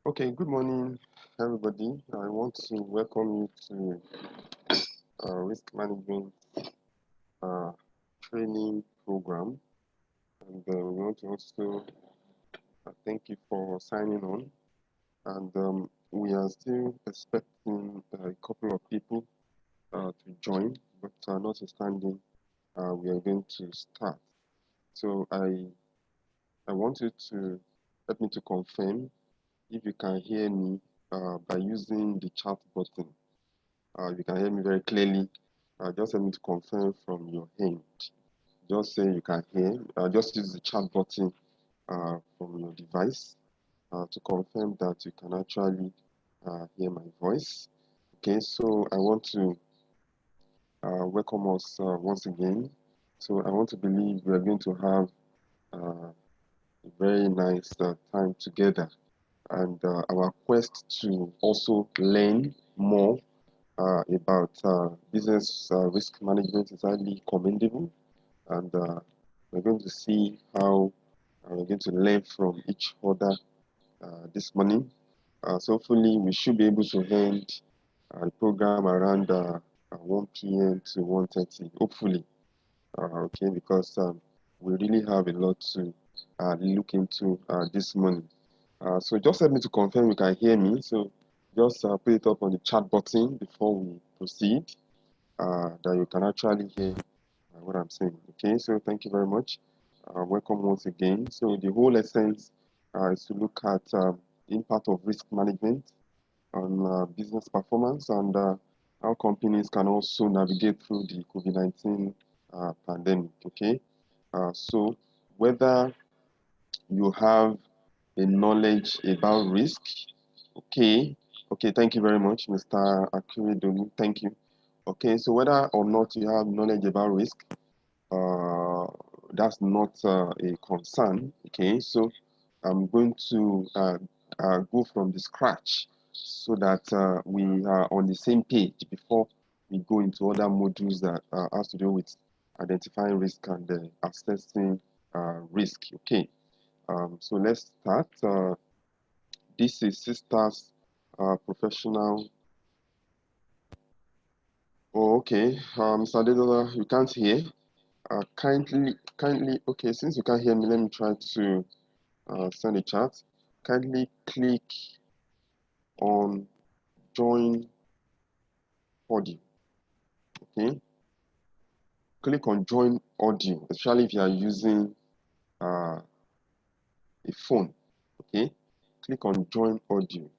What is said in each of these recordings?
Okay, good morning, everybody. I want to welcome you to risk management uh, training program, and we want to also thank you for signing on. And we are still expecting a couple of people to join, but notwithstanding, we are going to start. So I want you to help me to confirm if you can hear me by using the chat button. You can hear me very clearly. Just help me to confirm from your end. Just say you can hear. Just use the chat button from your device to confirm that you can actually hear my voice. Okay, so I want to welcome us once again. So I want to believe we are going to have a very nice time together, and our quest to also learn more about business risk management is highly commendable, and we're going to see how we're going to learn from each other this morning. So hopefully we should be able to end the program around 1 p.m. to 1:30. Hopefully, okay, because we really have a lot to look into this morning. So just help me to confirm you can hear me. So just put it up on the chat button before we proceed, that you can actually hear what I'm saying. Okay, so thank you very much. Welcome once again. So the whole essence is to look at impact of risk management on business performance and how companies can also navigate through the COVID-19 pandemic. Okay, so whether you have a knowledge about risk, okay, thank you very much, Mr. Akiridolu. Thank you. Okay, so whether or not you have knowledge about risk, that's not a concern. Okay, so I'm going to go from the scratch so that we are on the same page before we go into other modules that has to do with identifying risk and assessing risk. Okay, so let's start. This is Seedstars professional. Oh, okay, Mr. Adedola, you can't hear. Kindly, okay, since you can't hear me, let me try to send a chat. Kindly click on join audio, okay? Click on join audio, especially if you are using a phone, okay? Click on join audio.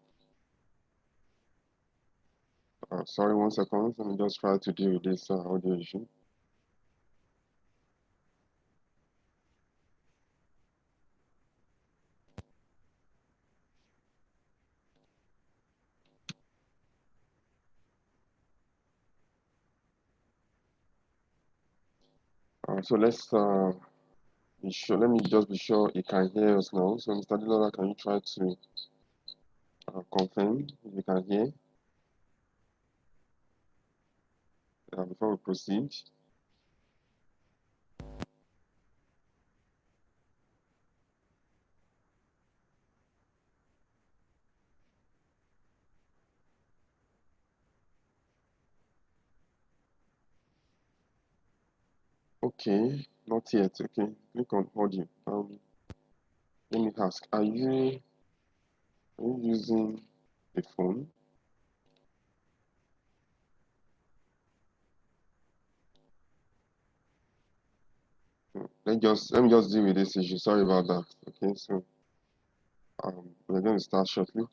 Sorry, 1 second. Let me just try to deal with this audio issue. So let's be sure. Let me just be sure you can hear us now. So, Mr. Dilola, can you try to confirm if you can hear before we proceed? Okay, not yet. Okay, click on audio. Let me ask, are you using a phone? Let me just deal with this issue. Sorry about that. Okay, so we're going to start shortly.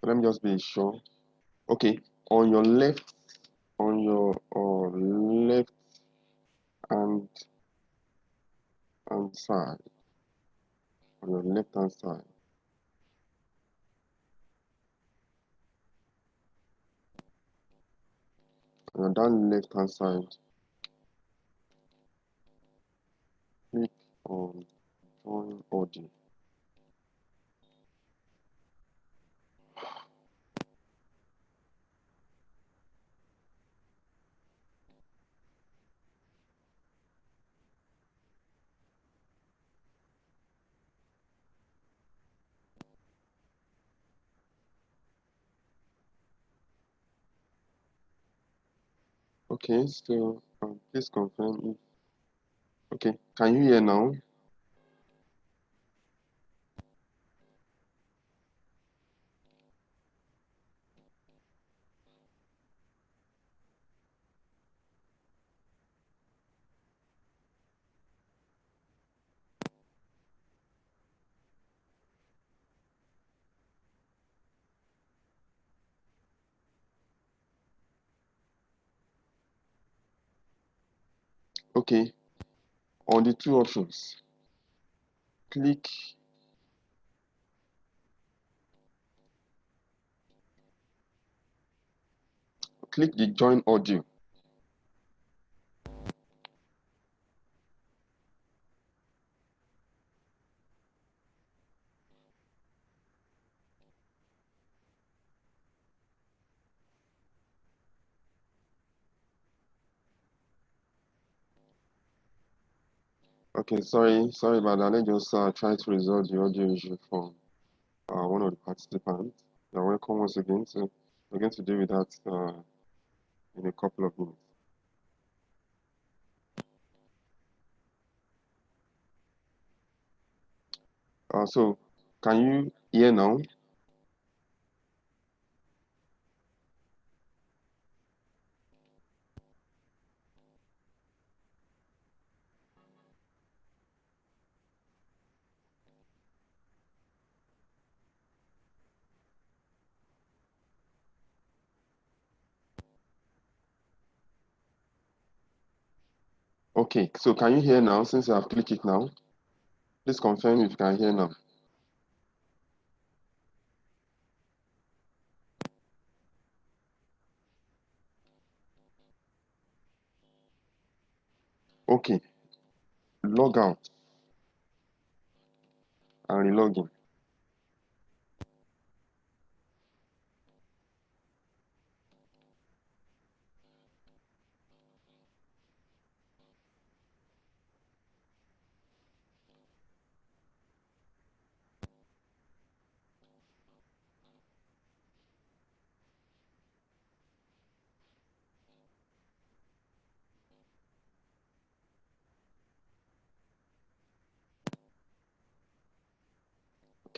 Let me just be sure. Okay, on your left, on your left hand side, on your left hand side, on your down left hand side, click on join audio. Okay, so please confirm if okay. Can you hear now? Okay, on the two options, click the join audio. Okay, sorry about that. Let's just try to resolve the audio issue from one of the participants. You're welcome once again. So we're going to deal with that in a couple of minutes. So can you hear now? Okay, so can you hear now since I've clicked it now? Please confirm if you can hear now. Okay, log out and relog in.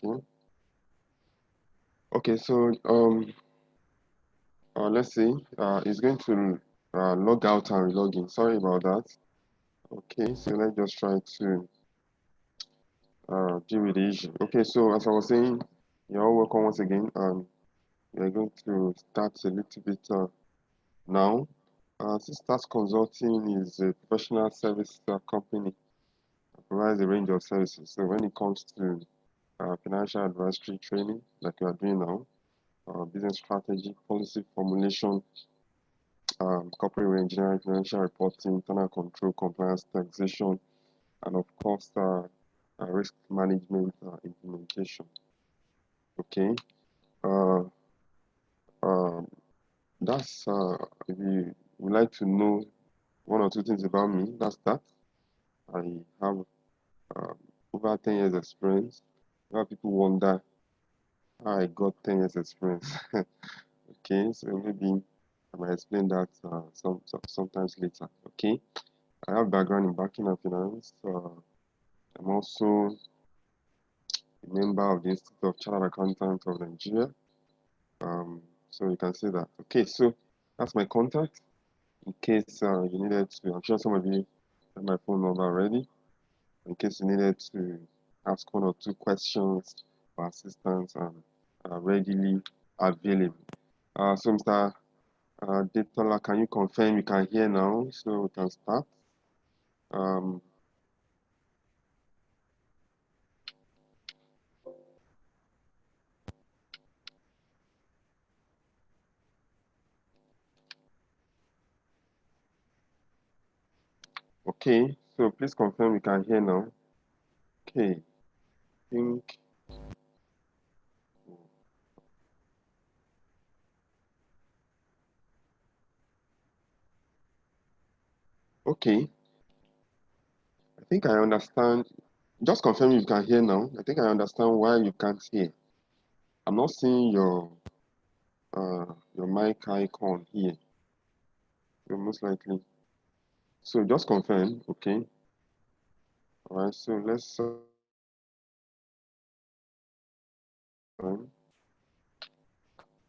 Okay. Okay, so let's see. It's going to log out and relog in. Sorry about that. Okay, so let's just try to deal with the issue. Okay, so as I was saying, you're all welcome once again, and we're going to start a little bit now. Seedstars Consulting is a professional service company that provides a range of services. So when it comes to financial advisory training, like you are doing now, business strategy, policy formulation, corporate engineering, financial reporting, internal control, compliance, taxation, and of course, risk management implementation. Okay, uh, um, that's if you would like to know one or two things about me, that's that. I have um, over 10 years experience. A lot of people wonder how I got 10 years experience. Okay, so maybe I might explain that sometimes later. Okay, I have background in banking and finance. I'm also a member of the Institute of Chartered Accountants of Nigeria. So you can see that. Okay, so that's my contact. In case you needed to, I'm sure some of you have my phone number already. In case you needed to ask one or two questions for assistance, and readily available. So Mr. Detola, can you confirm you can hear now so we can start? Um, okay, so please confirm you can hear now. Okay, think okay. I think I understand. Just confirm you can hear now. I think I understand why you can't hear. I'm not seeing your mic icon here. So most likely. So just confirm, okay. All right, so let's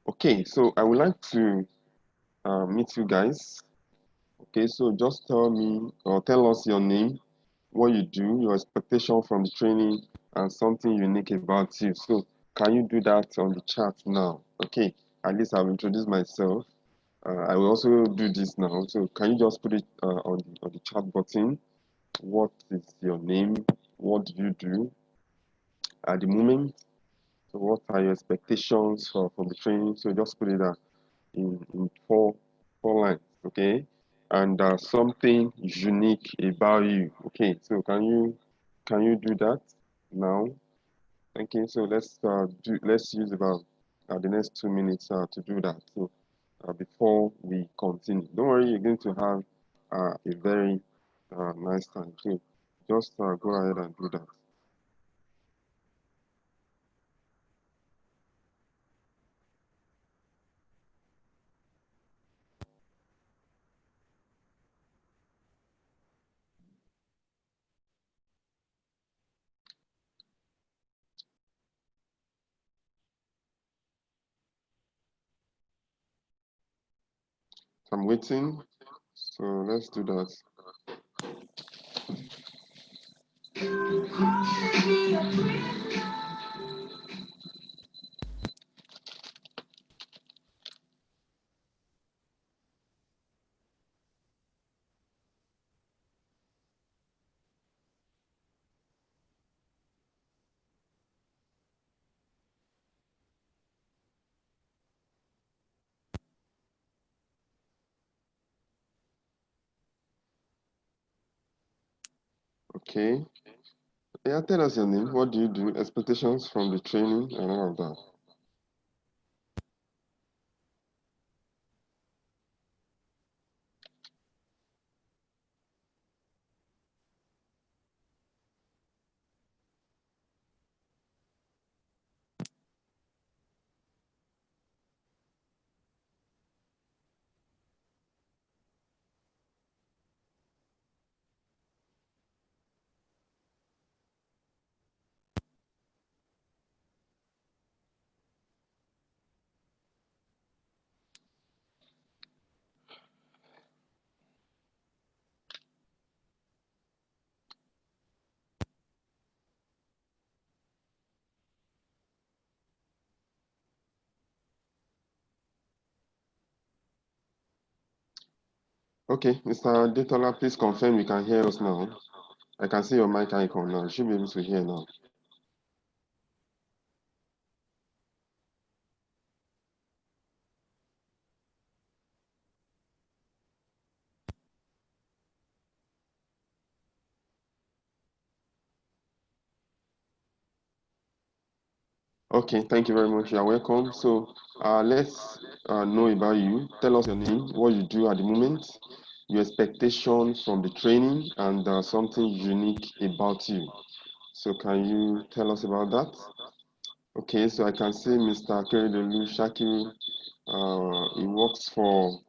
okay, so I would like to meet you guys. Okay, so just tell me or tell us your name, what you do, your expectation from the training, and something unique about you. So can you do that on the chat now? Okay, at least I've introduced myself. I will also do this now. So can you just put it on the chat button? What is your name? What do you do at the moment? So what are your expectations from the training? So just put it in four lines, okay? And something unique about you. Okay, so can you do that now? Okay, so let's use about the next 2 minutes to do that. So before we continue, don't worry, you're going to have a very nice time. So just go ahead and do that. I'm waiting. So let's do that. Okay. Yeah, tell us your name. What do you do? Expectations from the training and all of that. Okay, Mr. Detola, please confirm you can hear us now. I can see your mic icon now. You should be able to hear now. Okay, thank you very much. You are welcome. So let's know about you. Tell us your name, what you do at the moment, your expectations from the training, and something unique about you. So can you tell us about that? Okay, so I can see Mr. Keridolu Shakiru. He works for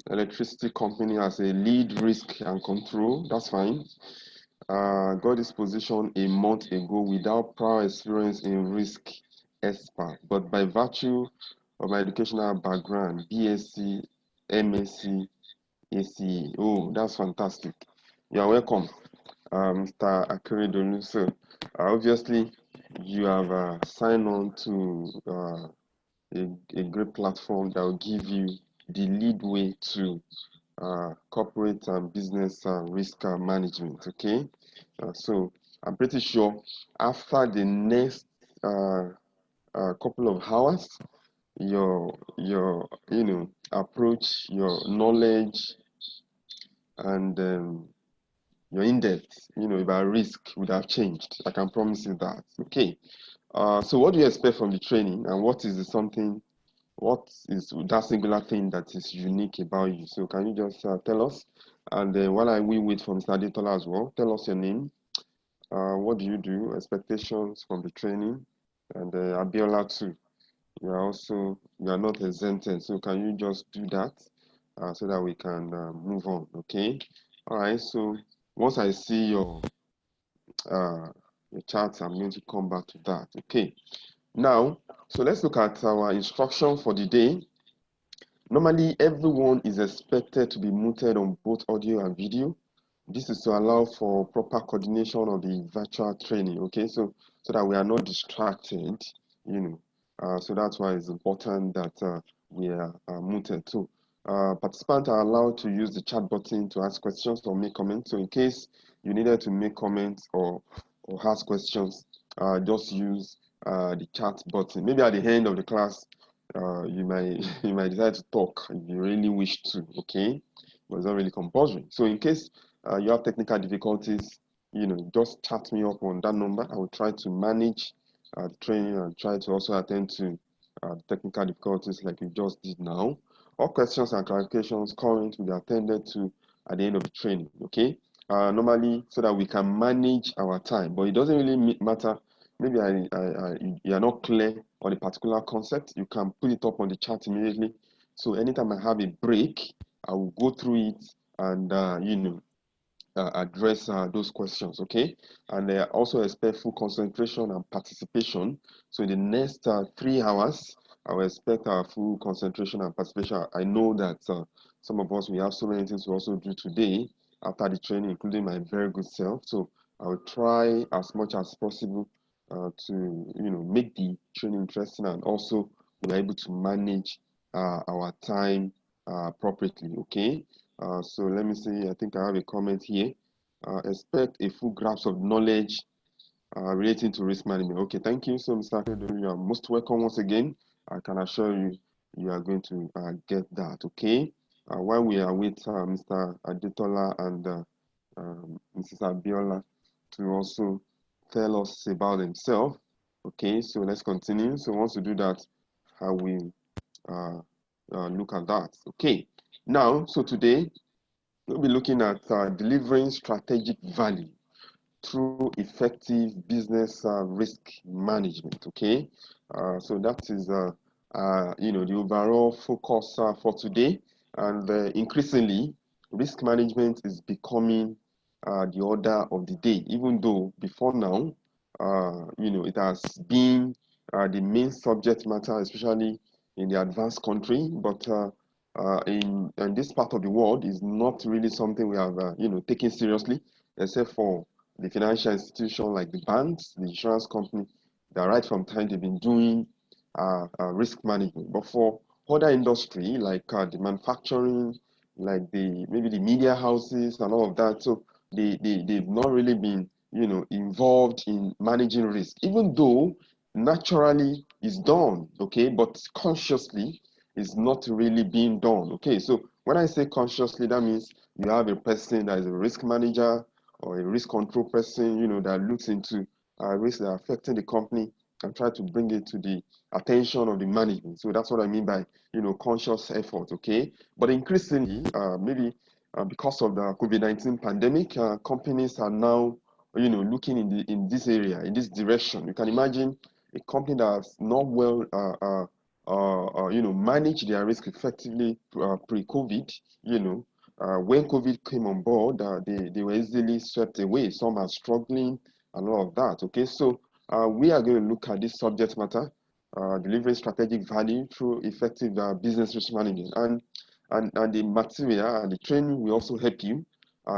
electricity company as a lead risk and control. That's fine. Got this position a month ago without prior experience in risk expert, but by virtue of my educational background, BSc, MSc, ACE. Oh, that's fantastic. You are welcome, Mr. Akeredolu. So, obviously, you have signed on to a great platform that will give you the lead way to corporate and business risk management. Okay, so I'm pretty sure after the next couple of hours, your approach, your knowledge, and your in-depth about risk would have changed. I can promise you that. Okay. So what do you expect from the training, and what is the something? What is that singular thing that is unique about you? So can you just tell us? And while we wait for Mr. Adetola as well, tell us your name. What do you do? Expectations from the training, and Abiola too. You are not exempted. So can you just do that? so that we can move on. Okay. All right. So once I see uh, your chart, I'm going to come back to that. Okay. Now, so let's look at our instruction for the day. Normally, everyone is expected to be muted on both audio and video. This is to allow for proper coordination of the virtual training, okay? So that we are not distracted, you know. So that's why it's important that we are muted too. Participants are allowed to use the chat button to ask questions or make comments. So in case you needed to make comments or ask questions, just use the chat button. Maybe at the end of the class, you might you might decide to talk if you really wish to, okay? But it's not really compulsory. So in case you have technical difficulties, just chat me up on that number. I will try to manage the training and try to also attend to technical difficulties like we just did now. All questions and clarifications current will be attended to at the end of the training, okay? Normally, so that we can manage our time, but it doesn't really matter. Maybe you are not clear on a particular concept, you can put it up on the chat immediately. So anytime I have a break, I will go through it and address those questions, okay? And also expect full concentration and participation. So in the next 3 hours, I will expect full concentration and participation. I know that some of us, we have so many things to also do today after the training, including my very good self. So I will try as much as possible to, make the training interesting, and also we're able to manage our time appropriately, okay? So let me see, I think I have a comment here. Expect a full grasp of knowledge relating to risk management. Okay, thank you. So, Mr. Akedo, you are most welcome once again. I can assure you, you are going to get that, okay? While we are with Mr. Adetola and Mrs. Abiola to also tell us about themselves, okay? So let's continue. So once we do that, I will look at that. Okay. Now, so today, we'll be looking at delivering strategic value through effective business risk management. Okay, so that is the overall focus for today, and increasingly, risk management is becoming the order of the day. Even though before now, it has been the main subject matter, especially in the advanced country, but in this part of the world is not really something we have taken seriously, except for the financial institution like the banks, the insurance company, that right from time they've been doing risk management. But for other industry like the manufacturing, like maybe the media houses and all of that, so they've not really been involved in managing risk, even though naturally it's done, okay, but consciously is not really being done. Okay, so when I say consciously, that means you have a person that is a risk manager or a risk control person, that looks into risks that are affecting the company and try to bring it to the attention of the management. So that's what I mean by, conscious effort, okay? But increasingly, maybe because of the COVID-19 pandemic, companies are now, looking in this area, in this direction. You can imagine a company that's not well manage their risk effectively pre-COVID. When COVID came on board, they were easily swept away. Some are struggling and all of that. Okay, so we are going to look at this subject matter, delivering strategic value through effective business risk management, and the material and the training will also help you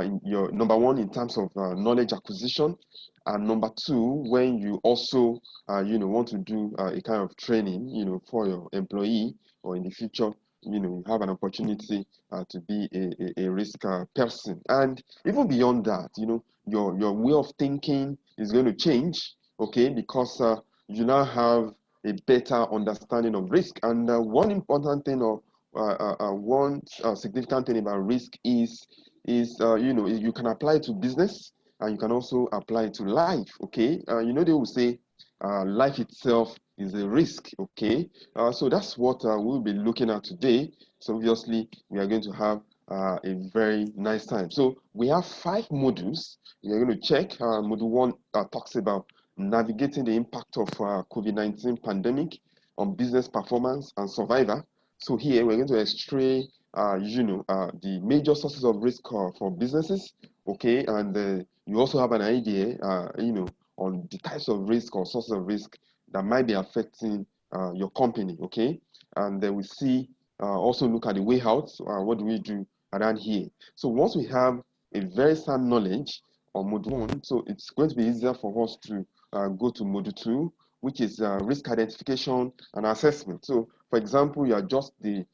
in your number one in terms of knowledge acquisition, and number two when you also want to do a kind of training for your employee, or in the future you have an opportunity to be a risk person. And even beyond that, your way of thinking is going to change, okay, because you now have a better understanding of risk. And one important thing, or one significant thing about risk is you can apply it to business, and you can also apply it to life. Okay, they will say life itself is a risk. Okay, so that's what we'll be looking at today. So obviously we are going to have a very nice time. So we have 5 modules we are going to check. Module 1 talks about navigating the impact of COVID-19 pandemic on business performance and survival. So here we're going to extray the major sources of risk for businesses, okay, and you also have an idea, on the types of risk or sources of risk that might be affecting your company, okay, and then we see also look at the way out. What do we do around here? So once we have a very sound knowledge on module one, so it's going to be easier for us to go to module two, which is risk identification and assessment. So, for example, you are just a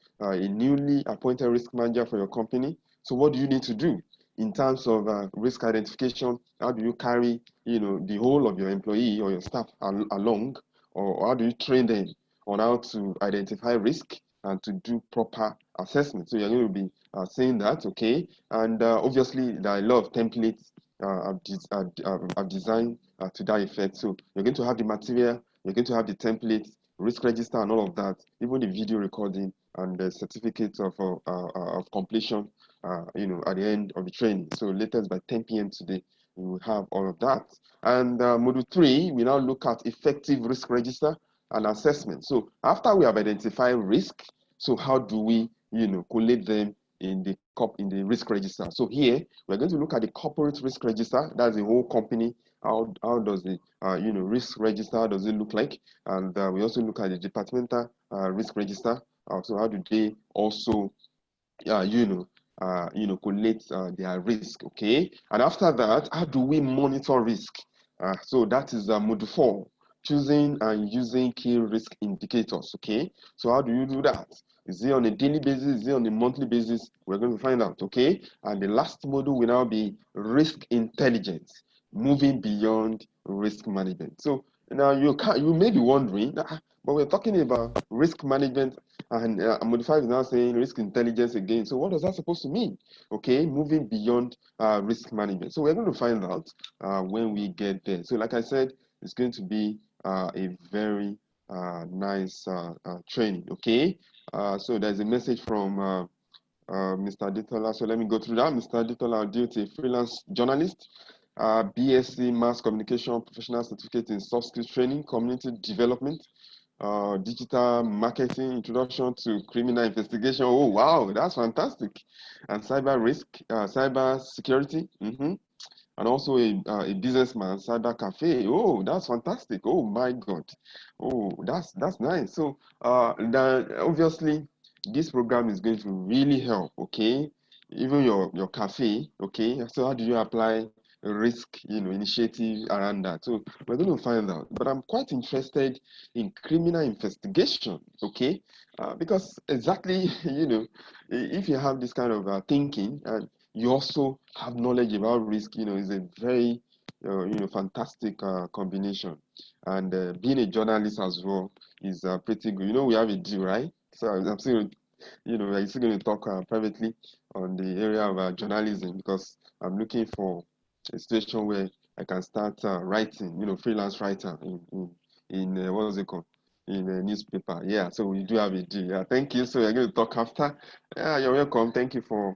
newly appointed risk manager for your company. So, what do you need to do in terms of risk identification? How do you carry, the whole of your employee or your staff along, or how do you train them on how to identify risk and to do proper assessment? So, you're going to be saying that, okay? And obviously, there are a lot of templates I've designed to that effect. So you're going to have the material, you're going to have the templates, risk register, and all of that, even the video recording and the certificates of completion, at the end of the training. So latest by 10 p.m. today, we will have all of that. And module 3, we now look at effective risk register and assessment. So after we have identified risk, so how do we, collate them in the risk register? So here we're going to look at the corporate risk register. That's the whole company. How does the risk register, how does it look like? And we also look at the departmental risk register. So how do they also collate their risk? Okay, and after that, how do we monitor risk? So that is module 4, choosing and using key risk indicators. Okay, so how do you do that? Is it on a daily basis? Is it on a monthly basis? We're going to find out. Okay, and the last module will now be risk intelligence, moving beyond risk management. So now you may be wondering, but we're talking about risk management, and Modify is now saying risk intelligence again. So what does that supposed to mean? Okay, moving beyond risk management. So we're going to find out when we get there. So like I said, it's going to be a very nice training. Okay, so there's a message from Mr. Aditola. So let me go through that. Mr. Aditola, duty freelance journalist, BSc Mass Communication, professional certificate in soft skills training, community development, digital marketing, introduction to criminal investigation. Oh, wow, that's fantastic. And cyber risk, cyber security, and also a businessman, cyber cafe. Oh, that's fantastic. Oh my God. Oh, that's nice. So then obviously this program is going to really help. Okay, even your cafe. Okay, so how do you apply risk initiative around that? So we're going to find out. But I'm quite interested in criminal investigation. Okay, because exactly if you have this kind of thinking and you also have knowledge about risk, is a very fantastic combination. And being a journalist as well is pretty good. We have a deal, right? So I'm still I'm still going to talk privately on the area of journalism, because I'm looking for a situation where I can start writing, freelance writer in what was it called? In a newspaper. Yeah, so we do have a deal. Yeah, thank you. So we're going to talk after. Yeah, you're welcome. Thank you for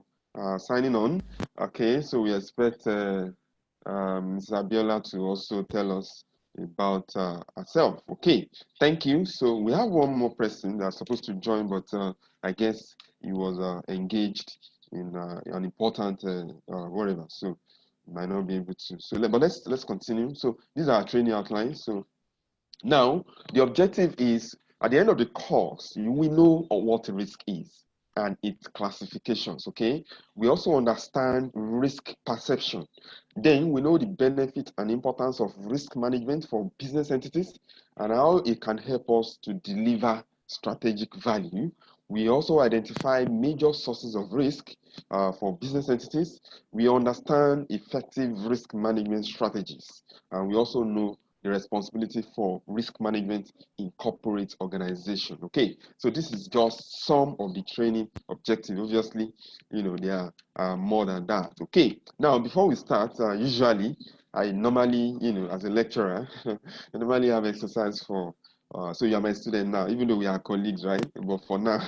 signing on. Okay, so we expect Ms. Abiola to also tell us about herself. Okay, thank you. So we have one more person that's supposed to join, but I guess he was engaged in an important whatever, so might not be able to. So, but let's continue. So these are our training outlines. So now, the objective is at the end of the course, we know what risk is and its classifications. Okay, we also understand risk perception. Then we know the benefit and importance of risk management for business entities and how it can help us to deliver strategic value. We also identify major sources of risk for business entities. We understand effective risk management strategies, and we also know the responsibility for risk management in corporate organization. Okay, so this is just some of the training objectives. Obviously, there are more than that. Okay, now before we start, usually I normally, as a lecturer, I normally have exercise for. So you are my student now, even though we are colleagues, right? But for now,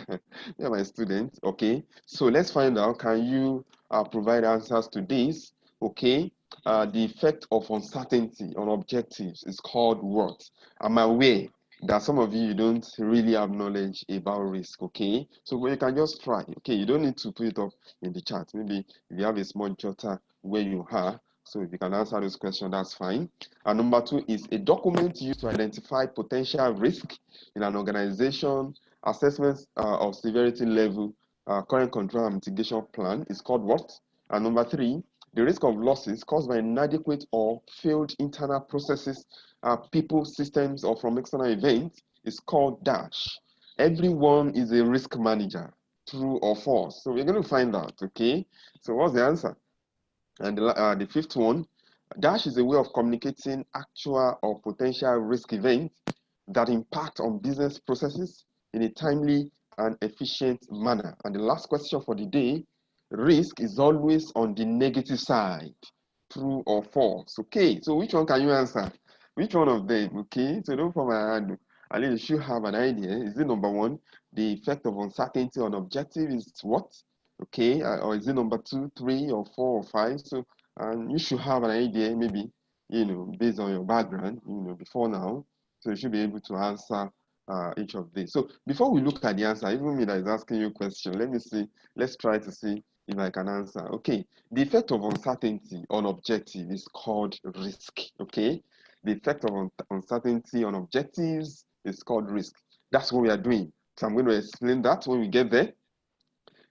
you are my student. Okay, so let's find out. Can you provide answers to this? Okay, the effect of uncertainty on objectives is called what? I'm aware. that some of you don't really have knowledge about risk, okay? So you can just try, okay? You don't need to put it up in the chat. Maybe if you have a small jotter where you are, so if you can answer this question, that's fine. And number two is a document used to identify potential risk in an organization, assessments of severity level, current control and mitigation plan is called what? And number three, the risk of losses caused by inadequate or failed internal processes, people, systems, or from external events is called dash. Everyone is a risk manager, true or false. So we're going to find out, okay? So what's the answer? And the fifth one, dash is a way of communicating actual or potential risk events that impact on business processes in a timely and efficient manner. And the last question for the day, risk is always on the negative side, true or false. Okay, so which one can you answer? Which one of them? Okay, so don't put my hand. At least you should have an idea. Is it number one, the effect of uncertainty on objective is what? Okay, or is it number two, three, or four, or five? So, and you should have an idea, maybe, based on your background, before now. So you should be able to answer each of these. So before we look at the answer, even me that is asking you a question, let me see. Let's try to see if I can answer. Okay, the effect of uncertainty on objective is called risk. Okay, the effect of uncertainty on objectives is called risk. That's what we are doing. So I'm going to explain that when we get there.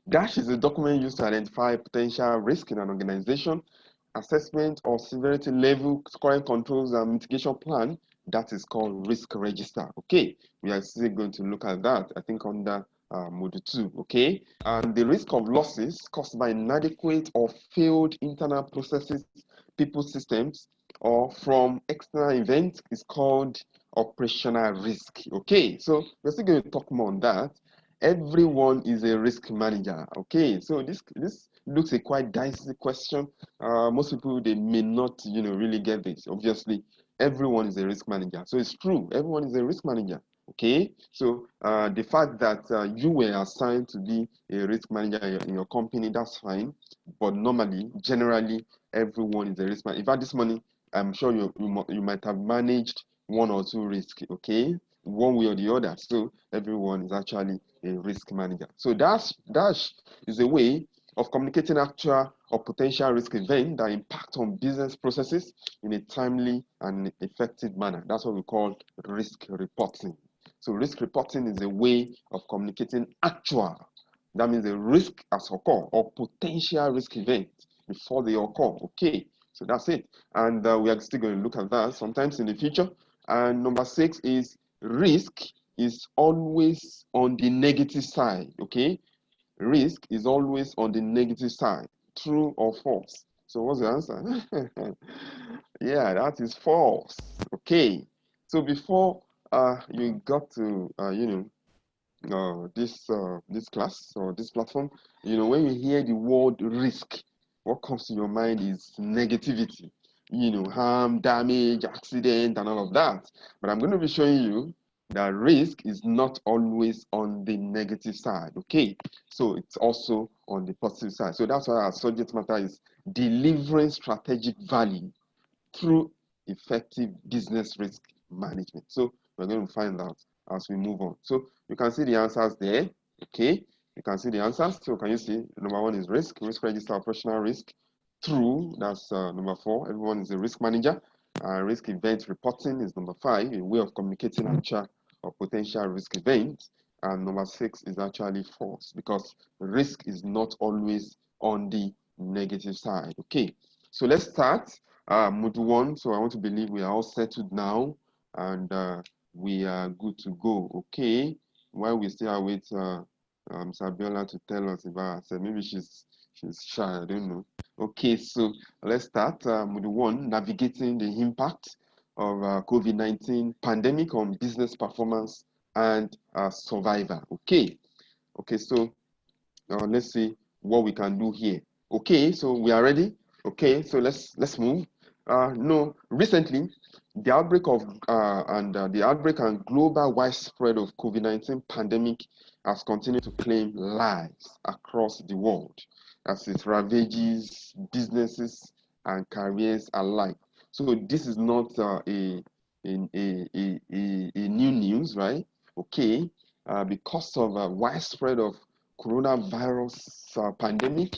Dash is a document used to identify potential risk in an organization, assessment of severity level, current controls and mitigation plan. That is called risk register. Okay, we are still going to look at that, I think, under module 2. Okay, and the risk of losses caused by inadequate or failed internal processes, people, systems, or from external events is called operational risk. Okay, so we're still going to talk more on that. Everyone is a risk manager. Okay, so this looks a quite dicey question. Most people, they may not really get this. Obviously, everyone is a risk manager, so it's true, everyone is a risk manager. Okay, so the fact that you were assigned to be a risk manager in your company, that's fine, but normally, generally, everyone is a risk manager. In fact, this morning, I'm sure you might have managed one or two risks, okay, one way or the other. So everyone is actually a risk manager. So dash is a way of communicating actual or potential risk event that impact on business processes in a timely and effective manner. That's what we call risk reporting. So risk reporting is a way of communicating actual, that means a risk has occurred, or potential risk event before they occur. Okay, so that's it. And we are still going to look at that sometimes in the future. And number 6 is risk is always on the negative side. Okay, risk is always on the negative side, true or false. So what's the answer? Yeah, that is false. Okay, so before you got to this class or this platform, when you hear the word risk, what comes to your mind is negativity, harm, damage, accident, and all of that. But I'm going to be showing you that risk is not always on the negative side. Okay, so it's also on the positive side. So that's why our subject matter is delivering strategic value through effective business risk management. So we're going to find out as we move on. So you can see the answers there. Okay, you can see the answers. So can you see? Number 1 is risk register, operational risk. True, that's number 4. Everyone is a risk manager. Risk event reporting is number 5, a way of communicating actual or potential risk events. And number 6 is actually false, because risk is not always on the negative side. Okay, so let's start module 1. So I want to believe we are all settled now, and we are good to go. Okay, while we still await Sabiola to tell us about herself. Maybe she's shy, I don't know. Okay, so let's start. Module 1, navigating the impact of COVID-19 pandemic on business performance and survival. Okay, so let's see what we can do here. Okay, so we are ready. Okay, so let's move. No, recently, the outbreak and global widespread of COVID-19 pandemic has continued to claim lives across the world as it ravages businesses and careers alike. So this is not a a new news, right? Okay, because of widespread of coronavirus pandemic,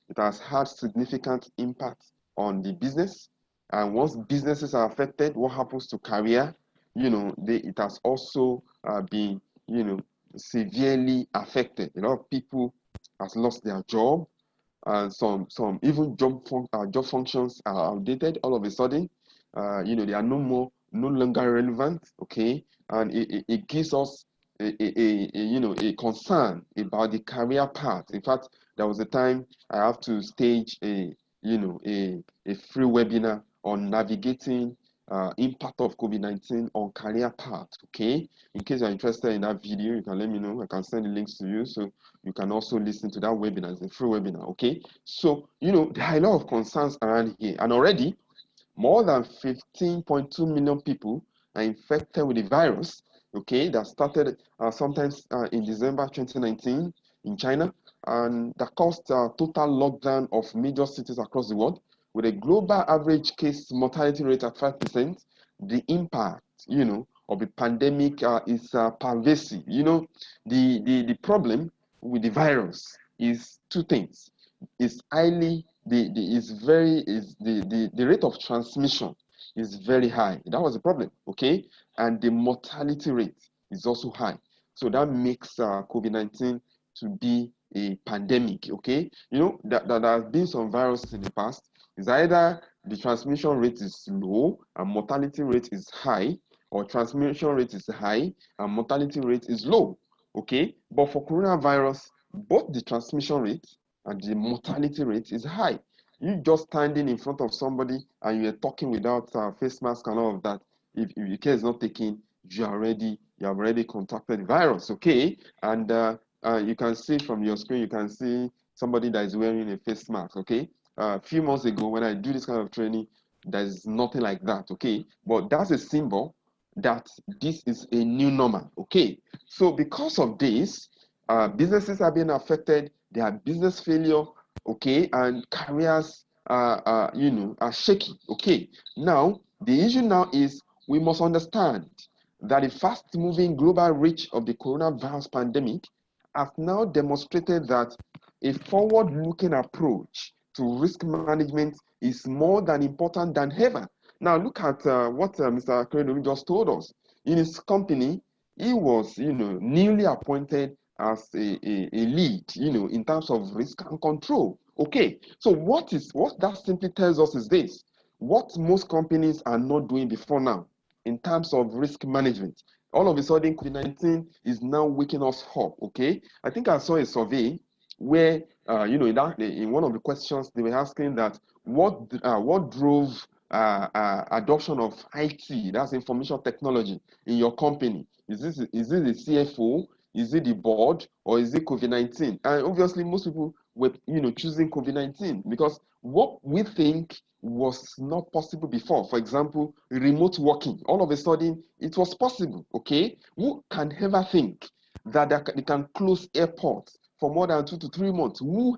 it has had significant impact on the business. And once businesses are affected, what happens to career? It has also been, severely affected. A lot of people has lost their job, and some even job functions are outdated all of a sudden. They are no longer relevant. Okay, and it gives us a concern about the career path. In fact, there was a time I have to stage a free webinar on navigating impact of COVID-19 on career path. Okay, in case you're interested in that video, you can let me know. I can send the links to you, so you can also listen to that webinar. It's a free webinar. Okay, so there are a lot of concerns around here, and already more than 15.2 million people are infected with the virus. Okay, that started sometimes in December 2019 in China, and that caused a total lockdown of major cities across the world. With a global average case mortality rate at 5%, the impact, of the pandemic is pervasive. The problem with the virus is two things. It's highly the rate of transmission is very high. That was the problem. Okay, and the mortality rate is also high. So that makes COVID-19 to be a pandemic. Okay, that there has been some viruses in the past. Is either the transmission rate is low and mortality rate is high, or transmission rate is high and mortality rate is low. Okay, but for coronavirus, both the transmission rate and the mortality rate is high. You just standing in front of somebody and you're talking without face mask and all of that. If your care is not taken, you have already contracted the virus. Okay, and you can see from your screen, you can see somebody that is wearing a face mask. Okay, a few months ago when I do this kind of training, there's nothing like that. Okay, but that's a symbol that this is a new normal. Okay, so because of this, businesses are being affected. There are business failure. Okay, and careers are shaky. Okay, now the issue now is we must understand that the fast-moving global reach of the coronavirus pandemic has now demonstrated that a forward-looking approach to risk management is more than important than ever. Now, look at what Mr. Kredomi just told us. In his company, he was, newly appointed as a lead, in terms of risk and control. Okay, so what that simply tells us is this: what most companies are not doing before now in terms of risk management. All of a sudden, COVID-19 is now waking us up. Okay, I think I saw a survey where, in one of the questions they were asking that what drove adoption of IT, that's information technology, in your company? Is it the CFO? Is it the board, or is it COVID-19? And obviously, most people were, choosing COVID-19 because what we think was not possible before. For example, remote working. All of a sudden, it was possible. Okay, who can ever think that they can close airports for more than 2 to 3 months? And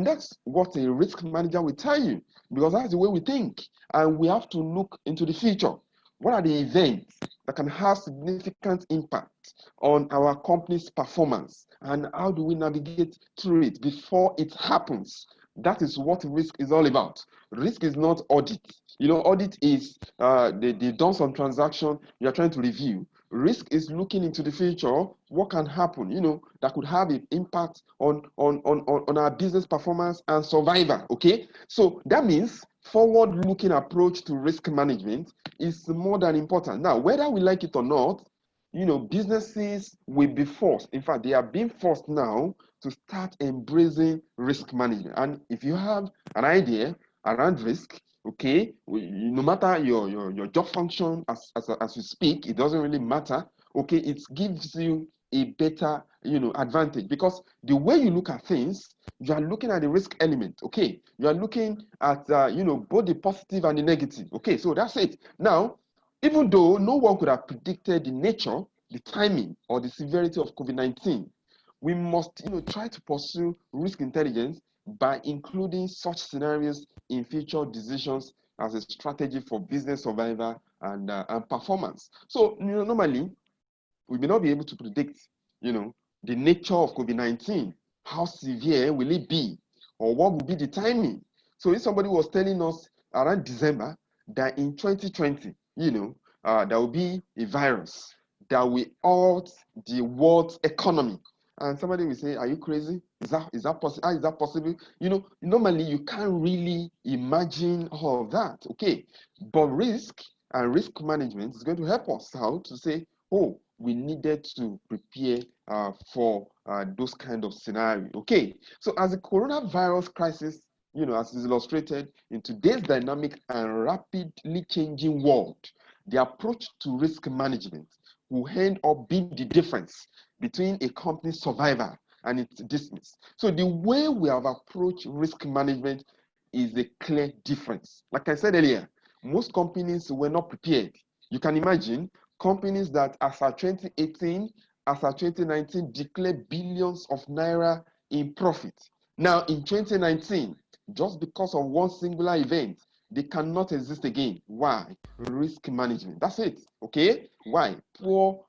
that's what a risk manager will tell you, because that's the way we think, and we have to look into the future. What are the events that can have significant impact on our company's performance, and how do we navigate through it before it happens? That is what risk is all about. Risk is not audit. Audit is they've done some transaction, you're trying to review. Risk is looking into the future, what can happen, that could have an impact on our business performance and survival. Okay, so that means forward-looking approach to risk management is more than important. Now, whether we like it or not, businesses will be forced. In fact, they are being forced now to start embracing risk management. And if you have an idea around risk, okay, no matter your job function as you speak, it doesn't really matter. Okay, it gives you a better advantage, because the way you look at things, you are looking at the risk element. Okay, you are looking at both the positive and the negative. Okay, so that's it. Now, even though no one could have predicted the nature, the timing, or the severity of COVID-19, we must try to pursue risk intelligence by including such scenarios in future decisions as a strategy for business survival and performance. So, normally, we may not be able to predict, the nature of COVID-19. How severe will it be? Or what will be the timing? So if somebody was telling us around December that in 2020, there will be a virus that will halt the world's economy. And somebody will say, are you crazy? Is that possible? How is that possible? Normally you can't really imagine all of that. Okay. But risk and risk management is going to help us out to say, oh, we needed to prepare for those kind of scenario. Okay, so as the coronavirus crisis, as is illustrated in today's dynamic and rapidly changing world, the approach to risk management will end up being the difference between a company's survival and its dismiss. So the way we have approached risk management is a clear difference. Like I said earlier, most companies were not prepared. You can imagine companies that as of 2018, as of 2019, declared billions of naira in profit. Now in 2019, just because of one singular event, they cannot exist again. Why? Risk management. That's it. Okay. Why? Poor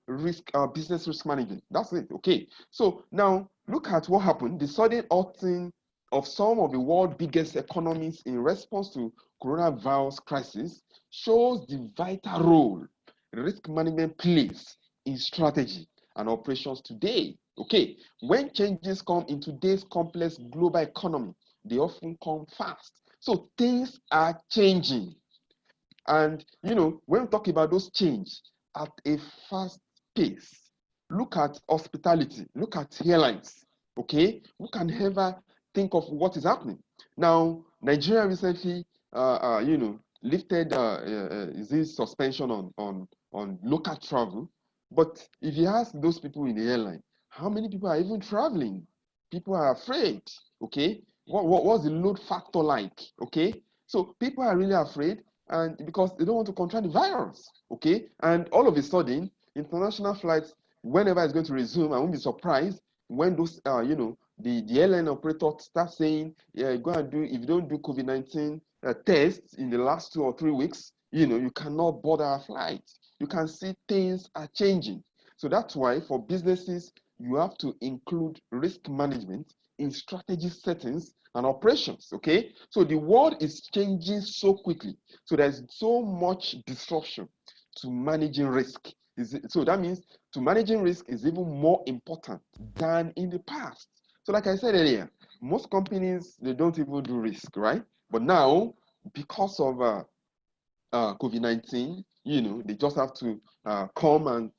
business risk management. That's it. Okay. So now look at what happened. The sudden halting of some of the world's biggest economies in response to coronavirus crisis shows the vital role risk management plays in strategy and operations today. Okay, when changes come in today's complex global economy, they often come fast. So things are changing. And when we talk about those change at a fast pace, look at hospitality, look at airlines. Okay, who can ever think of what is happening? Now, Nigeria recently, lifted this suspension on local travel. But if you ask those people in the airline, how many people are even traveling? People are afraid. Okay, what's the load factor like? Okay, so people are really afraid, and because they don't want to contract the virus. Okay, and all of a sudden, international flights, whenever it's going to resume, I won't be surprised when those, the airline operator start saying, yeah, go and do, if you don't do COVID-19 tests in the last 2 or 3 weeks, you cannot board our flights. You can see things are changing. So that's why for businesses, you have to include risk management in strategy settings and operations. Okay, so the world is changing so quickly, so there's so much disruption to managing risk. So that means to managing risk is even more important than in the past. So like I said earlier, most companies, they don't even do risk, right? But now, because of COVID-19, they just have to come and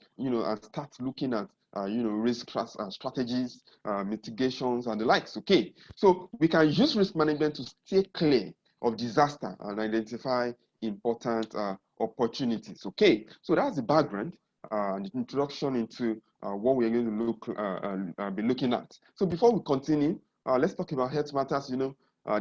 start looking at risk strategies, mitigations, and the likes. Okay, so we can use risk management to stay clear of disaster and identify important opportunities. Okay, so that's the background and the introduction into what we're going to be looking at. So before we continue, let's talk about health matters.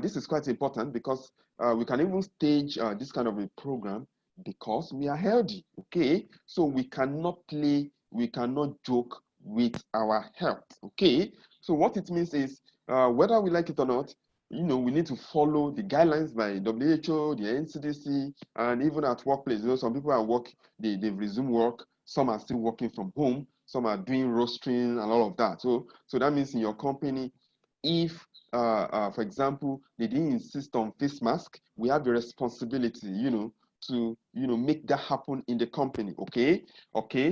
This is quite important because we can even stage this kind of a program because we are healthy. Okay, so we cannot play, we cannot joke with our health. Okay, so what it means is whether we like it or not, we need to follow the guidelines by WHO, the NCDC, and even at workplace. Some people are they've resumed work, some are still working from home, some are doing rostering and all of that. So that means in your company, if for example, they didn't insist on face mask, we have the responsibility, to make that happen in the company. Okay,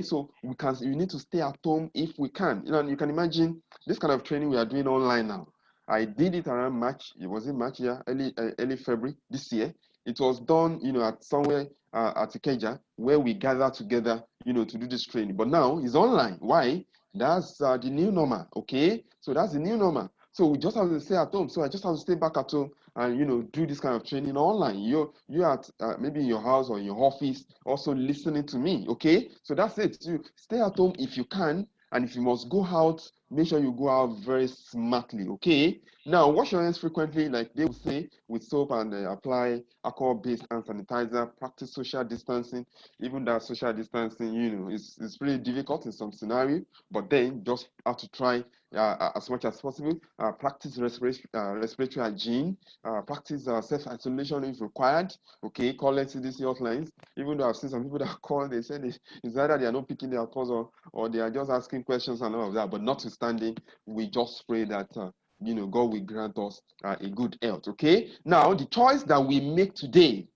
so you need to stay at home if we can. You can imagine this kind of training we are doing online now. I did it around March. It was in March, yeah, early February this year. It was done, at somewhere at Ikeja, where we gather together, to do this training. But now it's online. Why? That's the new normal. Okay, so that's the new normal. So we just have to stay at home. So I just have to stay back at home and do this kind of training online. You're at maybe in your house or in your office, also listening to me. Okay, so that's it. You stay at home if you can, and if you must go out, make sure you go out very smartly. Okay. Now wash your hands frequently, like they will say, with soap, and apply alcohol-based hand sanitizer. Practice social distancing. Even that social distancing, it's pretty difficult in some scenario, but then just have to try as much as possible. Practice respiratory hygiene. Practice self-isolation if required. Okay, call CDC hotlines. Even though I've seen some people that call, they said it's either they are not picking their calls or they are just asking questions and all of that. But notwithstanding, we just pray that God will grant us a good health. Okay. Now, the choice that we make today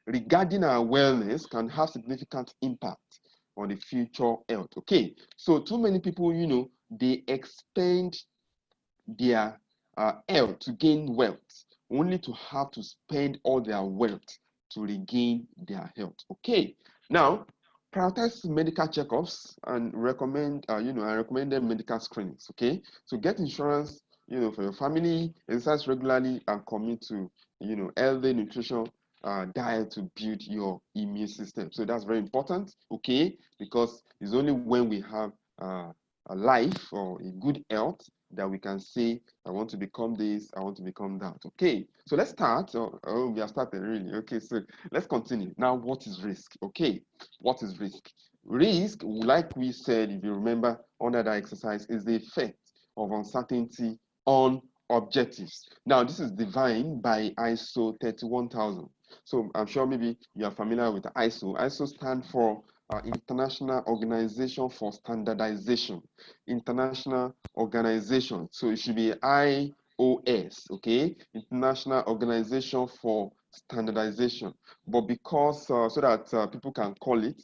regarding our wellness can have significant impact on the future health. Okay. So, too many people, they expend their health to gain wealth, only to have to spend all their wealth to regain their health. Okay. Now, prioritize medical checkups and recommend, I recommend them medical screenings. Okay. So get insurance, for your family, exercise regularly, and commit to, healthy nutrition, diet to build your immune system. So that's very important. Okay, because it's only when we have a life or a good health that we can say, I want to become this, I want to become that. Okay, so let's start. Oh, we have started really. Okay, so let's continue. Now, what is risk? Okay, what is risk? Risk, like we said, if you remember under that exercise, is the effect of uncertainty on objectives. Now, this is defined by ISO 31000. So I'm sure maybe you are familiar with ISO. ISO stands for International Organization for Standardization. International Organization. So it should be IOS, okay? International Organization for Standardization. But because, so that people can call it,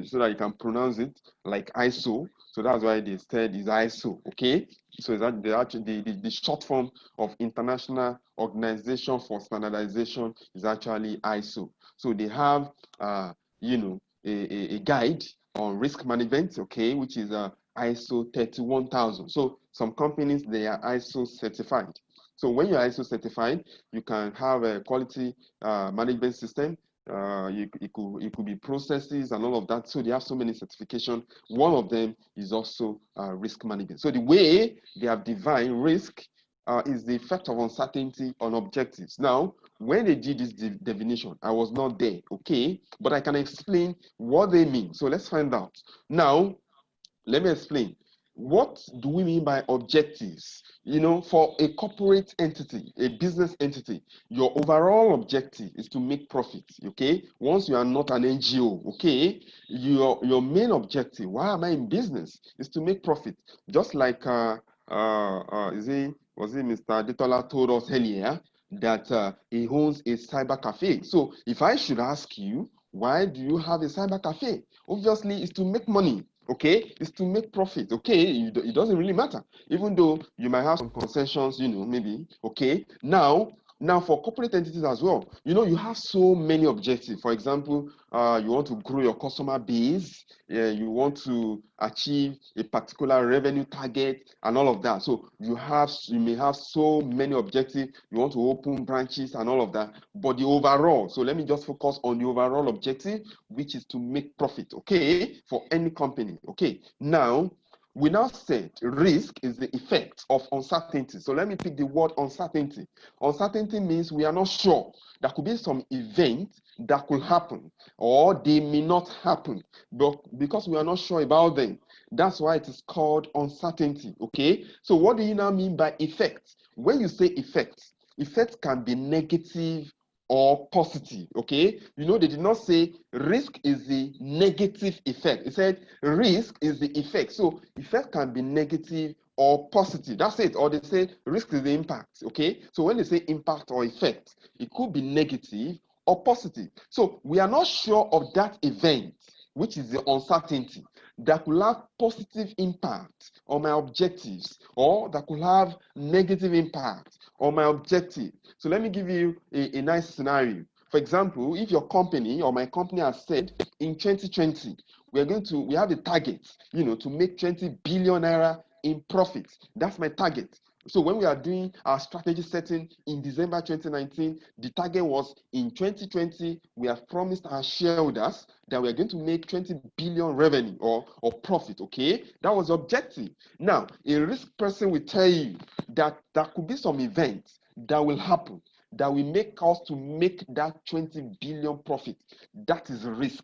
so that you can pronounce it like ISO. So that's why they said it's ISO, okay? So is that the short form of International Organization for Standardization is actually ISO. So they have, a guide on risk management, okay, which is ISO 31000. So some companies, they are ISO certified. So when you're ISO certified, you can have a quality management system. It could be processes and all of that. So they have so many certifications. One of them is also risk management. So the way they have defined risk is the effect of uncertainty on objectives. Now, when they did this definition, I was not there, okay? But I can explain what they mean. So let's find out. Now, let me explain. What do we mean by objectives? For a corporate entity, a business entity, your overall objective is to make profit, okay? Once you are not an NGO, okay, your main objective, why am I in business, is to make profit. Just like, was it Mr. Detola told us earlier that he owns a cyber cafe. So if I should ask you, why do you have a cyber cafe? Obviously, it's to make money. Okay, is to make profit. Okay, it doesn't really matter, even though you might have some concessions, maybe. Okay, now for corporate entities as well, you have so many objectives. For example, you want to grow your customer base, you want to achieve a particular revenue target and all of that. So you may have so many objectives. You want to open branches and all of that, but the overall, so let me just focus on the overall objective, which is to make profit, okay, for any company. Okay, now we now said risk is the effect of uncertainty. So let me pick the word uncertainty. Uncertainty means we are not sure. There could be some event that could happen, or they may not happen, but because we are not sure about them, that's why it is called uncertainty. Okay, so what do you now mean by effect? When you say effect, effect can be negative or positive. Okay, they did not say risk is the negative effect. It said risk is the effect. So effect can be negative or positive. That's it. Or they say risk is the impact. Okay, so when they say impact or effect, it could be negative or positive. So we are not sure of that event, which is the uncertainty, that could have positive impact on my objectives, or that could have negative impact on my objective. So let me give you a nice scenario. For example, if your company or my company has said in 2020, we have a target, to make 20 billion naira in profit. That's my target. So when we are doing our strategy setting in December 2019, the target was in 2020, we have promised our shareholders that we are going to make 20 billion revenue or profit, okay? That was the objective. Now, a risk person will tell you that there could be some events that will happen that will make us to make that 20 billion profit. That is risk,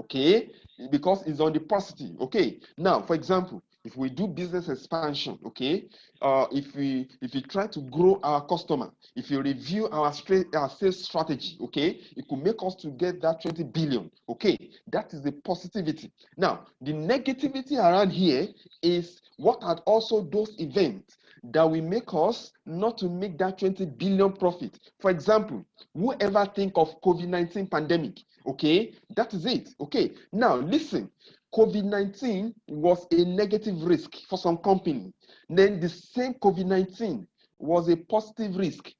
okay? Because it's on the positive, okay? Now, for example, if we do business expansion, okay, if we try to grow our customer, if you review our sales strategy, okay, it could make us to get that 20 billion. Okay, that is the positivity. Now, the negativity around here is what are also those events that will make us not to make that 20 billion profit. For example, whoever think of COVID-19 pandemic, okay, that is it. Okay, now listen, COVID-19 was a negative risk for some company. Then the same COVID-19 was a positive risk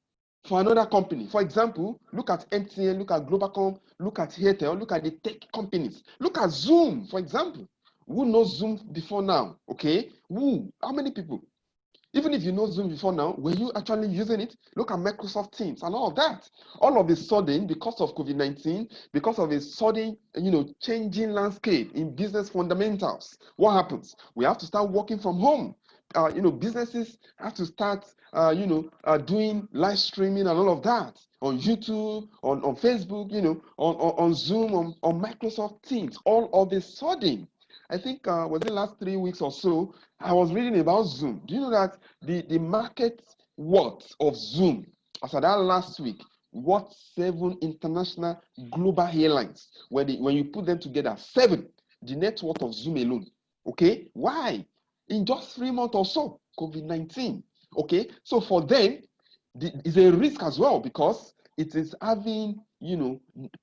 for another company. For example, look at MTN, look at Globalcom, look at Airtel, look at the tech companies. Look at Zoom, for example. Who knows Zoom before now? Okay, who? How many people? Even if you know Zoom before now, were you actually using it? Look at Microsoft Teams and all of that. All of a sudden, because of COVID-19, because of a sudden, changing landscape in business fundamentals, what happens? We have to start working from home. Businesses have to start, doing live streaming and all of that on YouTube, on Facebook, on Zoom, on Microsoft Teams. All of a sudden, I think was it last 3 weeks or so, I was reading about Zoom. Do you know that the market worth of Zoom, as of that last week, what 7 international global airlines, when you put them together, 7, the net worth of Zoom alone. Okay, why? In just 3 months or so, COVID-19. Okay, so for them, it's a risk as well because it is having,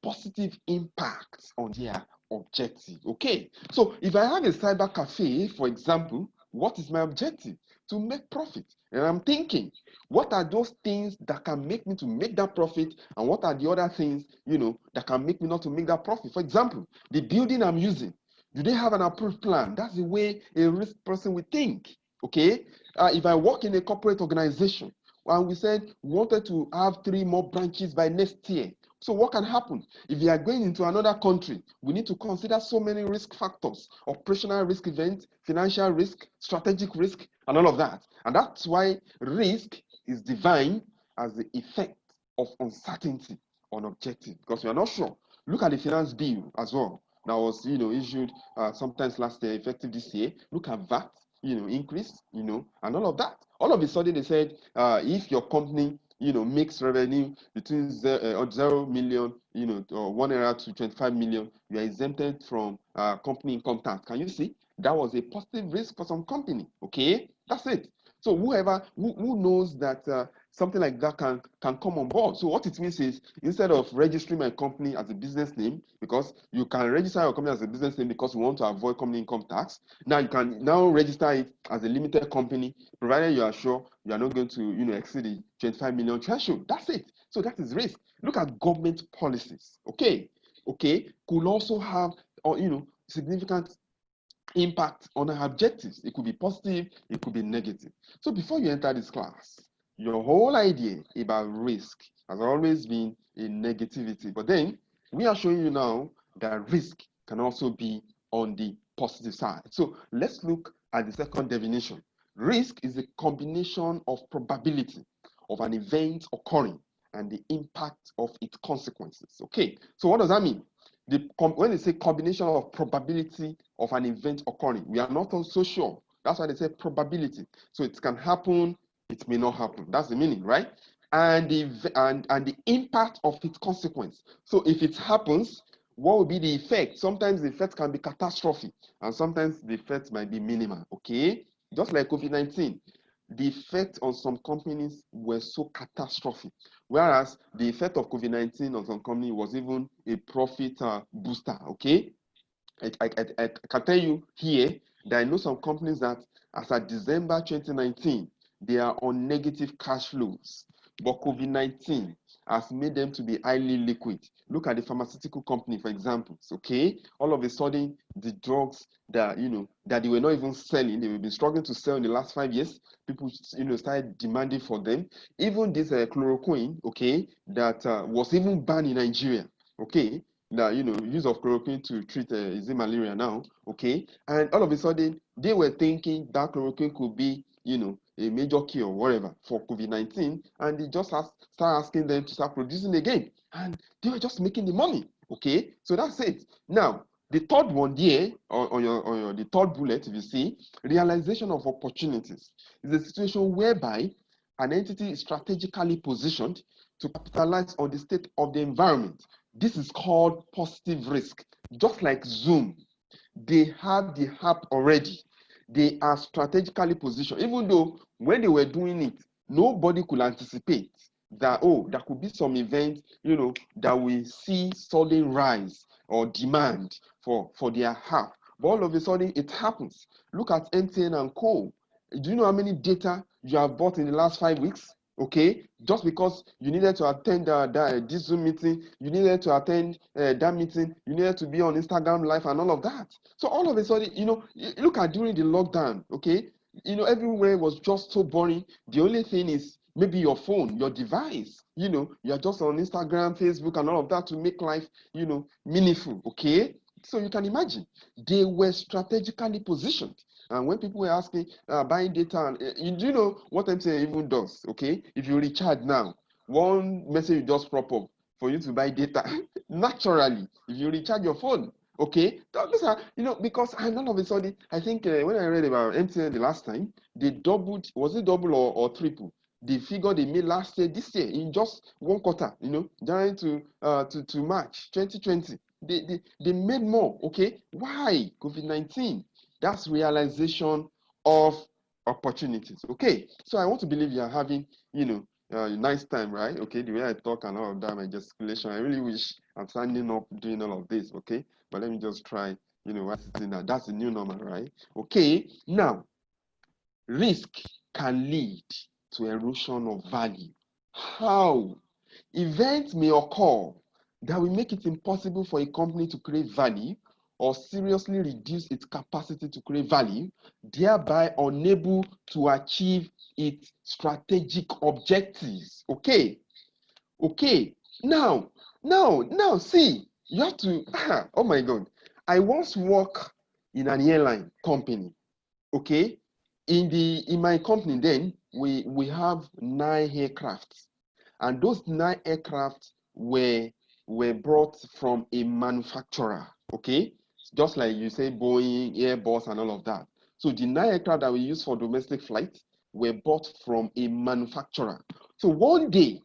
positive impacts on their objective. Okay, so if I have a cyber cafe, for example, what is my objective? To make profit. And I'm thinking, what are those things that can make me to make that profit, and what are the other things, that can make me not to make that profit? For example, the building I'm using, do they have an approved plan? That's the way a risk person would think. Okay, if I work in a corporate organization and we said we wanted to have 3 more branches by next year, so what can happen? If you are going into another country, we need to consider so many risk factors: operational risk events, financial risk, strategic risk, and all of that. And that's why risk is defined as the effect of uncertainty on objective, because we are not sure. Look at the finance bill as well that was issued sometimes last year, effective this year. Look at VAT, increase, and all of that. All of a sudden they said if your company makes revenue between 0 million, or 1 naira to 25 million, you are exempted from company income tax. Can you see? That was a positive risk for some company. Okay, that's it. So whoever who knows that something like that can come on board. So what it means is, instead of registering my company as a business name, because you can register your company as a business name because you want to avoid company income tax, now you can now register it as a limited company, provided you are sure you are not going to exceed the 25 million threshold. That's it. So that is risk. Look at government policies. Okay, could also have significant impact on our objectives. It could be positive, it could be negative. So before you enter this class, your whole idea about risk has always been a negativity. But then we are showing you now that risk can also be on the positive side. So let's look at the second definition. Risk is a combination of probability of an event occurring and the impact of its consequences. Okay, so what does that mean? When they say combination of probability of an event occurring, we are not also sure. That's why they say probability. So it can happen, it may not happen. That's the meaning, right? And the impact of its consequence. So if it happens, what will be the effect? Sometimes the effect can be catastrophic, and sometimes the effect might be minimal. Okay, just like COVID-19. The effect on some companies were so catastrophic, whereas the effect of COVID-19 on some company was even a profit booster. Okay, I can tell you here that I know some companies that as of December 2019, they are on negative cash flows, but COVID-19 has made them to be highly liquid. Look at the pharmaceutical company, for example. Okay, all of a sudden, the drugs that that they were not even selling, they've been struggling to sell in the last 5 years. People started demanding for them. Even this chloroquine, okay, that was even banned in Nigeria. Okay, now use of chloroquine to treat is it malaria now. Okay, and all of a sudden they were thinking that chloroquine could be a major cure or whatever for COVID-19, and they just start asking them to start producing again, and they were just making the money. Okay, so that's it. Now The third one there, the third bullet, if you see, realization of opportunities is a situation whereby an entity is strategically positioned to capitalize on the state of the environment. This is called positive risk. Just like Zoom, they have the app already. They are strategically positioned, even though when they were doing it, nobody could anticipate that, oh, there could be some event, that we see sudden rise or demand for their app. But all of a sudden, it happens. Look at MTN and Co. Do you know how many data you have bought in the last 5 weeks? Okay, just because you needed to attend this Zoom meeting, you needed to attend that meeting, you needed to be on Instagram Live and all of that. So all of a sudden, look at during the lockdown, okay, everywhere was just so boring. The only thing is maybe your phone, your device, you're just on Instagram, Facebook, and all of that to make life, meaningful, okay? So you can imagine, they were strategically positioned. And when people were asking, buying data, do you know what MTN even does? Okay, if you recharge now, one message will just pop up for you to buy data. Naturally, if you recharge your phone, okay, those are, because and all of a sudden, I think when I read about MTN the last time, they doubled, was it double or triple? The figure they made last year, this year, in just one quarter, January to March 2020. They made more, okay? Why? COVID-19. That's realization of opportunities. Okay, so I want to believe you are having, a nice time, right? Okay, the way I talk and all of that, my gesticulation. I really wish I'm standing up doing all of this. Okay, but let me just try. That's the new normal, right? Okay, now risk can lead to erosion of value. How? Events may occur that will make it impossible for a company to create value or seriously reduce its capacity to create value, thereby unable to achieve its strategic objectives. Okay. Now, see, you have to, oh my God. I once worked in an airline company. Okay. In my company then, we have 9 aircrafts. And those 9 aircraft were brought from a manufacturer, okay? Just like you say Boeing, Airbus, and all of that. So the 9 aircraft that we use for domestic flights were bought from a manufacturer. So one day,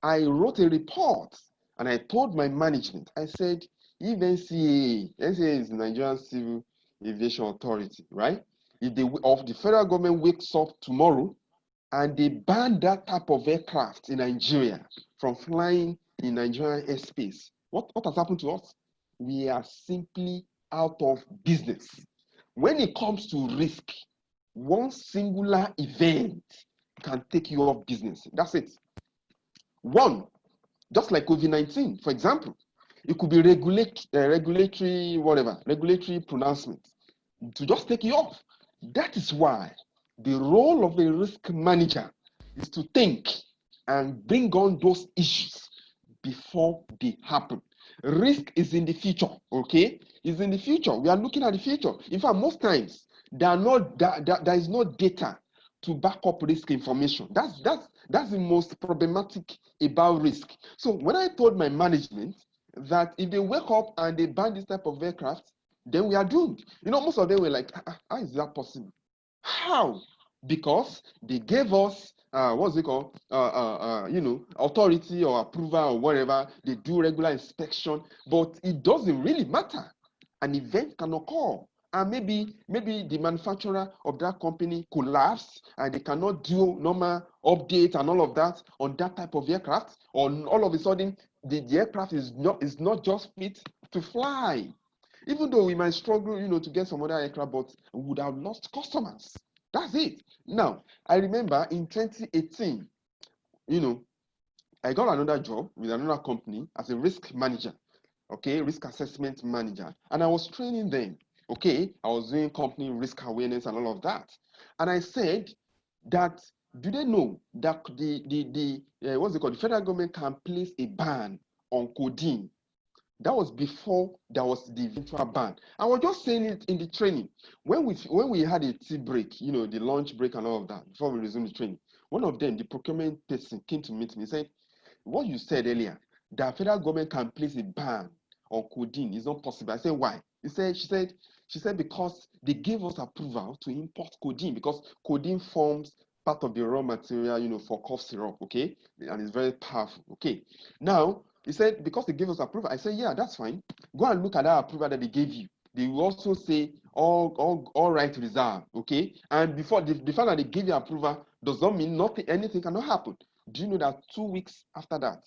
I wrote a report and I told my management, I said, if NCAA is the Nigerian Civil Aviation Authority, right? If the federal government wakes up tomorrow and they ban that type of aircraft in Nigeria from flying in Nigerian airspace, what has happened to us? We are simply out of business. When it comes to risk, one singular event can take you off business. That's it. One, just like COVID-19, for example, it could be regulatory pronouncement to just take you off. That is why the role of a risk manager is to think and bring on those issues before they happen. Risk is in the future, okay? It's in the future. We are looking at the future. In fact, most times there is no data to back up risk information. That's the most problematic about risk. So when I told my management that if they wake up and they ban this type of aircraft, then we are doomed. Most of them were like, how is that possible? How? Because they gave us what's it called? Authority or approval or whatever. They do regular inspection, but it doesn't really matter. An event can occur, and maybe the manufacturer of that company collapsed and they cannot do normal update and all of that on that type of aircraft, or all of a sudden the aircraft is not just fit to fly. Even though we might struggle, to get some other aircraft, but we would have lost customers. That's it. Now, I remember in 2018, I got another job with another company as a risk manager, okay, risk assessment manager, and I was training them, okay. I was doing company risk awareness and all of that, and I said that, do they know that the federal government can place a ban on codeine? That was before there was the eventual ban. I was just saying it in the training. When we had a tea break, the lunch break and all of that, before we resumed the training, one of them, the procurement person, came to meet me and said, what you said earlier, the federal government can place a ban on codeine is not possible. I said, why? She said because they gave us approval to import codeine because codeine forms part of the raw material, for cough syrup, okay? And it's very powerful, okay? Now, he said, because they gave us approval, I said, yeah, that's fine. Go and look at that approval that they gave you. They will also say, all right reserved, okay? And before, the fact that they give you approval does not mean nothing, anything cannot happen. Do you know that 2 weeks after that,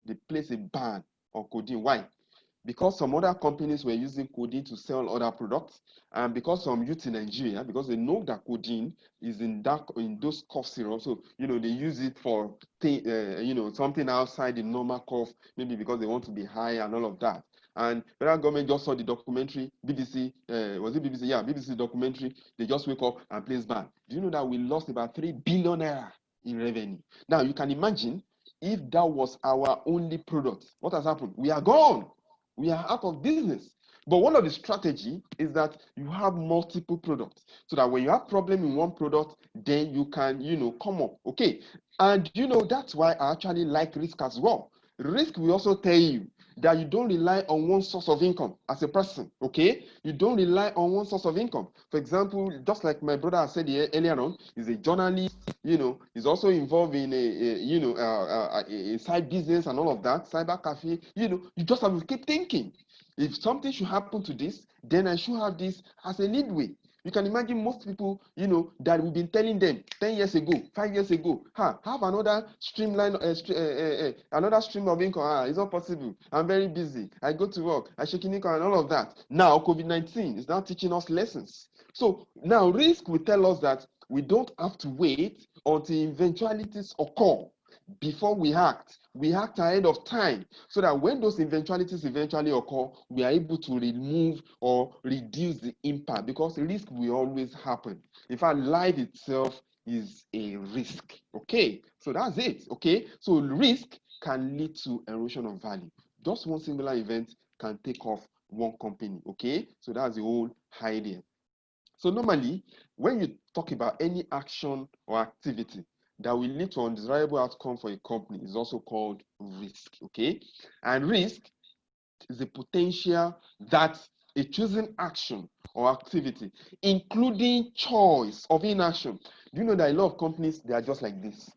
they place a ban on codeine? Why? Because some other companies were using codeine to sell other products, and because some youth in Nigeria, because they know that codeine is in those cough syrups, so they use it for something outside the normal cough, maybe because they want to be high and all of that. And federal government just saw the documentary, BBC, was it BBC? Yeah, BBC documentary. They just wake up and place ban. Do you know that we lost about 3 billion naira in revenue? Now you can imagine if that was our only product, what has happened? We are gone. We are out of business. But one of the strategy is that you have multiple products so that when you have problem in one product, then you can, come up. Okay. And that's why I actually like risk as well. Risk will also tell you that you don't rely on one source of income as a person. Okay. You don't rely on one source of income. For example, just like my brother said earlier on, he's a journalist, he's also involved in a side business and all of that, cyber cafe. You just have to keep thinking. If something should happen to this, then I should have this as a leadway. You can imagine most people, that we've been telling them 10 years ago, 5 years ago, have another another stream of income. It's not possible. I'm very busy. I go to work. I shake income and all of that. Now, COVID-19 is now teaching us lessons. So now risk will tell us that we don't have to wait until eventualities occur before we act. We act ahead of time so that when those eventualities eventually occur, we are able to remove or reduce the impact, because risk will always happen. In fact, life itself is a risk. Okay, so that's it. Okay, so risk can lead to erosion of value. Just one singular event can take off one company. Okay, so that's the whole idea. So normally, when you talk about any action or activity that will lead to undesirable outcome for a company, is also called risk, okay? And risk is the potential that a chosen action or activity, including choice of inaction. Do you know that a lot of companies, they are just like this?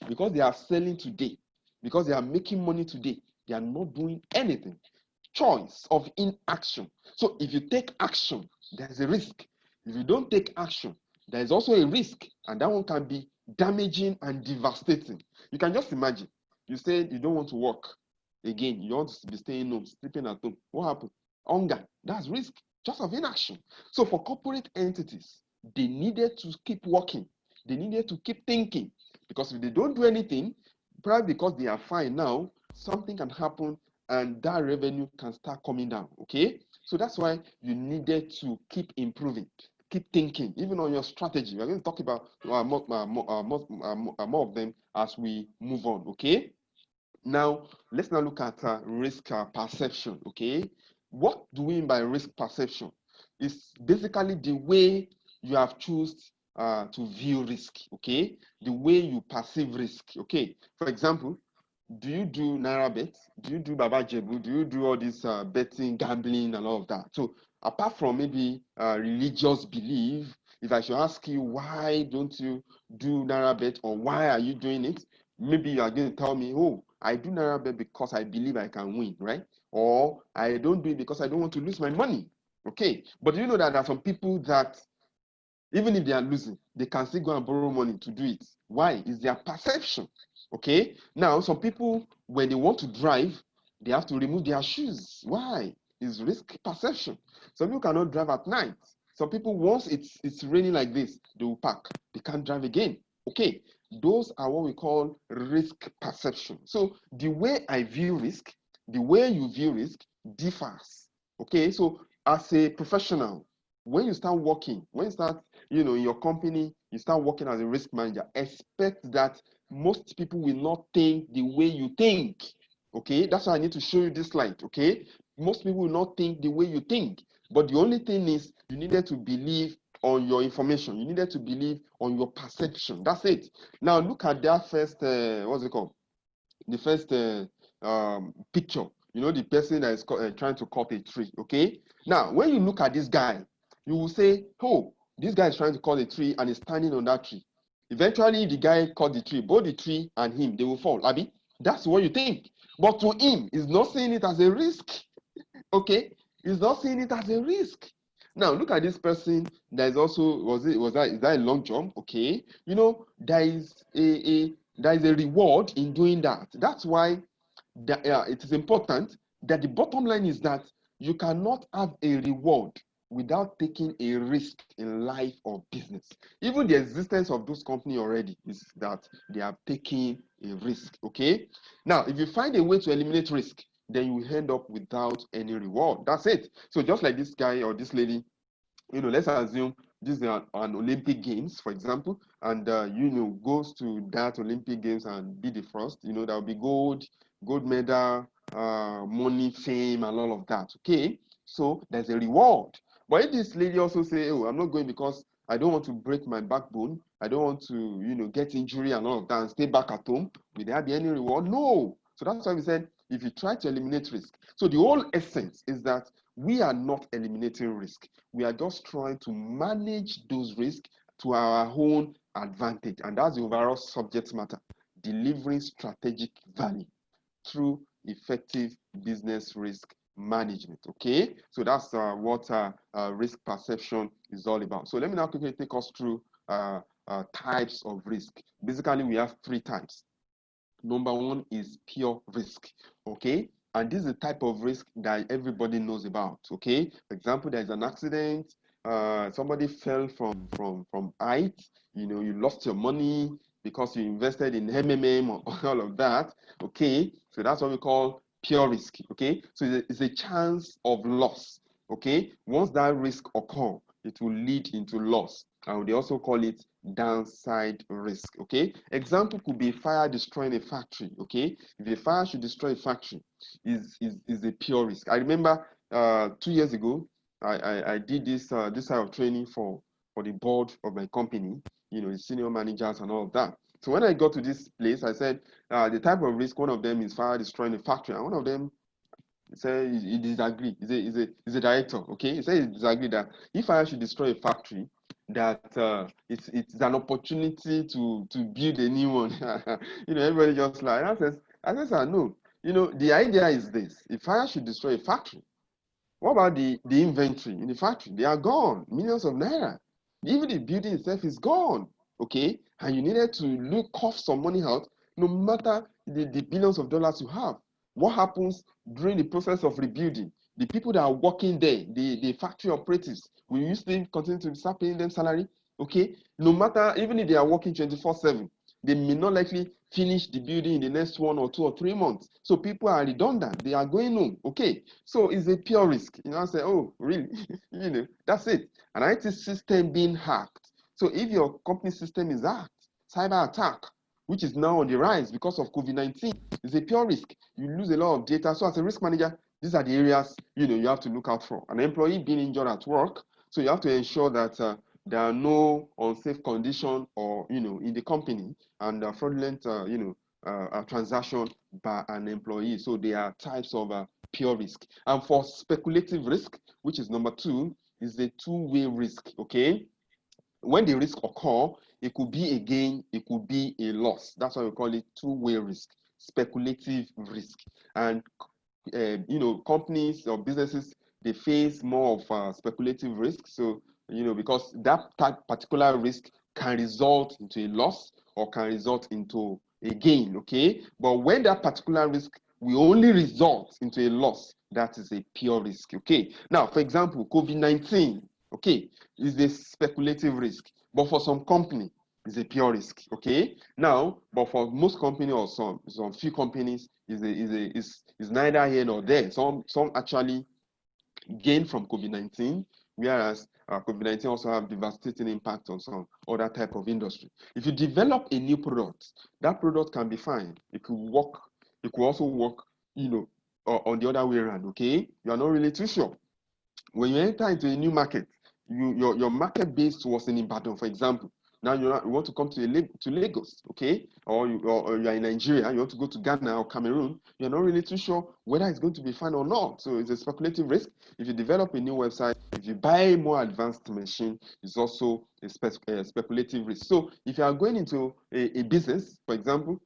Because they are selling today, because they are making money today, they are not doing anything. Choice of inaction. So if you take action, there's a risk. If you don't take action, there is also a risk, and that one can be damaging and devastating. You can just imagine, you said you don't want to work again, you want to be staying home, sleeping at home. What happened? Hunger. That's risk, just of inaction. So for corporate entities, they needed to keep working. They needed to keep thinking, because if they don't do anything, probably because they are fine now, something can happen and that revenue can start coming down. Okay, so that's why you needed to keep improving, keep thinking, even on your strategy. We're going to talk about more of them as we move on. Okay, now let's now look at risk perception. Okay, what do we mean by risk perception? It's basically the way you have chosen to view risk. Okay, the way you perceive risk. Okay, for example, do you do naira bet? Do you do baba jebu? Do you do all this betting, gambling, and all of that? So apart from maybe religious belief, if I should ask you why don't you do naira bet, or why are you doing it, maybe you are going to tell me, oh, I do naira bet because I believe I can win, right? Or I don't do it because I don't want to lose my money. Okay, but you know that there are some people that even if they are losing, they can still go and borrow money to do it. Why? It's their perception. Okay. Now, some people, when they want to drive, they have to remove their shoes. Why? It's risk perception. Some people cannot drive at night. Some people, once it's raining like this, they will park. They can't drive again. Okay. Those are what we call risk perception. So the way I view risk, the way you view risk differs. Okay. So as a professional, when you start working, when you start, in your company, you start working as a risk manager, expect that most people will not think the way you think. Okay, that's why I need to show you this slide. Okay, most people will not think the way you think, but the only thing is you needed to believe on your information. You needed to believe on your perception. That's it. Now look at that first, what's it called? The first picture. You know, the person that is trying to cut a tree. Okay. Now, when you look at this guy, you will say, oh, this guy is trying to cut a tree and is standing on that tree. Eventually, if the guy cut the tree, both the tree and him, they will fall. Abi, that's what you think. But to him, he's not seeing it as a risk. Okay, he's not seeing it as a risk. Now look at this person. There is also is that a long jump? Okay, you know there is a reward in doing that. That's why it is important that the bottom line is that you cannot have a reward without taking a risk in life or business. Even the existence of those companies already is that they have taken a risk. Okay, now if you find a way to eliminate risk, then you end up without any reward. That's it. So just like this guy or this lady, you know, let's assume this is an Olympic Games, for example, and you know, goes to that Olympic Games and be the first. You know, there will be gold medal, money, fame, and all of that. Okay, so there's a reward. But if this lady also say, "Oh, I'm not going because I don't want to break my backbone. I don't want to, you know, get injury and all of that, and stay back at home," will there be any reward? No. So that's why we said if you try to eliminate risk. So the whole essence is that we are not eliminating risk. We are just trying to manage those risks to our own advantage. And that's the overall subject matter, delivering strategic value through effective business risk management. Okay, so that's what risk perception is all about. So let me now quickly take us through types of risk. Basically, we have three types. Number one is pure risk. Okay, and this is the type of risk that everybody knows about. Okay, for example, there's an accident, somebody fell from height, you know, you lost your money because you invested in MMM or all of that. Okay, so that's what we call pure risk. Okay, so it's a chance of loss. Okay, once that risk occurs, it will lead into loss, and they also call it downside risk. Okay, example could be fire destroying a factory. Okay, if a fire should destroy a factory, is a pure risk. I remember 2 years ago, I did this this type of training for the board of my company, you know, the senior managers and all of that. So when I got to this place, I said the type of risk, one of them is fire destroying a factory, and one of them said he disagree. He's a director. Okay, he said he disagree that if fire should destroy a factory, that it's an opportunity to build a new one. You know, everybody just like I says, no. You know, the idea is this: if fire should destroy a factory, what about the inventory in the factory? They are gone, millions of naira. Even the building itself is gone. Okay, and you needed to cough some money out, no matter the billions of dollars you have. What happens during the process of rebuilding? The people that are working there, the factory operatives, will you still continue to start paying them salary? Okay, no matter, even if they are working 24/7, they may not likely finish the building in the next 1 or 2 or 3 months. So people are redundant. They are going home. Okay, so it's a pure risk. You know, I say, oh, really? You know, that's it. An IT system being hacked. So if your company system is hacked, cyber attack, which is now on the rise because of COVID-19, is a pure risk. You lose a lot of data. So as a risk manager, these are the areas, you know, you have to look out for. An employee being injured at work, so you have to ensure that there are no unsafe conditions or, you know, in the company, and fraudulent, transaction by an employee. So there are types of pure risk. And for speculative risk, which is number two, is a two-way risk. Okay, when the risk occur, it could be a gain, it could be a loss. That's why we call it two-way risk, speculative risk. And you know, companies or businesses, they face more of speculative risk. So, you know, because that particular risk can result into a loss or can result into a gain. Okay, but when that particular risk will only result into a loss, that is a pure risk. Okay, now for example, COVID-19, okay, is a speculative risk, but for some company is a pure risk. Okay, now but for most company or some few companies is neither here nor there. Some actually gain from COVID-19, whereas COVID-19 also have devastating impact on some other type of industry. If you develop a new product, that product can be fine. It could work. It could also work, you know, on the other way around. Okay, you are not really too sure. When you enter into a new market, your market base was in Ibadan, for example. Now you want to come to Lagos, okay? Or you are in Nigeria, you want to go to Ghana or Cameroon, you're not really too sure whether it's going to be fine or not. So it's a speculative risk. If you develop a new website, if you buy a more advanced machine, it's also a speculative risk. So if you are going into a business, for example,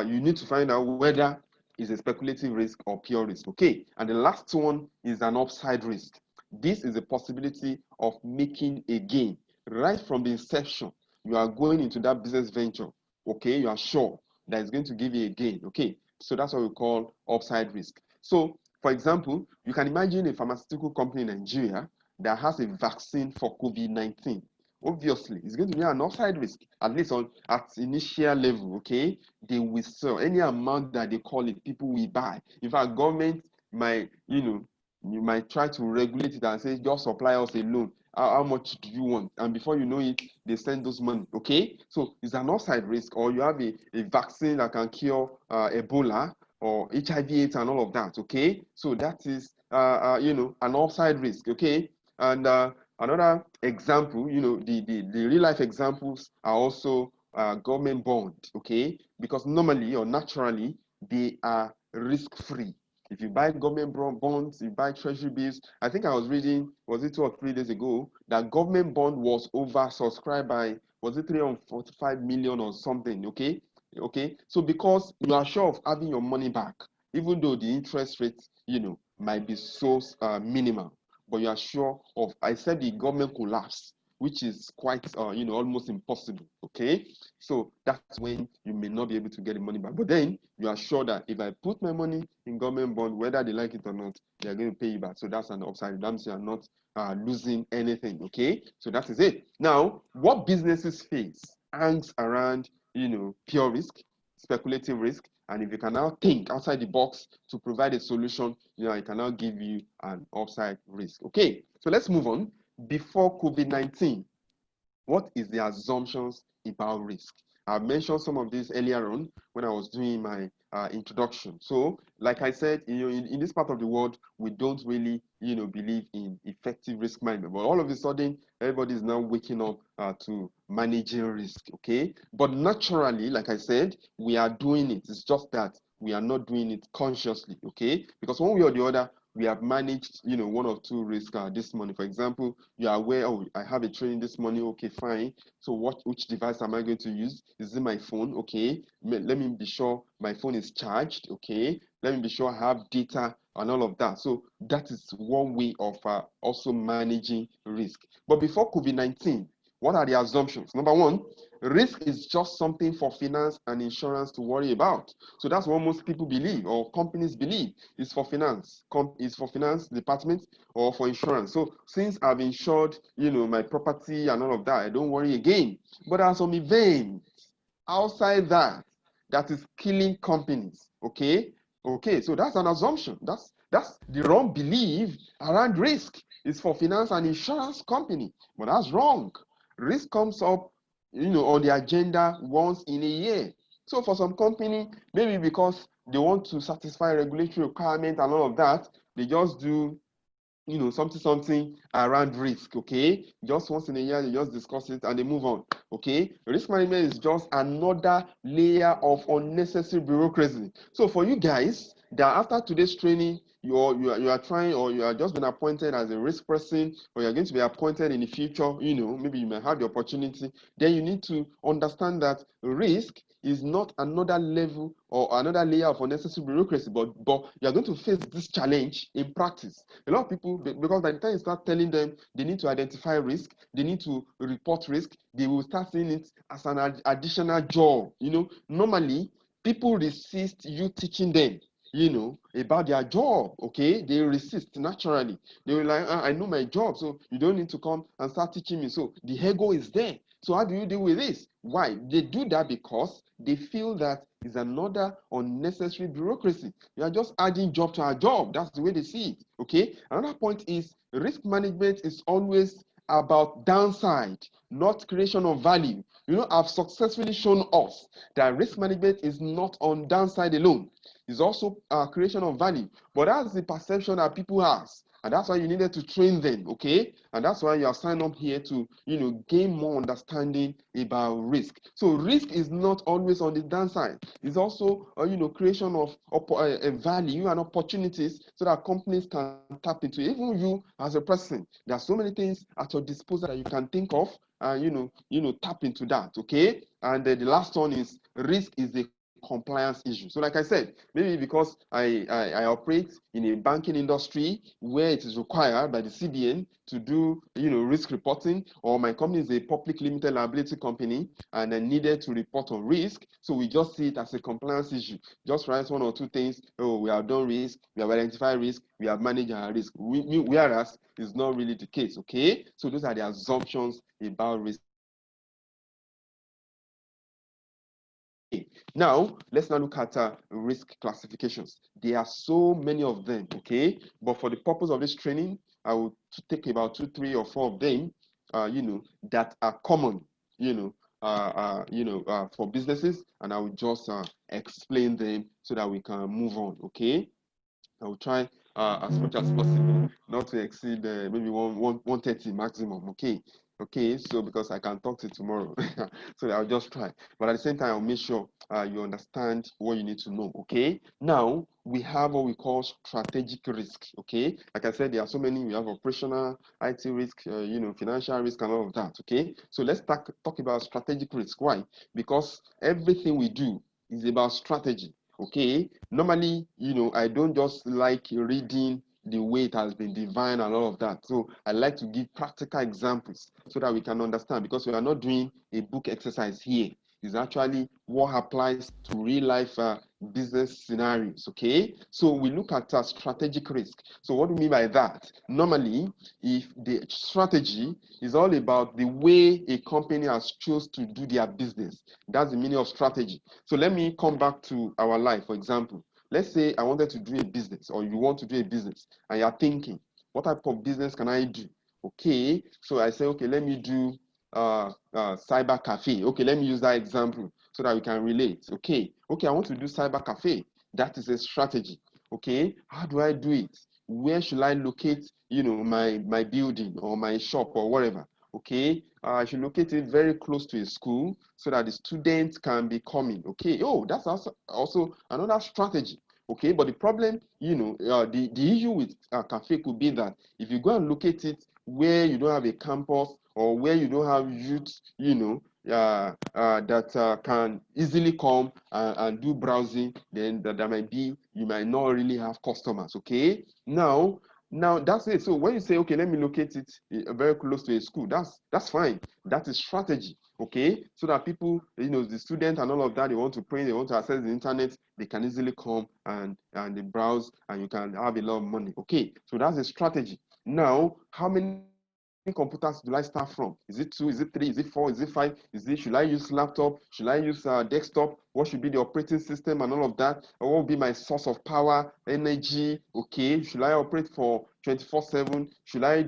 you need to find out whether it's a speculative risk or pure risk, okay? And the last one is an upside risk. This is a possibility of making a gain right from the inception. You are going into that business venture, okay? You are sure that it's going to give you a gain, okay? So that's what we call upside risk. So, for example, you can imagine a pharmaceutical company in Nigeria that has a vaccine for COVID-19. Obviously, it's going to be an upside risk, at least at initial level, okay? They will sell any amount that they call it, people will buy. In fact, government might, you might try to regulate it and say, just supply us a loan. How much do you want? And before you know it, they send those money, okay? So it's an upside risk, or you have a vaccine that can cure Ebola or HIV/AIDS and all of that, okay? So that is, an upside risk, okay? And another example, the real life examples are also government bond, okay? Because normally or naturally, they are risk-free. If you buy government bonds, you buy treasury bills. I think I was reading, was it 2 or 3 days ago, that government bond was oversubscribed by, was it 345 million or something, okay? Okay, so because you are sure of having your money back, even though the interest rate, might be so minimal, but you are sure of, I said the government collapse, which is quite, almost impossible, okay? So that's when you may not be able to get the money back. But then you are sure that if I put my money in government bond, whether they like it or not, they are going to pay you back. So that's an upside. That means you are not losing anything, okay? So that is it. Now, what businesses face hangs around, pure risk, speculative risk, and if you can now think outside the box to provide a solution, it can now give you an upside risk. Okay, so let's move on. Before COVID-19, what is the assumptions about risk? I mentioned some of this earlier on when I was doing my introduction. So, like I said, in this part of the world, we don't really, believe in effective risk management. But all of a sudden, everybody is now waking up to managing risk. Okay, but naturally, like I said, we are doing it. It's just that we are not doing it consciously. Okay, because one way or the other, we have managed, one or two risks this morning. For example, you are aware, oh, I have a training this morning. Okay, fine. So which device am I going to use? Is it my phone? Okay. Let me be sure my phone is charged. Okay. Let me be sure I have data and all of that. So that is one way of also managing risk. But before COVID-19, what are the assumptions? Number one, risk is just something for finance and insurance to worry about. So that's what most people believe or companies believe. It's for finance. It's for finance department or for insurance. So since I've insured, my property and all of that, I don't worry again. But there are some events outside that is killing companies. Okay. Okay. So that's an assumption. That's the wrong belief around risk. It's for finance and insurance company. But that's wrong. Risk comes up, on the agenda once in a year. So for some company, maybe because they want to satisfy regulatory requirement and all of that, they just do something around risk. Okay, just once in a year they just discuss it and they move on. Okay, risk management is just another layer of unnecessary bureaucracy. So for you guys that after today's training you are trying, or you are just been appointed as a risk person, or you're going to be appointed in the future, maybe you may have the opportunity, then you need to understand that risk is not another level or another layer of unnecessary bureaucracy, but you're going to face this challenge in practice. A lot of people, because by the time you start telling them they need to identify risk, they need to report risk, they will start seeing it as an additional job. Normally people resist you teaching them about their job. Okay, they resist naturally. They will like, I know my job, so you don't need to come and start teaching me. So the ego is there. So how do you deal with this? Why? They do that because they feel that is another unnecessary bureaucracy. You are just adding job to our job. That's the way they see it. Okay. Another point is risk management is always about downside, not creation of value. I've successfully shown us that risk management is not on downside alone. It's also creation of value. But that's the perception that people have. And that's why you needed to train them, okay? And that's why you are signed up here to, gain more understanding about risk. So risk is not always on the downside. It's also, creation of value and opportunities so that companies can tap into. Even you as a person, there are so many things at your disposal that you can think of and, tap into that, okay? And the last one is risk is a compliance issue. So like I said, maybe because I operate in a banking industry where it is required by the CBN to do risk reporting, or my company is a public limited liability company and I needed to report on risk, so we just see it as a compliance issue. Just write one or two things. Oh, we have done risk, we have identified risk, we have managed our risk. Whereas it's not really the case, okay? So those are the assumptions about risk. Now, let's now look at risk classifications. There are so many of them, okay? But for the purpose of this training, I will take about 2, 3, or 4 of them, that are common, for businesses, and I will just explain them so that we can move on, okay? I will try as much as possible not to exceed maybe 130 maximum. Okay. So because I can talk to tomorrow, so I'll just try. But at the same time, I'll make sure you understand what you need to know. Okay. Now we have what we call strategic risk. Okay. Like I said, there are so many. We have operational, IT risk, financial risk, and all of that. Okay. So let's talk about strategic risk. Why? Because everything we do is about strategy. Okay, normally, I don't just like reading the way it has been defined and all of that. So I like to give practical examples so that we can understand, because we are not doing a book exercise here. It's actually what applies to real life business scenarios. Okay, so we look at strategic risk. So what do we mean by that? Normally, if the strategy is all about the way a company has chose to do their business, that's the meaning of strategy. So let me come back to our life. For example, let's say I wanted to do a business, or you want to do a business, and you're thinking, what type of business can I do? Okay, so I say, okay, let me do cyber cafe. Okay, let me use that example so that we can relate. Okay, I want to do cyber cafe. That is a strategy. Okay, how do I do it? Where should I locate, my building or my shop or whatever? Okay, I should locate it very close to a school so that the students can be coming. Okay, oh, that's also another strategy. Okay, but the problem, the issue with a cafe could be that if you go and locate it where you don't have a campus, or where you don't have youth, that can easily come and do browsing, then there might be, you might not really have customers. Okay, now that's it. So when you say, okay, let me locate it very close to a school, that's fine. That is strategy. Okay, so that people, the students and all of that, they want to print, they want to access the internet, they can easily come and they browse, and you can have a lot of money. Okay, so that's a strategy. Now, how many computers do I start from? Is it 2? Is it 3? Is it 4? Is it 5? Should I use laptop? Should I use desktop? What should be the operating system and all of that? Or what will be my source of power, energy? Okay, should I operate for 24/7? Should I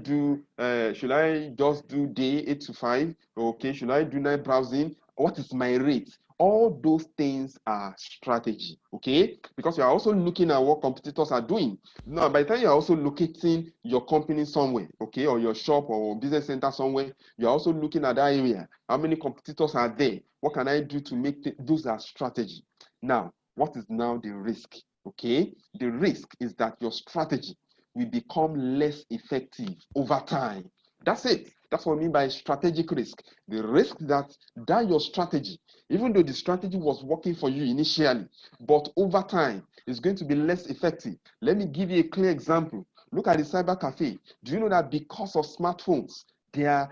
just do day 8 to 5? Okay, should I do night browsing? What is my rate? All those things are strategy. Okay, because you are also looking at what competitors are doing. Now, by the time you're also locating your company somewhere, okay, or your shop or business center somewhere, you're also looking at that area. How many competitors are there? What can I do to make those are strategy? Now, what is now the risk? Okay, the risk is that your strategy will become less effective over time. That's it. That's what I mean by strategic risk. The risk that your strategy, even though the strategy was working for you initially, but over time is going to be less effective. Let me give you a clear example. Look at the cyber cafe. Do you know that because of smartphones, there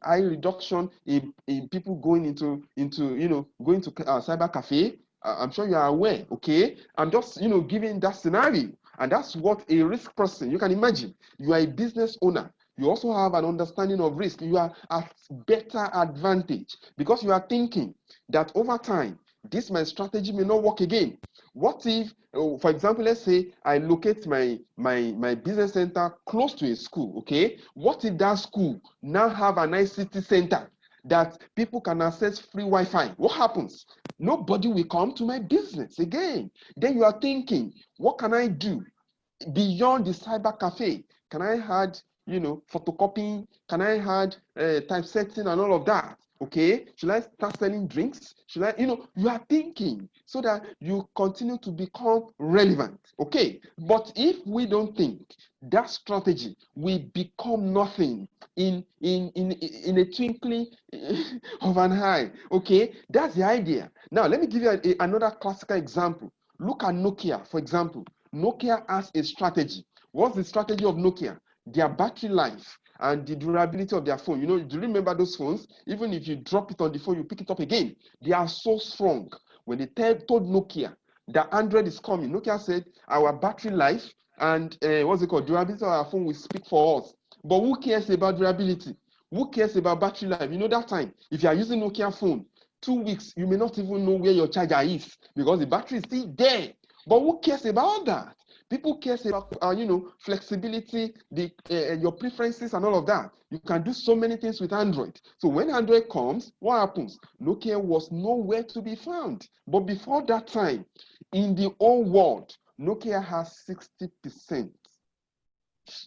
high reduction in people going into going to cyber cafe? I'm sure you are aware. Okay, I'm just giving that scenario, and that's what a risk person, you can imagine. You are a business owner. You also have an understanding of risk. You are at better advantage because you are thinking that over time, my strategy may not work again. What if, for example, let's say I locate my business center close to a school, okay? What if that school now have an ICT center that people can access free Wi-Fi? What happens? Nobody will come to my business again. Then you are thinking, what can I do? beyond the cyber cafe? Can I add, photocopying? Can I add typesetting and all of that? Okay, should I start selling drinks? Should I, you are thinking so that you continue to become relevant. Okay, but if we don't think, that strategy will become nothing in a twinkling of an eye. Okay, that's the idea. Now, let me give you another classical example. Look at Nokia, for example. Nokia has a strategy. What's the strategy of Nokia? Their battery life and the durability of their phone. Do you remember those phones? Even if you drop it on the phone, you pick it up again. They are so strong. When they told Nokia that Android is coming, Nokia said our battery life and what's it called? Durability of our phone will speak for us. But who cares about durability? Who cares about battery life? That time, if you are using Nokia phone, 2 weeks, you may not even know where your charger is because the battery is still there. But who cares about that? People care about flexibility, your preferences and all of that. You can do so many things with Android. So when Android comes, what happens? Nokia was nowhere to be found. But before that time, in the whole world, Nokia has 60%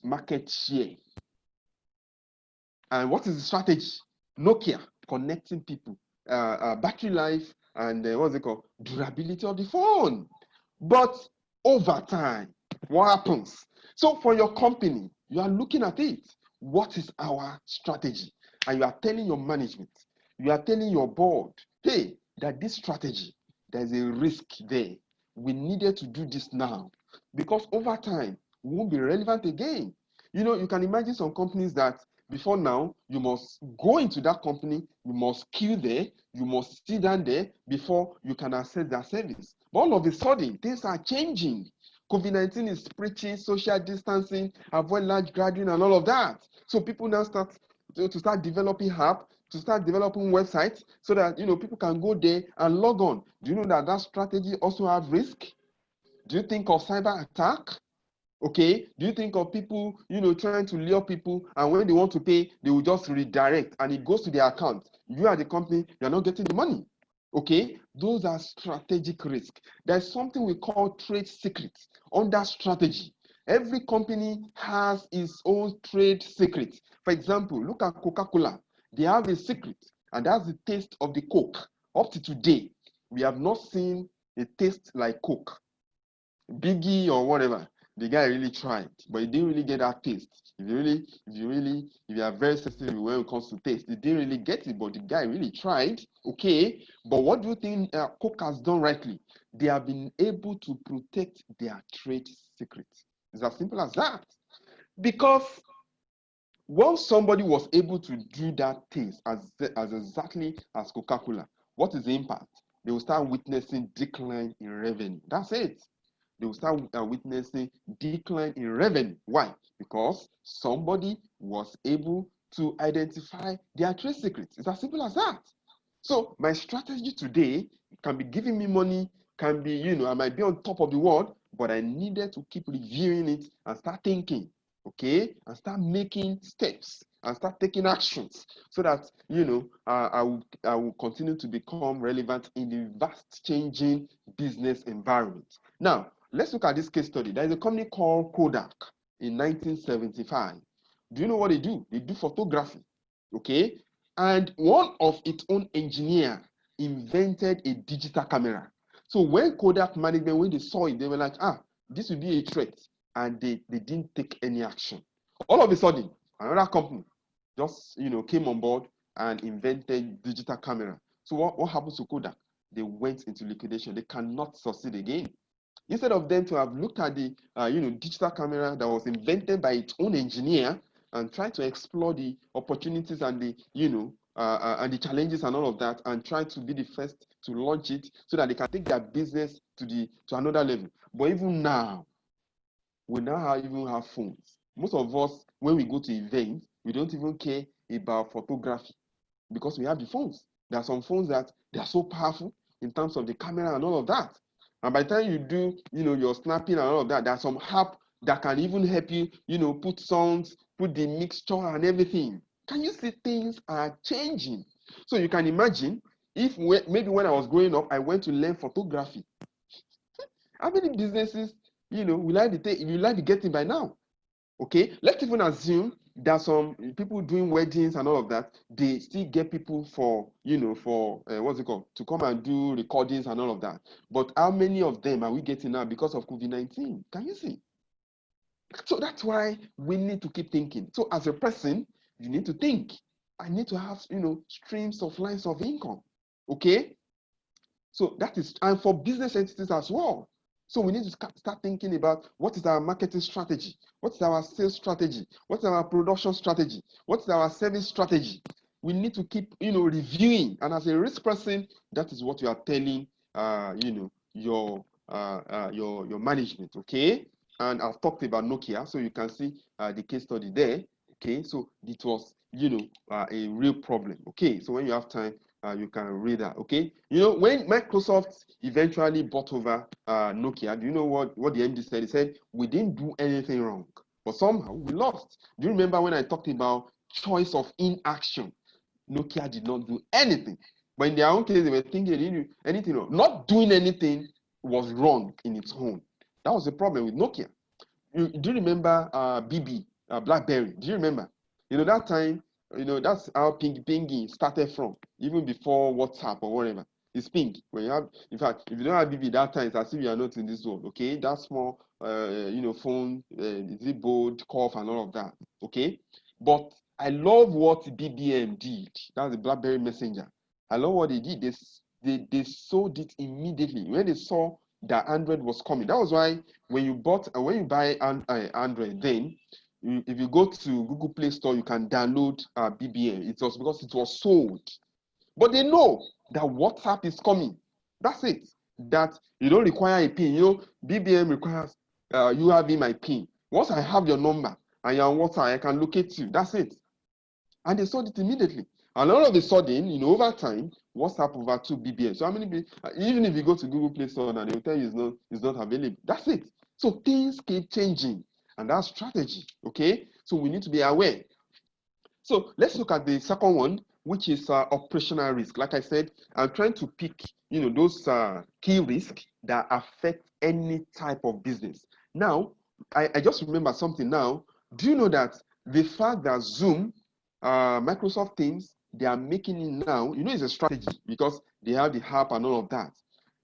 market share. And what is the strategy? Nokia connecting people, battery life, and what's it called? Durability of the phone. But over time, what happens? So for your company, you are looking at it. What is our strategy? And you are telling your management, you are telling your board, hey, that this strategy, there's a risk there. We needed to do this now. Because over time, we won't be relevant again. You can imagine some companies that before now, you must go into that company, you must queue there, you must sit down there before you can access their service. But all of a sudden, things are changing. COVID-19 is preaching social distancing, avoid large gathering and all of that. So people now start developing apps, to start developing websites so that people can go there and log on. Do you know that strategy also have risk? Do you think of cyber attack? Okay, do you think of people, trying to lure people, and when they want to pay, they will just redirect and it goes to their account? You are the company, you're not getting the money. Okay, those are strategic risk. There's something we call trade secrets under strategy. Every company has its own trade secret. For example, look at Coca-Cola. They have a secret, and that's the taste of the Coke. Up to today, we have not seen a taste like Coke. Biggie or whatever, the guy really tried, but he didn't really get that taste. If you are very sensitive when it comes to taste, he didn't really get it, but the guy really tried. Okay, but what do you think Coke has done rightly? They have been able to protect their trade secrets. It's as simple as that. Because once somebody was able to do that taste as exactly as Coca-Cola, what is the impact? They will start witnessing decline in revenue. That's it. They will start witnessing decline in revenue. Why? Because somebody was able to identify their trade secrets. It's as simple as that. So my strategy today can be giving me money, can be, I might be on top of the world, but I needed to keep reviewing it and start thinking, okay, and start making steps and start taking actions so that, I will continue to become relevant in the vast changing business environment. Now, let's look at this case study. There is a company called Kodak in 1975. Do you know what they do? They do photography, okay? And one of its own engineer invented a digital camera. So when Kodak management, when they saw it, they were like, this will be a threat. And they didn't take any action. All of a sudden, another company just came on board and invented digital camera. So what happens to Kodak? They went into liquidation. They cannot succeed again. Instead of them to have looked at the digital camera that was invented by its own engineer and try to explore the opportunities and the and the challenges and all of that, and try to be the first to launch it so that they can take their business to another level. But even now, we now even have phones. Most of us, when we go to events, we don't even care about photography because we have the phones. There are some phones that they are so powerful in terms of the camera and all of that. And by the time you do, your snapping and all of that, there's some app that can even help you, put songs, put the mixture and everything. Can you see things are changing? So you can imagine if maybe when I was growing up, I went to learn photography. How many businesses will I be getting by now? Okay, let's even assume that some people doing weddings and all of that, they still get people for, for what's it called, to come and do recordings and all of that. But how many of them are we getting now because of COVID-19? Can you see? So that's why we need to keep thinking. So as a person, you need to think. I need to have, streams of lines of income. Okay. So that is, and for business entities as well. So we need to start thinking about what is our marketing strategy, what is our sales strategy, what is our production strategy, what is our service strategy. We need to keep, reviewing. And as a risk person, that is what you are telling, your management. Okay. And I've talked about Nokia, so you can see the case study there. Okay. So it was, a real problem. Okay. So when you have time, you can read that. Okay. When Microsoft eventually bought over Nokia, do you know what the MD said? He said, we didn't do anything wrong, but somehow we lost. Do you remember when I talked about choice of inaction? Nokia did not do anything. But in their own case, they were thinking they didn't do anything wrong. Not doing anything was wrong in its own. That was the problem with Nokia. Do you remember BB, BlackBerry? Do you remember? That time, that's how pinging started from, even before WhatsApp or whatever. It's ping. When you have, in fact, if you don't have BB that time, it's as if you are not in this world. Okay, that small, phone, is it bold, cough, and all of that. Okay, but I love what BBM did. That's the BlackBerry Messenger. I love what they did. They sold it immediately when they saw that Android was coming. That was why when you buy Android, then if you go to Google Play Store, you can download BBM. It was because it was sold. But they know that WhatsApp is coming. That's it. That you don't require a PIN. BBM requires you having my PIN. Once I have your number and you're on WhatsApp, I can locate you. That's it. And they sold it immediately. And all of a sudden, over time, WhatsApp overtook BBM. So how many? Even if you go to Google Play Store and they'll tell you it's not available. That's it. So things keep changing, and that's strategy. Okay. So we need to be aware. So let's look at the second one, which is operational risk. Like I said, I'm trying to pick, those key risks that affect any type of business. Now, I just remember something now. Do you know that the fact that Zoom, Microsoft Teams, they are making it now, it's a strategy because they have the app and all of that.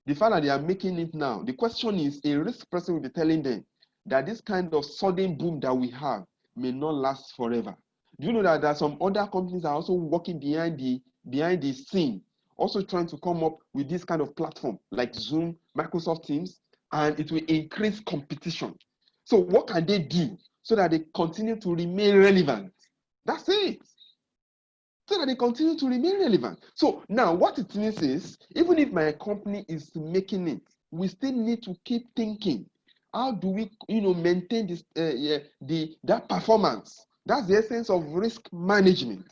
The fact that they are making it now, the question is, a risk person will be telling them that this kind of sudden boom that we have may not last forever. Do you know that there are some other companies that are also working behind the scene, also trying to come up with this kind of platform like Zoom, Microsoft Teams, and it will increase competition. So what can they do so that they continue to remain relevant? That's it. So that they continue to remain relevant. So now what it means is, even if my company is making it, we still need to keep thinking, how do we maintain this that performance? That's the essence of risk management.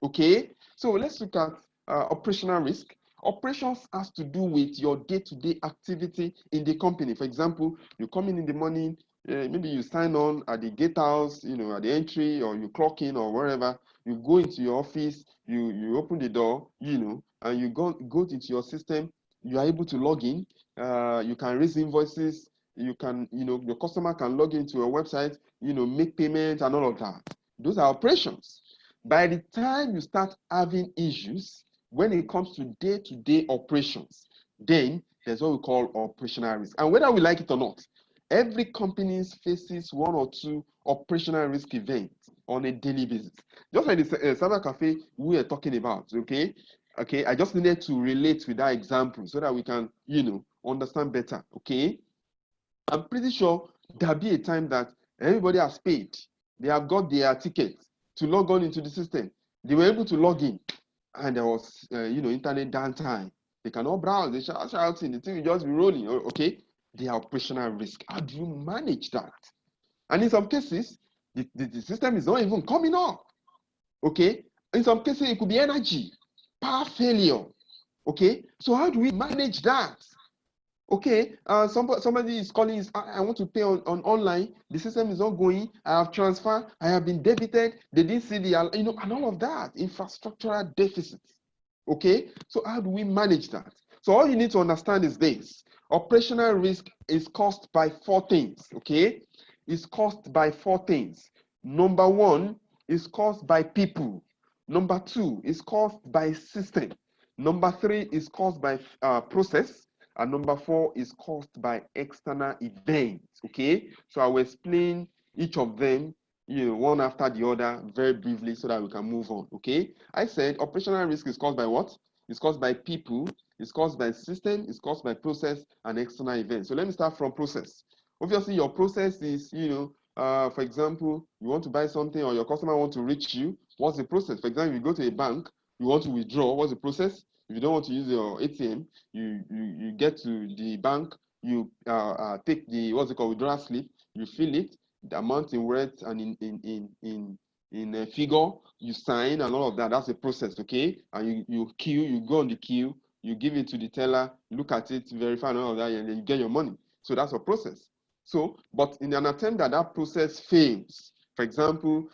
Okay, so let's look at operational risk. Operations has to do with your day-to-day activity in the company. For example, you come in the morning, maybe you sign on at the gatehouse, at the entry, or you clock in or wherever. You go into your office, you open the door, and you go into your system. You are able to log in. You can raise invoices. You can, your customer can log into your website, make payments and all of that. Those are operations. By the time you start having issues, when it comes to day-to-day operations, then there's what we call operational risk. And whether we like it or not, every company faces one or two operational risk events on a daily basis. Just like the cyber cafe we are talking about, okay? Okay, I just needed to relate with that example so that we can, understand better, okay? I'm pretty sure there'll be a time that everybody has paid. They have got their ticket to log on into the system. They were able to log in, and there was, internet downtime. They cannot browse. They shouting. The thing will just be rolling. Okay, the operational risk. How do you manage that? And in some cases, the system is not even coming up. Okay, in some cases it could be energy, power failure. Okay, so how do we manage that? Okay, somebody is calling, I want to pay on online, the system is not going, I have transferred, I have been debited, they didn't see the, and all of that, infrastructural deficits. Okay, so how do we manage that? So all you need to understand is this: Operational risk is caused by four things, okay? It's caused by four things. Number one is caused by people. Number two is caused by system. Number three is caused by process. And number four is caused by external events, okay? So I will explain each of them, one after the other very briefly so that we can move on, okay? I said operational risk is caused by what? It's caused by people, it's caused by system, it's caused by process and external events. So let me start from process. Obviously, your process is, for example, you want to buy something or your customer want to reach you. What's the process? For example, you go to a bank, you want to withdraw. What's the process? If you don't want to use your ATM, you get to the bank, you take the withdrawal slip, you fill it, the amount in words and in a figure, you sign and all of that. That's a process, okay? And you go on the queue, you give it to the teller, look at it, verify and all of that, and then you get your money. So that's a process. So, but in an attempt that that process fails, for example,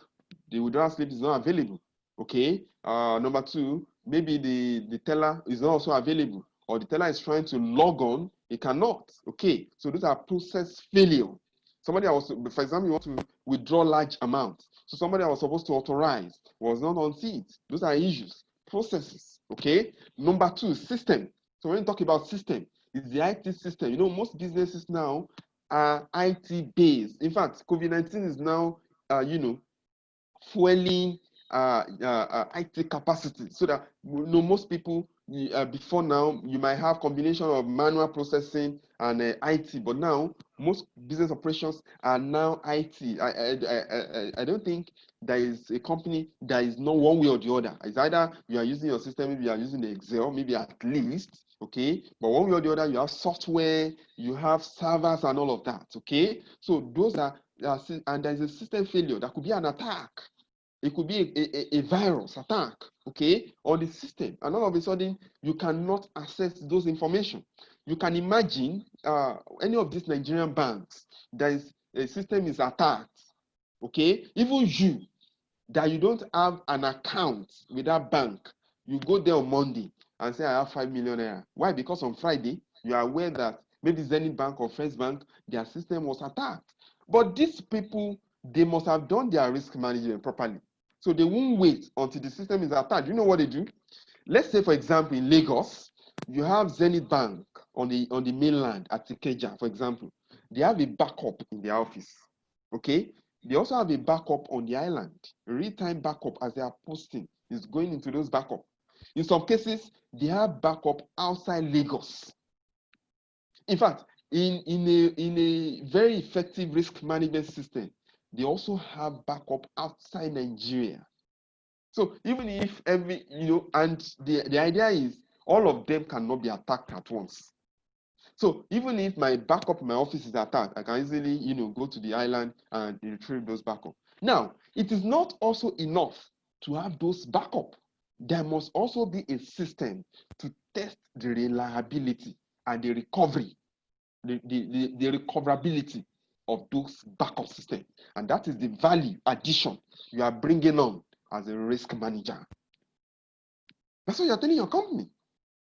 the withdrawal slip is not available, okay? Number two, maybe the teller is not also available, or the teller is trying to log on, it cannot, okay? So those are process failure. Somebody else, for example, you want to withdraw large amounts. So somebody that was supposed to authorize was not on seat. Those are issues, processes, okay? Number two, system. So when you talk about system, it's the IT system. You know, most businesses now are IT based. In fact, COVID-19 is now, fueling IT capacity so that most people before now you might have combination of manual processing and IT, but now most business operations are now IT. I don't think there is a company that is not one way or the other. It's either you are using your system, maybe you are using the Excel, maybe at least, okay, but one way or the other you have software, you have servers and all of that, okay. So those are and there is a system failure that could be an attack. It could be a virus attack, okay, on the system. And all of a sudden, you cannot access those information. You can imagine any of these Nigerian banks, that is, a system is attacked, okay? Even you, that you don't have an account with that bank, you go there on Monday and say, I have 5 million naira. Why? Because on Friday, you are aware that maybe Zenith Bank or First Bank, their system was attacked. But these people, they must have done their risk management properly. So they won't wait until the system is attacked. You know what they do? Let's say, for example, in Lagos, you have Zenith Bank on the mainland at Ikeja, for example. They have a backup in their office. Okay? They also have a backup on the island. Real-time backup as they are posting is going into those backup. In some cases, they have backup outside Lagos. In fact, in a very effective risk management system, they also have backup outside Nigeria. So even if and the idea is all of them cannot be attacked at once. So even if my backup in my office is attacked, I can easily, go to the island and retrieve those backup. Now, it is not also enough to have those backup. There must also be a system to test the reliability and the recovery, the recoverability of those backup systems. And that is the value addition you are bringing on as a risk manager. That's what you're telling your company.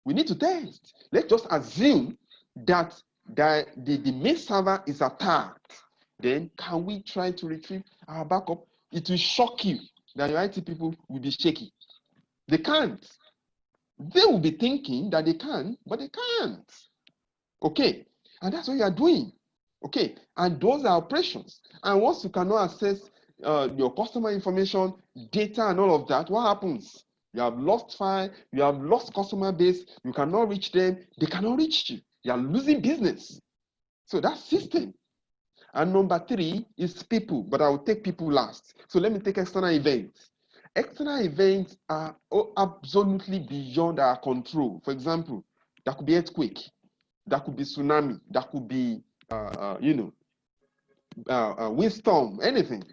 We need to test. Let's just assume that the main server is attacked. Then can we try to retrieve our backup? It will shock you that your IT people will be shaky. They can't. They will be thinking that they can, but they can't. Okay, and that's what you are doing. Okay, and those are operations. And once you cannot access your customer information, data, and all of that, what happens? You have lost file, you have lost customer base, you cannot reach them, they cannot reach you. You are losing business. So that's system. And number three is people, but I will take people last. So let me take external events. External events are absolutely beyond our control. For example, that could be earthquake, that could be tsunami, that could be, windstorm, anything.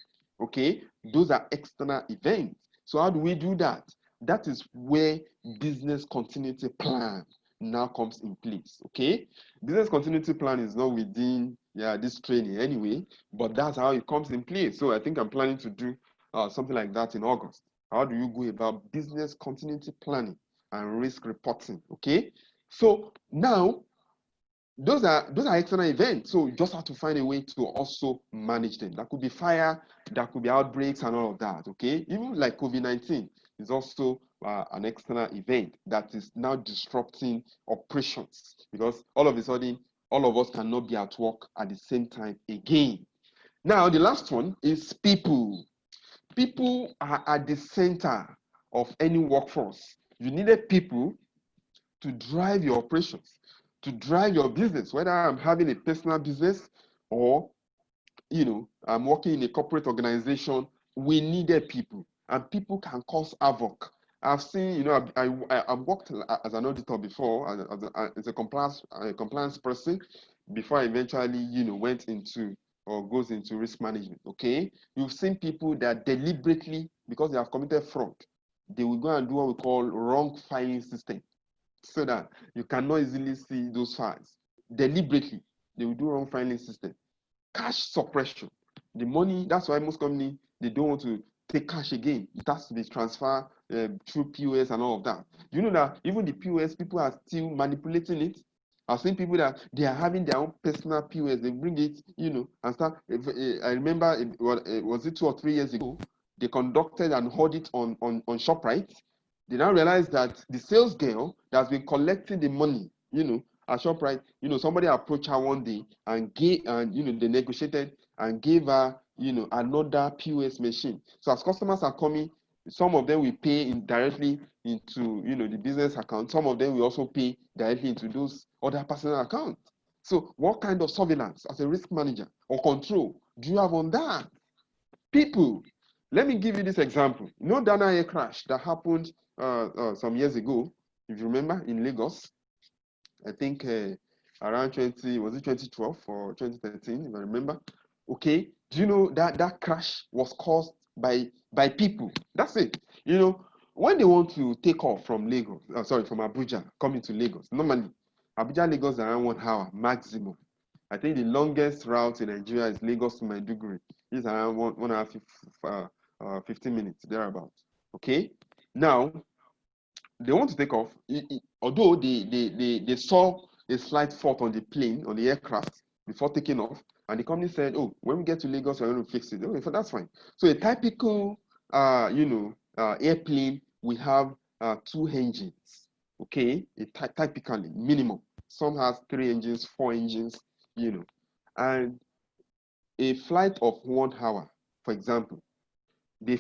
Okay, those are external events. So how do we do that? That is where business continuity plan now comes in place. Okay, business continuity plan is not within this training anyway, but that's how it comes in place. So I think I'm planning to do something like that in August. How do you go about business continuity planning and risk reporting? Okay, so now those are external events. So you just have to find a way to also manage them. That could be fire, that could be outbreaks and all of that. Okay, even like COVID-19 is also an external event that is now disrupting operations, because all of a sudden all of us cannot be at work at the same time again. Now the last one is people. People are at the center of any workforce. You needed people to drive your operations, to drive your business, whether I'm having a personal business or I'm working in a corporate organization. We needed people, and people can cause havoc. I've seen, I've worked as an auditor before, as a compliance person, before I eventually, went into or goes into risk management. Okay, you've seen people that deliberately, because they have committed fraud, they will go and do what we call wrong filing system, so that you cannot easily see those files. Deliberately, they will do wrong filing system. Cash suppression. The money, that's why most companies, they don't want to take cash again. It has to be transferred through POS and all of that. You know that even the POS, people are still manipulating it. I've seen people that they are having their own personal POS. They bring it, and start. I remember, was it 2 or 3 years ago, they conducted an audit on ShopRite. They now realized that the sales girl that has been collecting the money, at ShopRite, somebody approached her one day and they negotiated and gave her, another POS machine. So as customers are coming, some of them will pay directly into, the business account. Some of them will also pay directly into those other personal accounts. So what kind of surveillance as a risk manager or control do you have on that? People. Let me give you this example. Dana air crash that happened some years ago, if you remember, in Lagos. I think around 2012 or 2013, if I remember. Okay, do you know that that crash was caused by people? That's it. When they want to take off from Lagos, from Abuja, coming to Lagos, normally Abuja Lagos around 1 hour maximum. I think the longest route in Nigeria is Lagos to Maiduguri. It's around 1 hour 15 minutes thereabouts. Okay, now they want to take off, although they saw a slight fault on the plane, on the aircraft, before taking off, and the company said, oh, when we get to Lagos, we're going to fix it. Okay, so that's fine. So a typical airplane, we have 2 engines. Okay, typically minimum. Some has 3 engines, 4 engines, and a flight of 1 hour, for example, they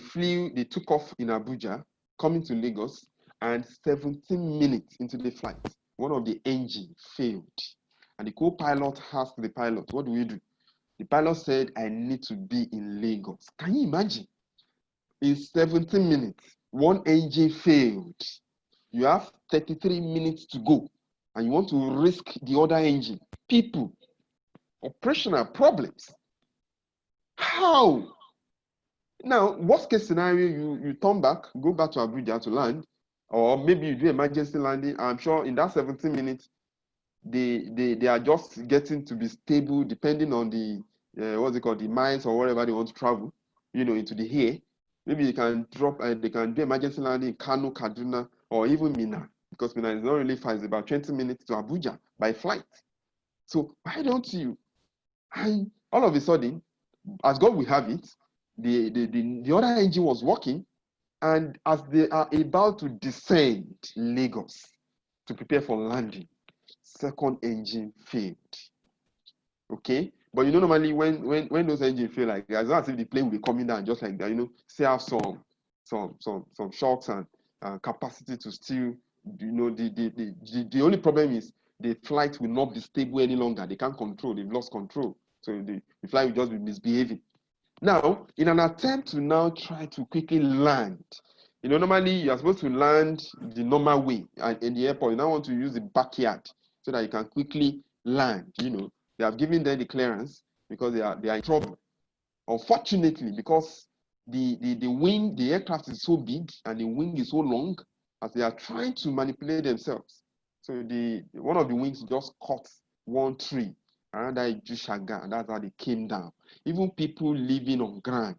took off in Abuja, coming to Lagos, and 17 minutes into the flight, one of the engine failed. And the co-pilot asked the pilot, what do we do? The pilot said, I need to be in Lagos. Can you imagine? In 17 minutes, one engine failed. You have 33 minutes to go, and you want to risk the other engine. People, operational problems. How? Now, worst case scenario, you turn back, go back to Abuja to land, or maybe you do emergency landing. I'm sure in that 17 minutes, they are just getting to be stable, depending on the the miles or wherever they want to travel, into the air. Maybe they can they can do emergency landing in Kano, Kaduna, or even Mina, because Mina is not really far. It's about 20 minutes to Abuja by flight. So why don't you? And all of a sudden, as God will have it, the other engine was working, and as they are about to descend Lagos to prepare for landing, second engine failed. Okay, but normally when those engines fail, like it's not as if the plane will be coming down just like that. Still have some shocks and capacity to still. The only problem is the flight will not be stable any longer. They can't control. They've lost control. So the flight will just be misbehaving. Now, in an attempt to now try to quickly land, normally you are supposed to land the normal way, and in the airport, you now want to use the backyard so that you can quickly land. They have given them the clearance because they are in trouble. Unfortunately, because the aircraft is so big and the wing is so long, as they are trying to manipulate themselves. So one of the wings just caught one tree, another Jushaga, and that's how they came down. Even people living on ground,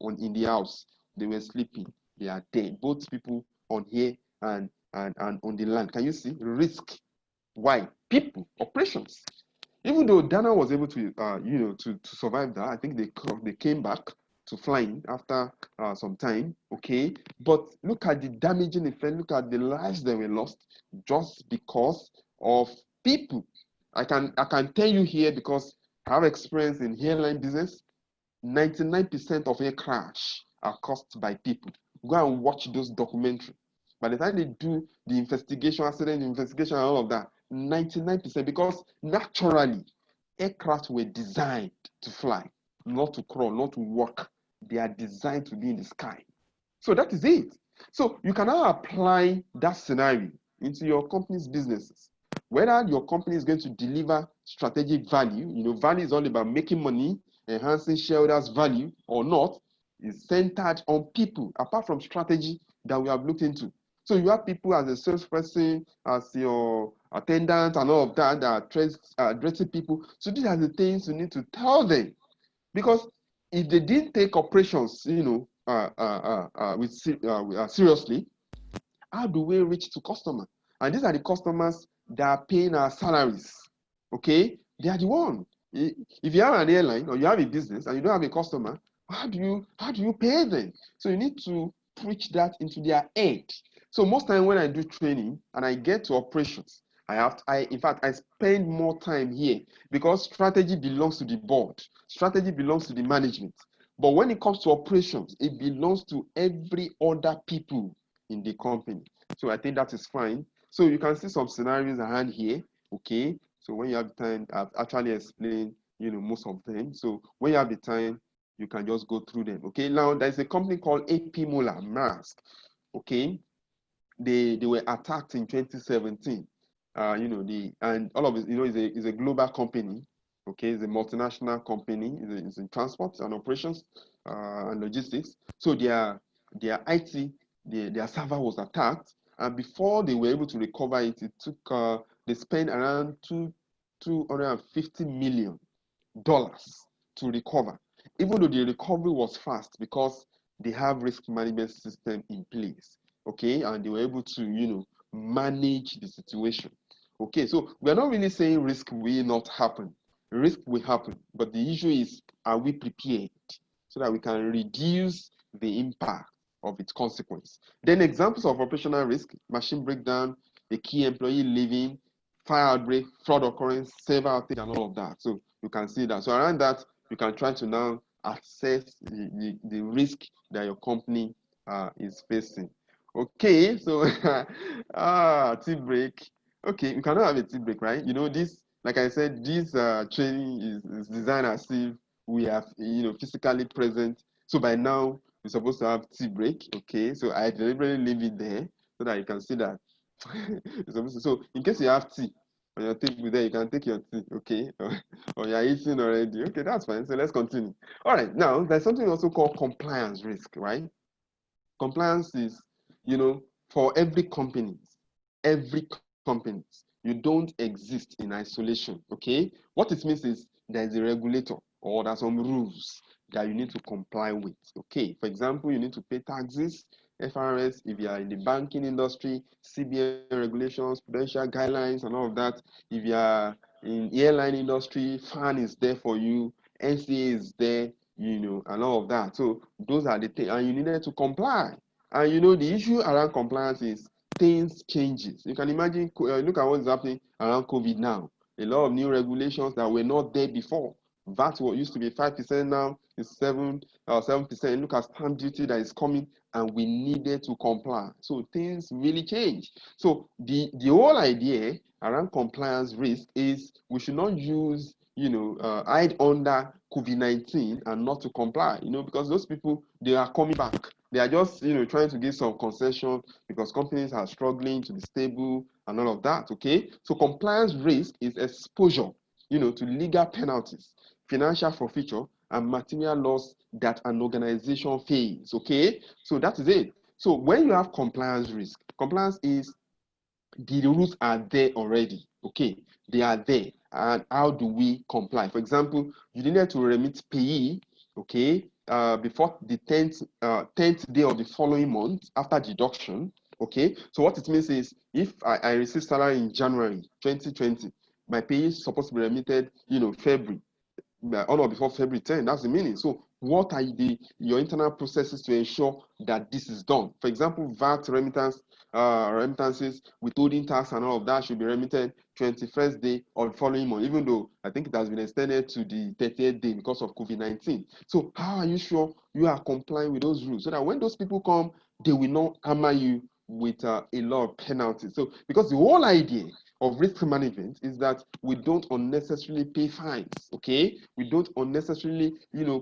in the house, they were sleeping. They are dead. Both people on here and on the land. Can you see? Risk. Why? People, operations. Even though Dana was able to, to survive that, I think they came back to flying after some time, okay? But look at the damaging effect, look at the lives that were lost just because of people. I can tell you here, because I have experience in airline business. 99% of air crash are caused by people. Go and watch those documentaries. By the time they do the investigation, accident investigation, and all of that, 99%, because naturally, aircraft were designed to fly, not to crawl, not to walk. They are designed to be in the sky. So that is it. So you can now apply that scenario into your company's businesses. Whether your company is going to deliver strategic value, value is all about making money, enhancing shareholders' value or not, is centered on people, apart from strategy that we have looked into. So you have people as a salesperson, as your attendant, and all of that are addressing people. So these are the things you need to tell them, because if they didn't take operations, seriously, how do we reach to customers? And these are the customers that are paying our salaries. Okay, they are the one. If you have an airline or you have a business and you don't have a customer, how do you pay them? So you need to preach that into their head. So most time when I do training and I get to operations, in fact I spend more time here, because strategy belongs to the board, strategy belongs to the management. But when it comes to operations, it belongs to every other people in the company. So I think that is fine. So you can see some scenarios around here. Okay. So when you have time, I've actually explained, most of them. So when you have the time, you can just go through them. Okay. Now there's a company called AP Moller Maersk. Okay. They were attacked in 2017. And all of it, is a global company. Okay, it's a multinational company. It's in transport and operations and logistics. So their IT, their server was attacked, and before they were able to recover it, they spent around $250 million to recover. Even though the recovery was fast, because they have risk management system in place. Okay, and they were able to manage the situation. Okay, so we're not really saying risk will not happen. Risk will happen, but the issue is, are we prepared so that we can reduce the impact of its consequence? Then examples of operational risk: machine breakdown, a key employee leaving, fire outbreak, fraud occurrence, server outage, and all of that. So you can see that. So around that, you can try to now assess the risk that your company is facing. Okay, so tea break. Okay, we cannot have a tea break, right? This, like I said, this training is designed as if we are, physically present. So by now, we're supposed to have tea break. Okay, so I deliberately leave it there so that you can see that. So in case you have tea on your table there, you can take your tea, okay? Or you're eating already. Okay, that's fine. So let's continue. All right, now there's something also called compliance risk, right? Compliance is, for every company, you don't exist in isolation. Okay, what it means is there's a regulator, or there's some rules that you need to comply with. Okay, for example, you need to pay taxes, FRS. If you are in the banking industry, CBN regulations, prudential guidelines, and all of that. If you are in airline industry, FAN is there for you, NCA is there, and all of that. So those are the things, and you needed to comply. And the issue around compliance is things changes. You can imagine, look at what's happening around COVID now. A lot of new regulations that were not there before. VAT, what used to be 5%, now is 7%. Look at stamp duty that is coming, and we needed to comply. So things really change. So the whole idea around compliance risk is we should not use, hide under COVID-19 and not to comply, because those people, they are coming back. They are just, trying to give some concession because companies are struggling to be stable and all of that, okay? So compliance risk is exposure, to legal penalties, financial forfeiture, and material loss that an organization faces, okay? So that is it. So when you have compliance risk, compliance is the rules are there already, okay? They are there. And how do we comply? For example, you needed to remit payee, okay, before the 10th day of the following month after deduction, Okay, so what it means is if I receive salary in January 2020, my pay is supposed to be remitted, February, on or before February 10. That's the meaning. So what are your internal processes to ensure that this is done? For example, VAT remittances, withholding tax and all of that should be remitted 21st day of the following month, even though I think it has been extended to the 30th day because of COVID-19. So how are you sure you are complying with those rules so that when those people come, they will not hammer you with a lot of penalties? So because the whole idea of risk management is that we don't unnecessarily pay fines. Okay, we don't unnecessarily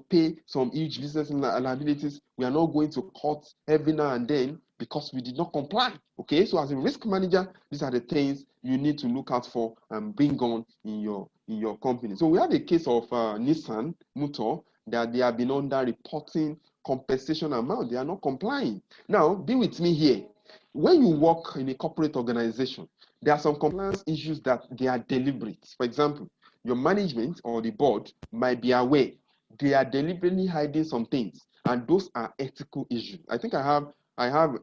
pay some huge business liabilities. We are not going to court every now and then because we did not comply. Okay, so as a risk manager, these are the things you need to look out for and bring on in your company. So we have a case of Nissan Motor that they have been under reporting compensation amount. They are not complying. Now be with me here. When you work in a corporate organization, there are some compliance issues that they are deliberate. For example, your management or the board might be aware they are deliberately hiding some things, and those are ethical issues. I think I have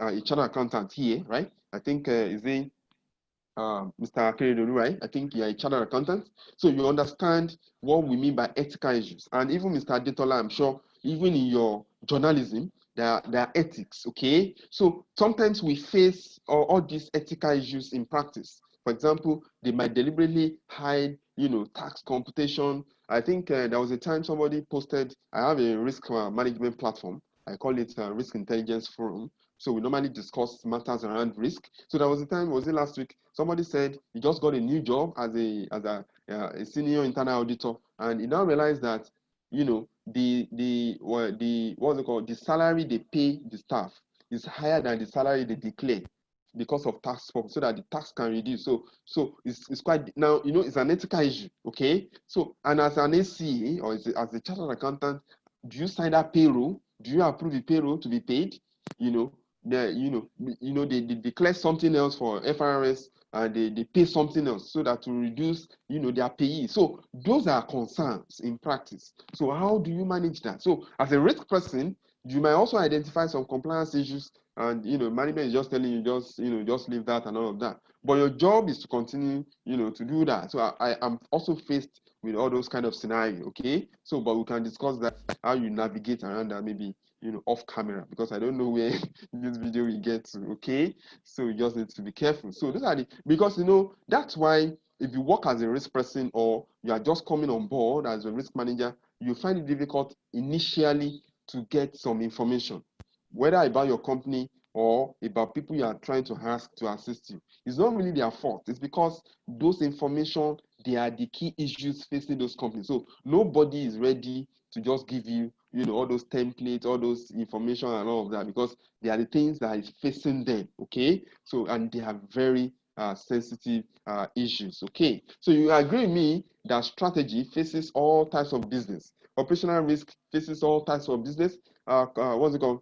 a chartered accountant here, right? I think is it Mr. Akeredolu, right? I think you're a chartered accountant, so you understand what we mean by ethical issues. And even Mr. Adetola, I'm sure, even in your journalism, there are ethics, okay? So sometimes we face all these ethical issues in practice. For example, they might deliberately hide, tax computation. I think there was a time somebody posted, I have a risk management platform. I call it Risk Intelligence Forum. So we normally discuss matters around risk. So there was a time, was it last week? Somebody said he just got a new job as a senior internal auditor, and he now realized that the what's it called, the salary they pay the staff is higher than the salary they declare because of tax purpose, so that the tax can reduce. So it's quite, now it's an ethical issue. Okay, so and as an ACA or as a chartered accountant, do you sign that payroll? Do you approve the payroll to be paid? you know they declare something else for FRS, and they pay something else so that to reduce their payee. So those are concerns in practice. So how do you manage that? So as a risk person, you might also identify some compliance issues, and management is just telling you just leave that and all of that, but your job is to continue to do that. So I am also faced with all those kind of scenario. Okay, so but we can discuss that, how you navigate around that, maybe off camera, because I don't know where this video will get to. Okay, so you just need to be careful. So those are because that's why if you work as a risk person or you are just coming on board as a risk manager, you find it difficult initially to get some information, whether about your company or about people you are trying to ask to assist you. It's not really their fault. It's because those information, they are the key issues facing those companies. So nobody is ready to just give you all those templates, all those information and all of that, because they are the things that is facing them. Okay, so and they are very sensitive issues. Okay, so you agree with me that strategy faces all types of business, operational risk faces all types of business. What's it called?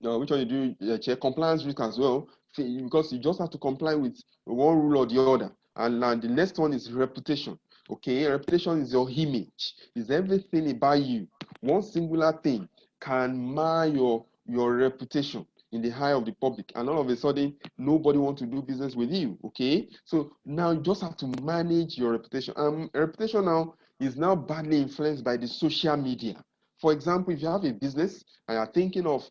Which one you do? Check compliance risk as well, because you just have to comply with one rule or the other. And the next one is reputation. Okay, reputation is your image, is everything about you. One singular thing can mar your reputation in the eye of the public, and all of a sudden nobody wants to do business with you. Okay, so now you just have to manage your reputation. Reputation now is now badly influenced by the social media. For example, if you have a business and you're thinking of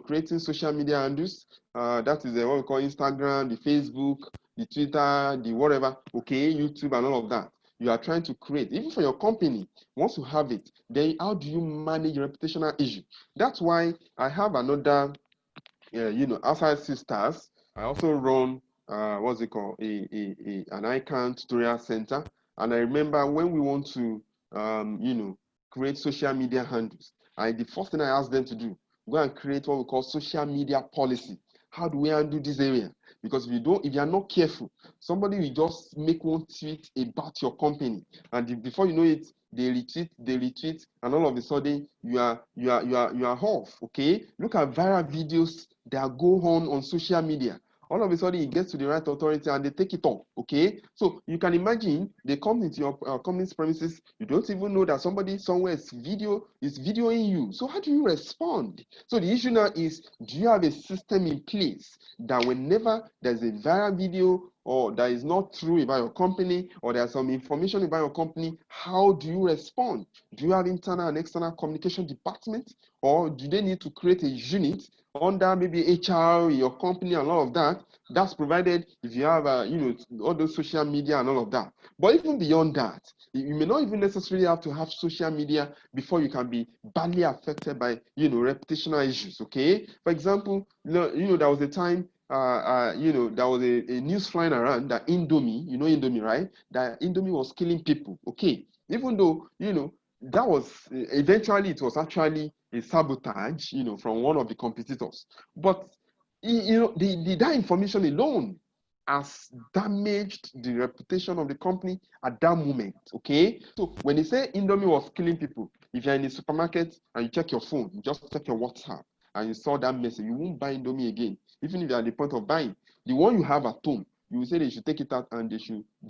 creating social media handles, that is what we call Instagram, the Facebook, the Twitter, the whatever, okay, YouTube and all of that. You are trying to create, even for your company, once you have it, then how do you manage reputational issue? That's why I have another, outside Seedstars, I also run, what's it called, an icon tutorial center. And I remember when we want to, create social media handles, the first thing I asked them to do, go and create what we call social media policy. How do we handle this area? Because if you are not careful, somebody will just make one tweet about your company, and before you know it, they retweet, and all of a sudden you are off. Okay, look at viral videos that go on social media. All of a sudden, it gets to the right authority and they take it off. Okay, so you can imagine they come into your company's premises. You don't even know that somebody somewhere is videoing you. So how do you respond? So the issue now is, do you have a system in place that whenever there's a viral video or that is not true about your company, or there's some information about your company, how do you respond? Do you have internal and external communication department, or do they need to create a unit under maybe HR, your company, and all of that? That's provided if you have, all those social media and all of that. But even beyond that, you may not even necessarily have to have social media before you can be badly affected by, reputational issues. Okay, for example, there was a time, there was a news flying around that Indomie, Indomie, right? That Indomie was killing people. Okay, even though, that was eventually it was actually a sabotage, from one of the competitors. But that information alone has damaged the reputation of the company at that moment. Okay, so when they say Indomie was killing people, if you're in the supermarket and you check your phone, you just check your WhatsApp and you saw that message, you won't buy Indomie again, even if you're at the point of buying. The one you have at home, you will say they should take it out and they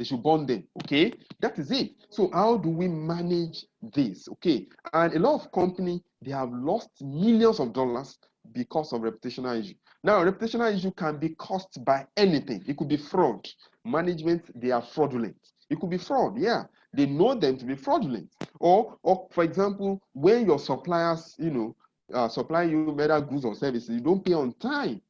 should burn them. Okay, that is it. So how do we manage this? Okay, and a lot of companies, they have lost millions of dollars because of reputational issue. Now, reputational issue can be caused by anything. It could be fraud. Management, they are fraudulent. It could be fraud. Yeah, they know them to be fraudulent. Or for example, when your suppliers, supply you better goods or services, you don't pay on time.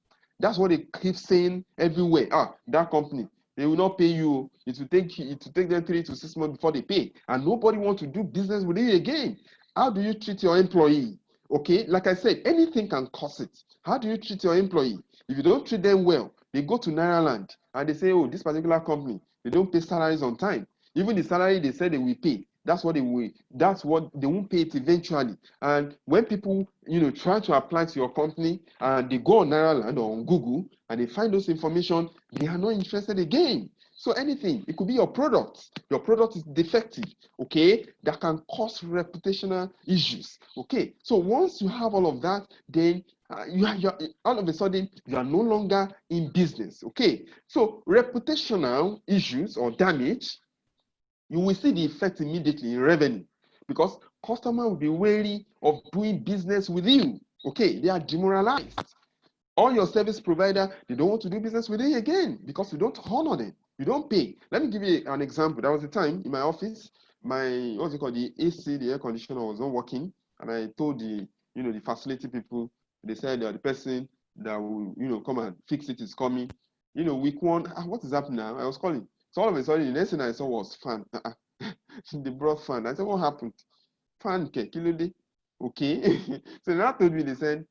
That's what they keep saying everywhere. That company, they will not pay you. It will take them 3 to 6 months before they pay, and nobody wants to do business with it again. How do you treat your employee? Okay, like I said, anything can cause it. How do you treat your employee? If you don't treat them well, they go to Nairaland and they say, oh, this particular company, they don't pay salaries on time. Even the salary they said they will pay, that's what they won't pay it eventually. And when people, try to apply to your company and they go on Nairaland or on Google and they find those information, they are not interested again. So anything, it could be your product. Your product is defective, okay? That can cause reputational issues, okay? So once you have all of that, then you're all of a sudden you are no longer in business, okay? So reputational issues or damage, you will see the effect immediately in revenue, because customers will be wary of doing business with you, okay? They are demoralized. All your service provider, they don't want to do business with you again because you don't honor them. You don't pay. Let me give you an example. There was a time in my office, the AC, the air conditioner was not working, and I told the facility people. They said the person that will, come and fix it is coming. Week one, what is happening now? I was calling. So all of a sudden, the next thing I saw was fan. They brought fan. I said, what happened? Fan, okay. Okay. So they told me, they said,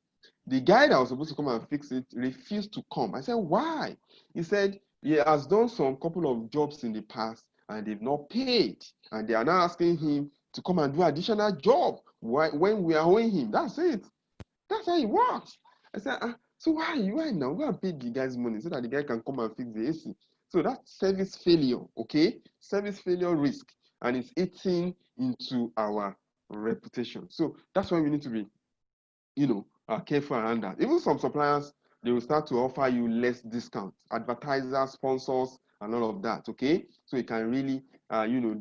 the guy that was supposed to come and fix it refused to come. I said, why? He said he has done some couple of jobs in the past and they've not paid. And they are now asking him to come and do additional job when we are owing him. That's it. That's how it works. I said, so why now? Go and pay the guy's money so that the guy can come and fix the AC. So that's service failure, okay? Service failure risk. And it's eating into our reputation. So that's why we need to be are careful around that. Even some suppliers, they will start to offer you less discount, advertisers, sponsors, and all of that. Okay, so it can really,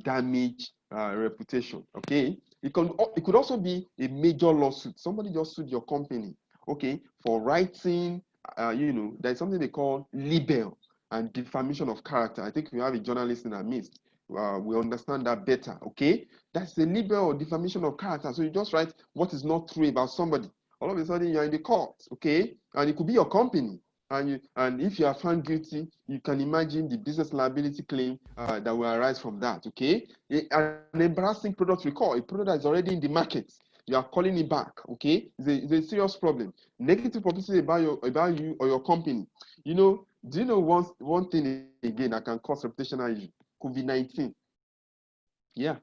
damage reputation. Okay, it could also be a major lawsuit. Somebody just sued your company, okay, for writing. There's something they call libel and defamation of character. I think we have a journalist in our midst. We understand that better. Okay, that's a libel or defamation of character. So you just write what is not true about somebody. All of a sudden you're in the court, okay? And it could be your company. And if you are found guilty, you can imagine the business liability claim that will arise from that, okay? An embarrassing product recall, a product that is already in the market, you are calling it back, okay? It's a serious problem. Negative publicity about you or your company. Do you know one thing again that can cause reputational issue? COVID-19. Yeah.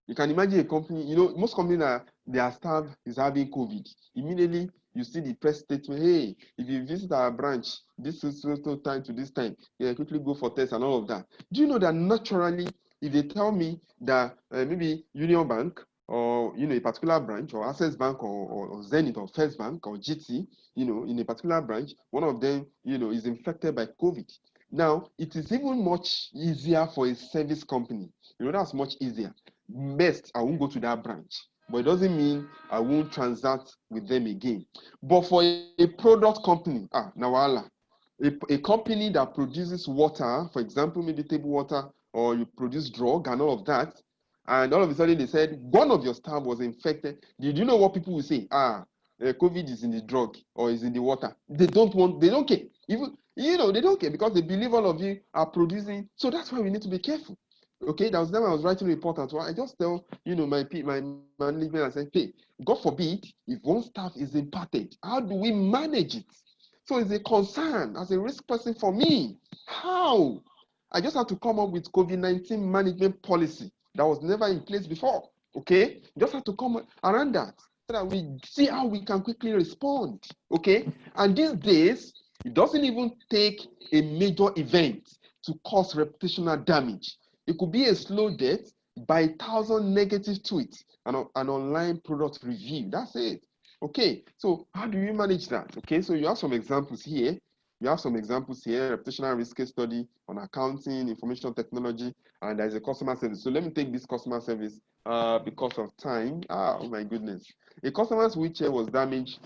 You can imagine a company, most companies their staff is having COVID. Immediately, you see the press statement, hey, if you visit our branch, this is time to this time, quickly go for tests and all of that. Do you know that naturally, if they tell me that maybe Union Bank or a particular branch, or Access Bank, or Zenith, or First Bank, or GT, in a particular branch, one of them, is infected by COVID. Now, it is even much easier for a service company. That's much easier. Best, I won't go to that branch, but it doesn't mean I won't transact with them again. But for a product company, now a company that produces water, for example, maybe table water, or you produce drug and all of that, and all of a sudden they said one of your staff was infected. Did you know what people will say? COVID is in the drug or is in the water. They don't care. Even they don't care because they believe all of you are producing. So that's why we need to be careful. Okay, that was then I was writing a report as well. I just tell my management and say, hey, God forbid if one staff is impacted, how do we manage it? So it's a concern as a risk person for me. How? I just have to come up with COVID-19 management policy that was never in place before. Okay, just have to come around that so that we see how we can quickly respond. Okay, and these days it doesn't even take a major event to cause reputational damage. It could be a slow death by 1,000 negative tweets and an online product review. That's it. Okay, so how do you manage that? Okay, so you have some examples here. Reputational risk case study on accounting, information technology, and there's a customer service. So let me take this customer service because of time. Oh my goodness. A customer's wheelchair was damaged,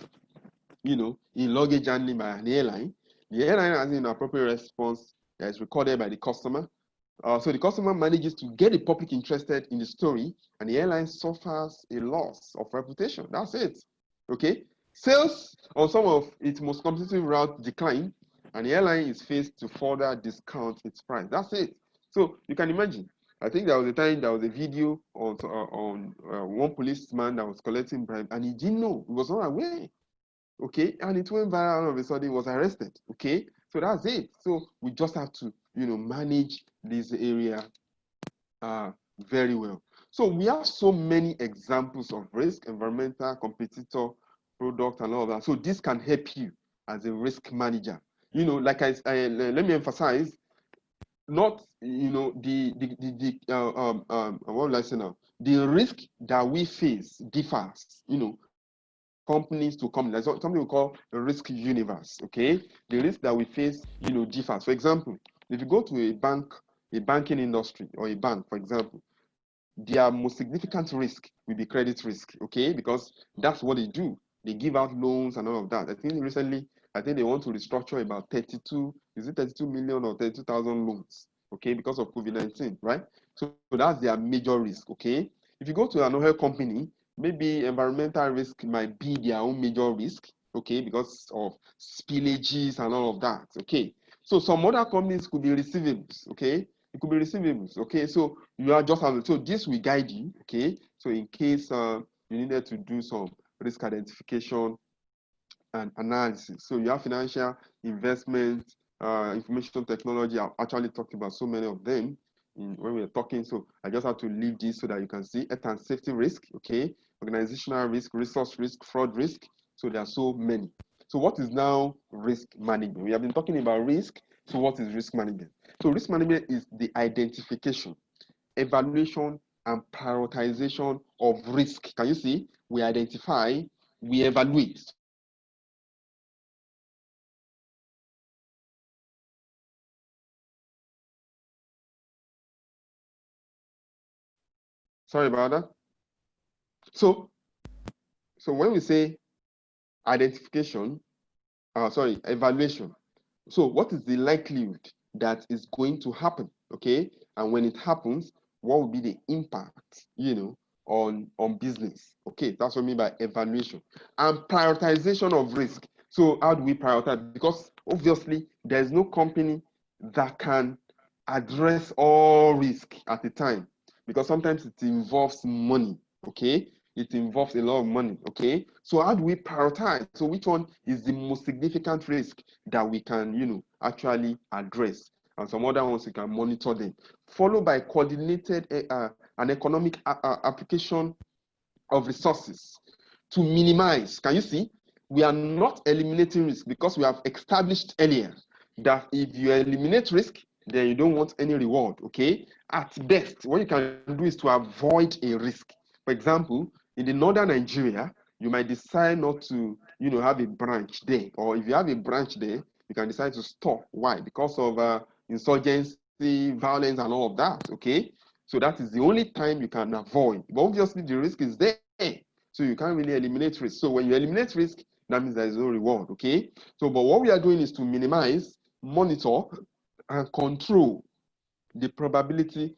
in luggage handling by an airline. The airline has an inappropriate response that is recorded by the customer. So the customer manages to get the public interested in the story, and the airline suffers a loss of reputation. That's it. Okay. Sales on some of its most competitive routes decline, and the airline is faced to further discount its price. That's it. So you can imagine. I think there was a time there was a video on one policeman that was collecting bribe, and he didn't know. He was not aware. Okay, and it went viral. All of a sudden, he was arrested. Okay, so that's it. So we just have to, manage this area very well. So we have so many examples of risk, environmental, competitor, product, and all that. So this can help you as a risk manager. Like let me emphasize, not what will I say now? The risk that we face differs. Companies to companies. There's something we call a risk universe. Okay, the risk that we face, differs. For example, if you go to a banking industry or a bank, for example, their most significant risk will be credit risk. Okay, because that's what they do. They give out loans and all of that. I think recently, they want to restructure about 32 million or 32,000 loans. Okay, because of COVID-19, right? So that's their major risk. Okay, if you go to another company, maybe environmental risk might be their own major risk, okay, because of spillages and all of that, okay. So some other companies could be receivables, okay. It could be receivables, okay. So you are just so this will guide you, okay. So in case you needed to do some risk identification and analysis. So you have financial investment, information technology. I've actually talked about so many of them when we were talking. So I just have to leave this so that you can see health and safety risk, okay, organizational risk, resource risk, fraud risk. So there are so many. So what is now risk management? We have been talking about risk. So what is risk management? So risk management is the identification, evaluation, and prioritization of risk. Can you see? We identify, we evaluate. So we prioritize risk. Sorry about that. So when we say identification, evaluation. So what is the likelihood that is going to happen? Okay, and when it happens, what will be the impact, on business? Okay, that's what I mean by evaluation. And prioritization of risk. So how do we prioritize? Because obviously there's no company that can address all risk at a time, because sometimes it involves money. Okay, it involves a lot of money. Okay, so how do we prioritize? So which one is the most significant risk that we can, actually address? And some other ones you can monitor them. Followed by coordinated and economic application of resources to minimize. Can you see? We are not eliminating risk because we have established earlier that if you eliminate risk, then you don't want any reward. Okay, at best, what you can do is to avoid a risk. For example, in the northern Nigeria, you might decide not to, have a branch there. Or if you have a branch there, you can decide to stop. Why? Because of insurgency, violence, and all of that. Okay. So that is the only time you can avoid. But obviously, the risk is there. So you can't really eliminate risk. So when you eliminate risk, that means there is no reward. Okay. So, but what we are doing is to minimize, monitor, and control the probability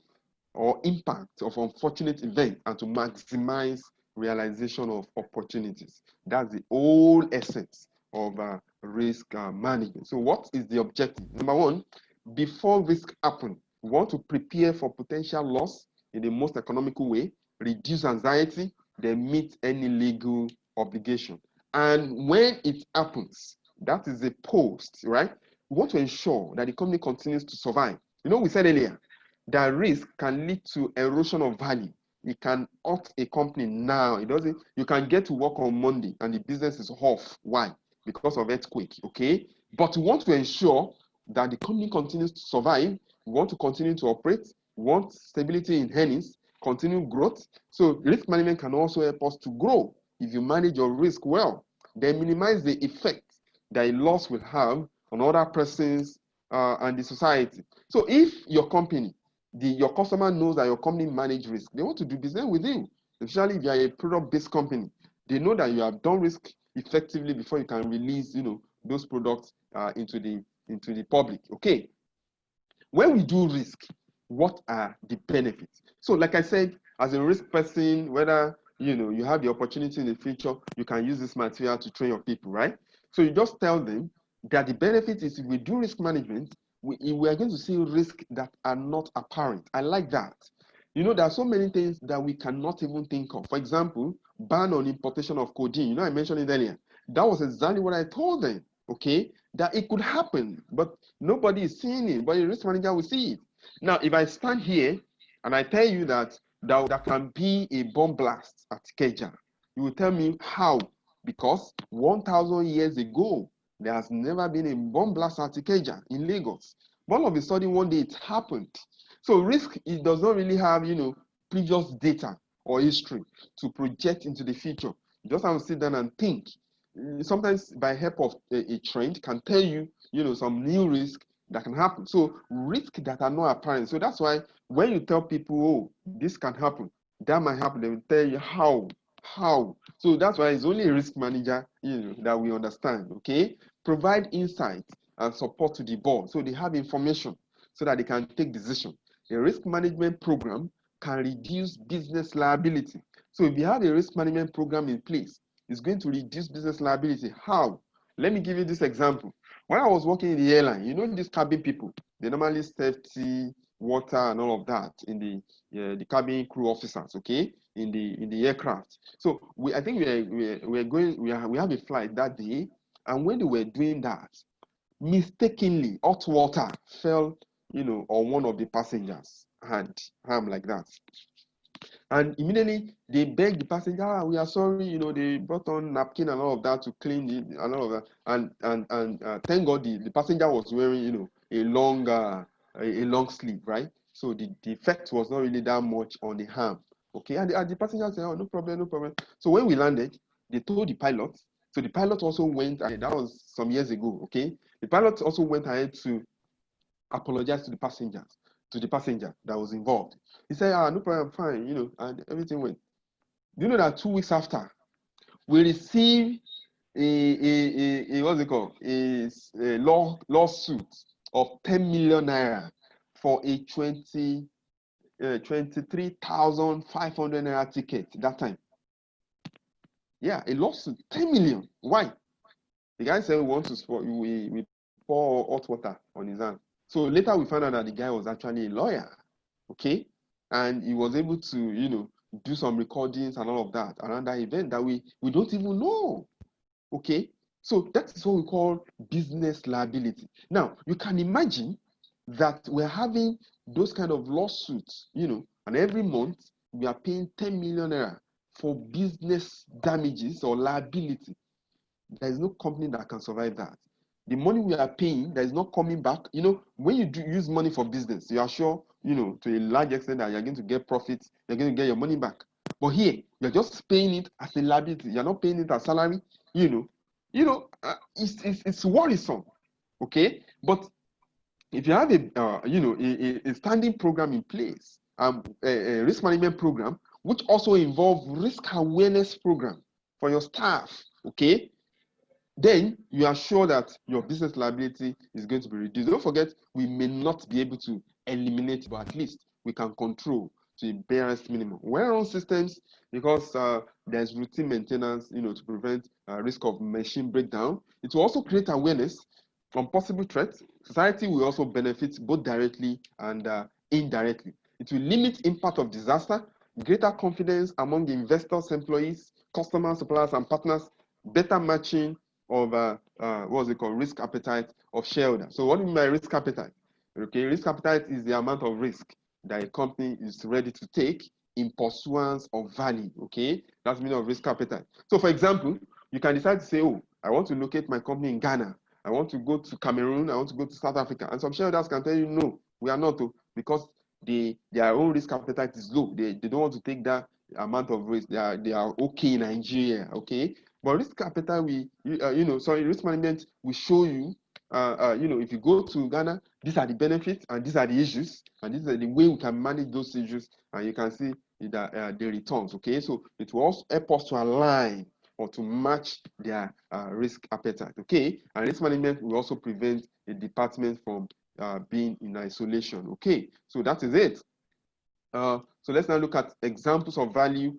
or impact of unfortunate event and to maximize realization of opportunities. That's the whole essence of risk management. So what is the objective? Number one, before risk happen, we want to prepare for potential loss in the most economical way, reduce anxiety, then meet any legal obligation. And when it happens, that is a post, right? We want to ensure that the company continues to survive. We said earlier, that risk can lead to erosion of value. It can hurt a company now. It doesn't. You can get to work on Monday and the business is off. Why? Because of earthquake. Okay. But we want to ensure that the company continues to survive. We want to continue to operate. We want stability in earnings, continue growth. So risk management can also help us to grow. If you manage your risk well, then minimize the effect that a loss will have on other persons and the society. So if your company your customer knows that your company manage risk, they want to do business with you. Especially if you are a product-based company, they know that you have done risk effectively before you can release, those products into the public. Okay. When we do risk, what are the benefits? So, like I said, as a risk person, whether you have the opportunity in the future, you can use this material to train your people, right? So you just tell them that the benefit is if we do risk management, we are going to see risks that are not apparent. I like that. There are so many things that we cannot even think of. For example, ban on importation of codeine. I mentioned it earlier. That was exactly what I told them, okay? That it could happen, but nobody is seeing it, but the risk manager will see it. Now, if I stand here and I tell you that there can be a bomb blast at Keja, you will tell me how? Because 1,000 years ago, there has never been a bomb blast at Ikeja in Lagos. But all of a sudden, one day it happened. So risk, it does not really have, previous data or history to project into the future. You just have to sit down and think. Sometimes by help of a trend can tell you, some new risk that can happen. So risk that are not apparent. So that's why when you tell people, oh, this can happen, that might happen, they will tell you how. So that's why it's only a risk manager, that we understand. Okay. Provide insight and support to the board so they have information so that they can take decision. A risk management program can reduce business liability. So if you have a risk management program in place, it's going to reduce business liability. How? Let me give you this example. When I was working in the airline, these cabin people, they normally safety, water, and all of that in the cabin crew officers, okay, in the aircraft. So I think we have a flight that day, and when they were doing that, mistakenly hot water fell, on one of the passengers' hand, arm like that. And immediately they begged the passenger, we are sorry, they brought on napkin and all of that to clean it and all of that. And thank God the passenger was wearing, a long sleeve, right? So the effect was not really that much on the arm. Okay, and the passenger said, oh, no problem, no problem. So when we landed, they told the pilot. So the pilot also went ahead. That was some years ago. Okay, the pilot also went ahead to apologize to the passenger that was involved. He said, no problem, fine, and everything went. Do you know that 2 weeks after, we received what's it called? A lawsuit of 10 million naira for a 23,500 naira ticket that time. Yeah, a lawsuit, 10 million. Why? The guy said we pour hot water on his hand. So later we found out that the guy was actually a lawyer, okay? And he was able to, do some recordings and all of that around that event that we don't even know, okay? So that is what we call business liability. Now, you can imagine that we're having those kind of lawsuits, and every month we are paying 10 million naira for business damages or liability. There is no company that can survive that. The money we are paying that is not coming back. When you use money for business, you are sure, to a large extent that you're going to get profits, you're going to get your money back. But here, you're just paying it as a liability. You're not paying it as salary. It's worrisome. Okay, but if you have a standing program in place, a risk management program, which also involve risk awareness program for your staff, okay, then you are sure that your business liability is going to be reduced. Don't forget, we may not be able to eliminate, but at least we can control to a barest minimum. Well-run systems, because there's routine maintenance, to prevent risk of machine breakdown. It will also create awareness on possible threats. Society will also benefit both directly and indirectly. It will limit impact of disaster, greater confidence among investors, employees, customers, suppliers, and partners, better matching of what's it called, risk appetite of shareholders. So what do you mean by risk appetite? Okay, risk appetite is the amount of risk that a company is ready to take in pursuance of value. Okay, that's the meaning of risk appetite. So for example, you can decide to say, oh, I want to locate my company in Ghana. I want to go to Cameroon. I want to go to South Africa. And some shareholders can tell you, no, we are not, because their own risk appetite is low. They don't want to take that amount of risk. They are okay in Nigeria. Okay, but risk appetite, risk management will show you, if you go to Ghana, these are the benefits and these are the issues, and this is the way we can manage those issues, and you can see the returns. Okay, so it will also help us to align or to match their risk appetite. Okay, and risk management will also prevent a department from being in isolation. Okay, so that is it. So let's now look at examples of value,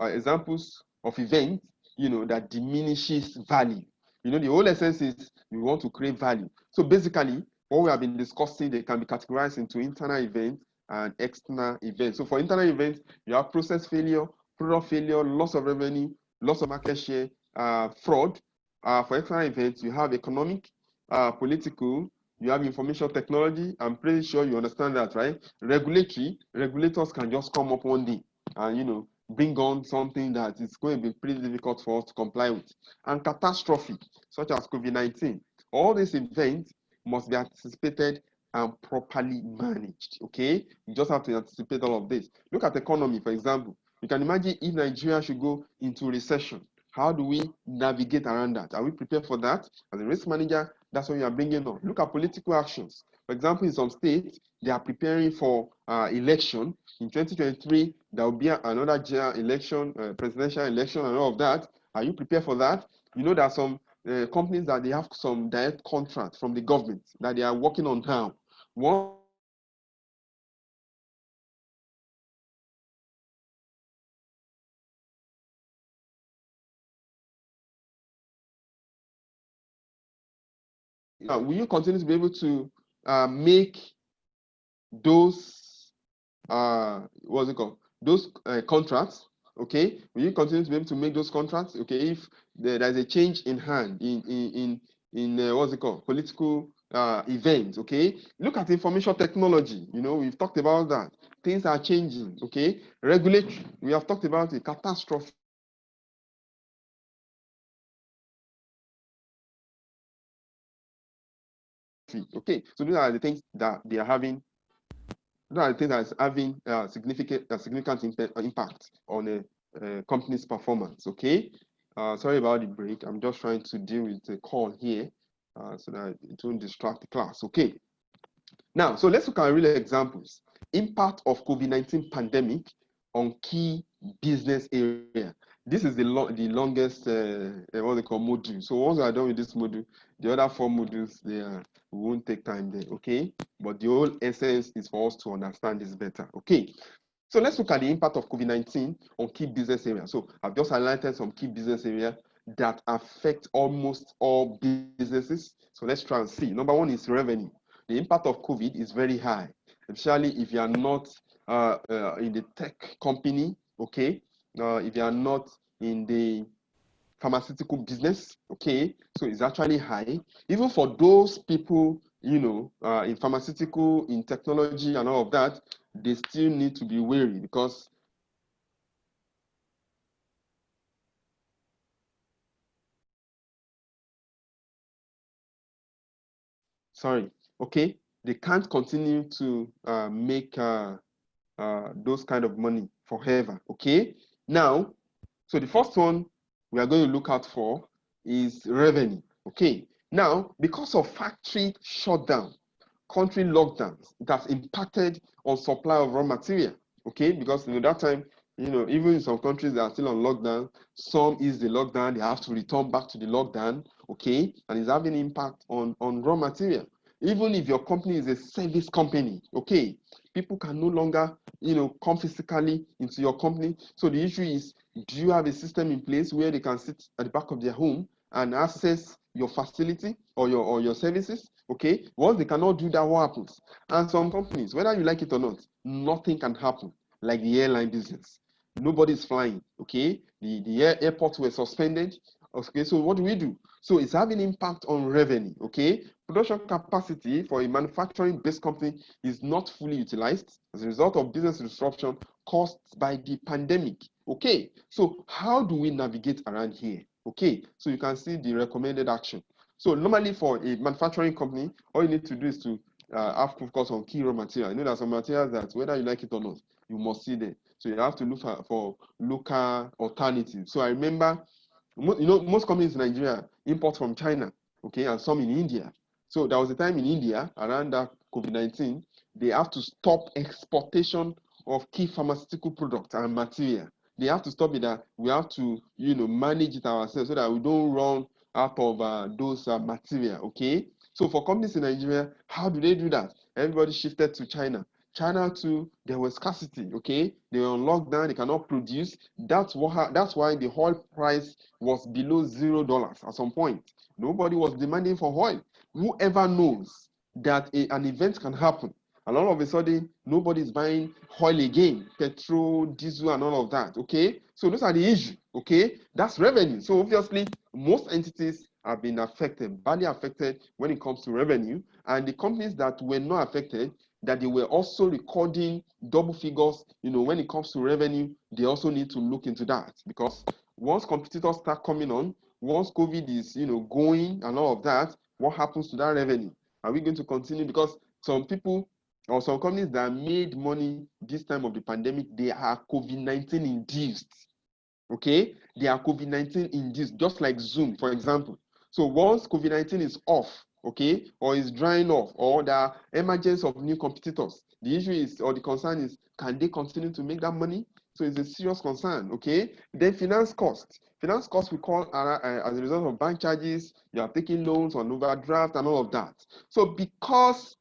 examples of events, that diminishes value. The whole essence is we want to create value. So basically, what we have been discussing, they can be categorized into internal events and external events. So for internal events, you have process failure, product failure, loss of revenue, loss of market share, fraud. For external events, you have economic, political, you have information technology. I'm pretty sure you understand that, right? Regulators can just come up one day and bring on something that is going to be pretty difficult for us to comply with. And catastrophe, such as COVID-19. All these events must be anticipated and properly managed. Okay, you just have to anticipate all of this. Look at the economy, for example. You can imagine if Nigeria should go into recession. How do we navigate around that? Are we prepared for that? As a risk manager, that's what you are bringing on. Look at political actions. For example, in some states, they are preparing for election. In 2023, there will be another general election, presidential election, and all of that. Are you prepared for that? There are some companies that they have some direct contract from the government that they are working on now. Once will you continue to be able to make those what's it called? Those contracts, okay? Will you continue to be able to make those contracts? Okay, if there's a change in hand in what's it called? Political events, okay? Look at information technology. We've talked about that. Things are changing, okay? Regulatory, we have talked about a catastrophe. Okay, so these are the things that they are having. Those are the things that is having significant impact on a company's performance. Okay, sorry about the break. I'm just trying to deal with the call here so that it won't distract the class. Okay, now so let's look at real examples. Impact of COVID-19 pandemic on key business area. This is the longest what they call module. So once we are done with this module, the other 4 modules we won't take time there. Okay, but the whole essence is for us to understand this better. Okay, so let's look at the impact of COVID-19 on key business areas. So I've just highlighted some key business areas that affect almost all businesses. So let's try and see. Number 1 is revenue. The impact of COVID is very high, especially if you are not in the tech company, okay? If you are not in the pharmaceutical business, okay? So it's actually high. Even for those people, in pharmaceutical, in technology and all of that, they still need to be wary because okay, they can't continue to make those kind of money forever, okay? Now, so the first one we are going to look out for is revenue. Okay. Now, because of factory shutdown, country lockdowns, it has impacted on supply of raw material. Okay, because that time, even in some countries that are still on lockdown, some is the lockdown, they have to return back to the lockdown. Okay, and it's having impact on raw material. Even if your company is a service company, okay, people can no longer come physically into your company. So the issue is, do you have a system in place where they can sit at the back of their home and access your facility or your services? Okay, once they cannot do that, what happens? And some companies, whether you like it or not, nothing can happen, like the airline business. Nobody's flying. Okay, the airports were suspended. Okay, so what do we do? So it's having impact on revenue. Okay, production capacity for a manufacturing based company is not fully utilized as a result of business disruption caused by the pandemic. Okay, so how do we navigate around here? Okay, so you can see the recommended action. So normally for a manufacturing company, all you need to do is to have focus on key raw material. There are some materials that, whether you like it or not, you must see them. So you have to look for local alternatives. So I remember, most companies in Nigeria import from China, okay, and some in India. So there was a time in India around that COVID-19, they have to stop exportation of key pharmaceutical products and material. They have to stop it. That we have to, manage it ourselves so that we don't run out of those material. Okay. So for companies in Nigeria, how do they do that? Everybody shifted to China. China too, there was scarcity. Okay, they were on lockdown. They cannot produce. That's why the oil price was below $0 at some point. Nobody was demanding for oil. Whoever knows that an event can happen, and all of a sudden nobody's buying oil again, petrol, diesel, and all of that. Okay, so those are the issues. Okay, that's revenue. So obviously most entities have been affected, badly affected when it comes to revenue, and the companies that were not affected, that they were also recording double figures, when it comes to revenue, they also need to look into that, because once competitors start coming on, once COVID is, going and all of that, what happens to that revenue? Are we going to continue? Because some people or some companies that made money this time of the pandemic, they are COVID-19 induced. Okay, they are COVID-19 induced, just like Zoom, for example. So once COVID-19 is off, okay, or is drying off, or the emergence of new competitors, the issue is, or the concern is, can they continue to make that money? So it's a serious concern. Okay, then finance costs. Finance costs we call as a result of bank charges. You are taking loans on overdraft and all of that. So because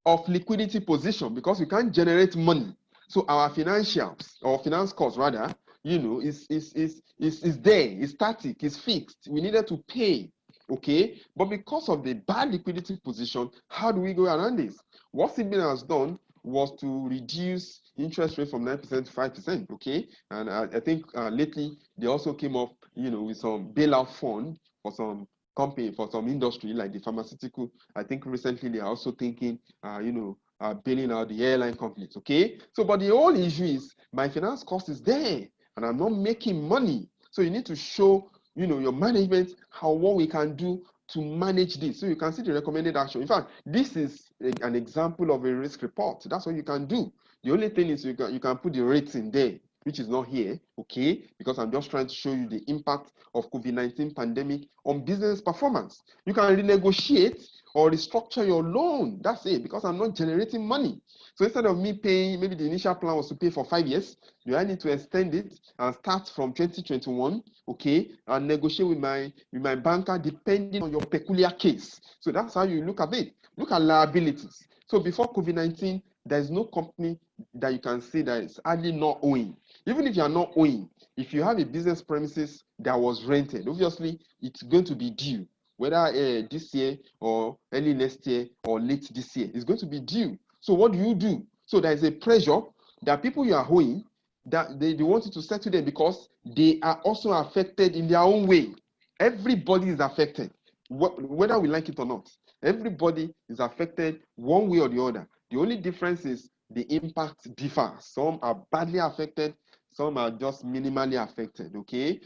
of liquidity position, because we can't generate money, so our financials, or finance costs rather, is there, is static, is fixed. We needed to pay. Okay, but because of the bad liquidity position, how do we go around this? What CBN has done was to reduce interest rate from 9% to 5%. Okay, and I think lately they also came up, with some bailout fund for some company, for some industry like the pharmaceutical. I think recently they are also thinking, bailing out the airline companies. Okay, so but the whole issue is, my finance cost is there and I'm not making money. So you need to show, your management what we can do to manage this. So you can see the recommended action. In fact, this is an example of a risk report. That's what you can do. The only thing is you can put the rates in there, which is not here, okay? Because I'm just trying to show you the impact of COVID-19 pandemic on business performance. You can renegotiate or restructure your loan. That's it, because I'm not generating money. So instead of me paying, maybe the initial plan was to pay for 5 years, do I need to extend it and start from 2021, okay, and negotiate with my banker depending on your peculiar case. So that's how you look at it. Look at liabilities. So before COVID-19, there is no company that you can say that is hardly not owing. Even if you are not owing, if you have a business premises that was rented, obviously it's going to be due, whether this year or early next year or late this year, it's going to be due. So what do? So there is a pressure that people you are owing, that they want you to settle them, because they are also affected in their own way. Everybody is affected, whether we like it or not. Everybody is affected one way or the other. The only difference is the impact differs. Some are badly affected, some are just minimally affected. Okay,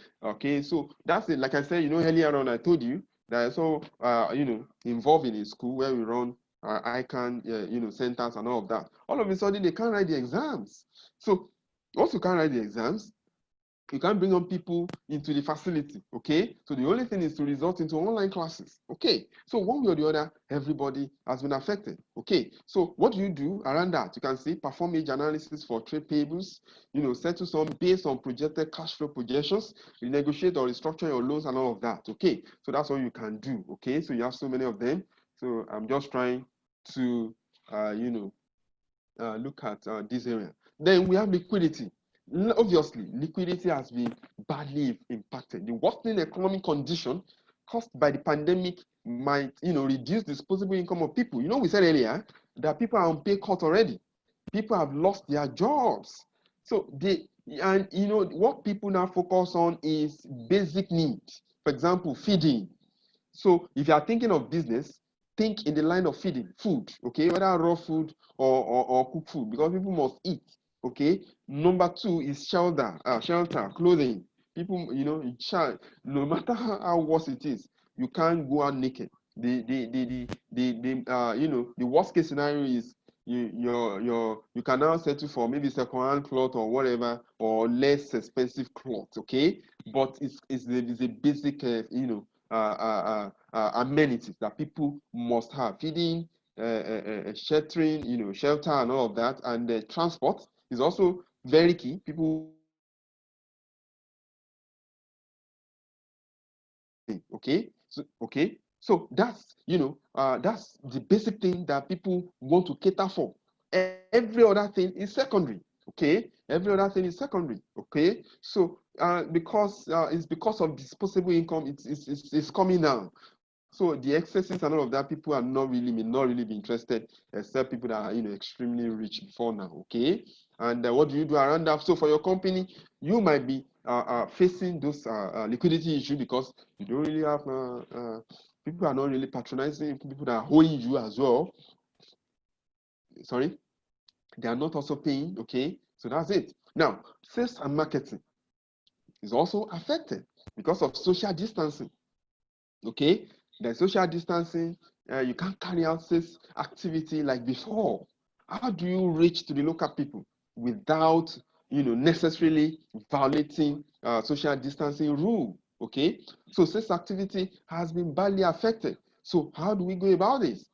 so that's it. Like I said, earlier on, I told you that I also involved in a school where we run ICANN centers and all of that. All of a sudden they can't write the exams. So once you can't write the exams, You can't bring on people into the facility, okay? So the only thing is to resort into online classes, okay? So one way or the other, everybody has been affected, okay? So what do you do around that? You can see perform age analysis for trade payables, settle some based on projected cash flow projections, renegotiate or restructure your loans and all of that, okay? So that's all you can do, okay? So you have so many of them. So I'm just trying to, look at this area. Then we have liquidity. Obviously, liquidity has been badly impacted. The worsening economic condition caused by the pandemic might, reduce disposable income of people. We said earlier that people are on pay cut already. People have lost their jobs. So what people now focus on is basic needs. For example, feeding. So if you are thinking of business, think in the line of feeding, food, okay, whether raw food or cooked food, because people must eat, okay. Number two is shelter, clothing. People, no matter how worse it is, you can't go out naked. The worst case scenario is you can now settle for maybe second-hand cloth or whatever, or less expensive cloth, okay. But it's a basic, amenities that people must have. Feeding, sheltering, shelter and all of that, and transport is also very key. People want to go from A to B, okay. So that's the basic thing that people want to cater for. Every other thing is secondary, okay. Every other thing is secondary, okay. So it's because of disposable income, it's coming down. So the excesses and all of that, people are may not really be interested, except people that are extremely rich before now, okay. And what do you do around that? So for your company, you might be facing those liquidity issue, because you don't really have people are not really patronizing, people that are owing you as well. Sorry, they are not also paying, okay. So that's it. Now, sales and marketing is also affected because of social distancing, okay. There's social distancing. You can't carry out sales activity like before. How do you reach to the local people without necessarily violating social distancing rule, okay. So sales activity has been badly affected. So how do we go about this?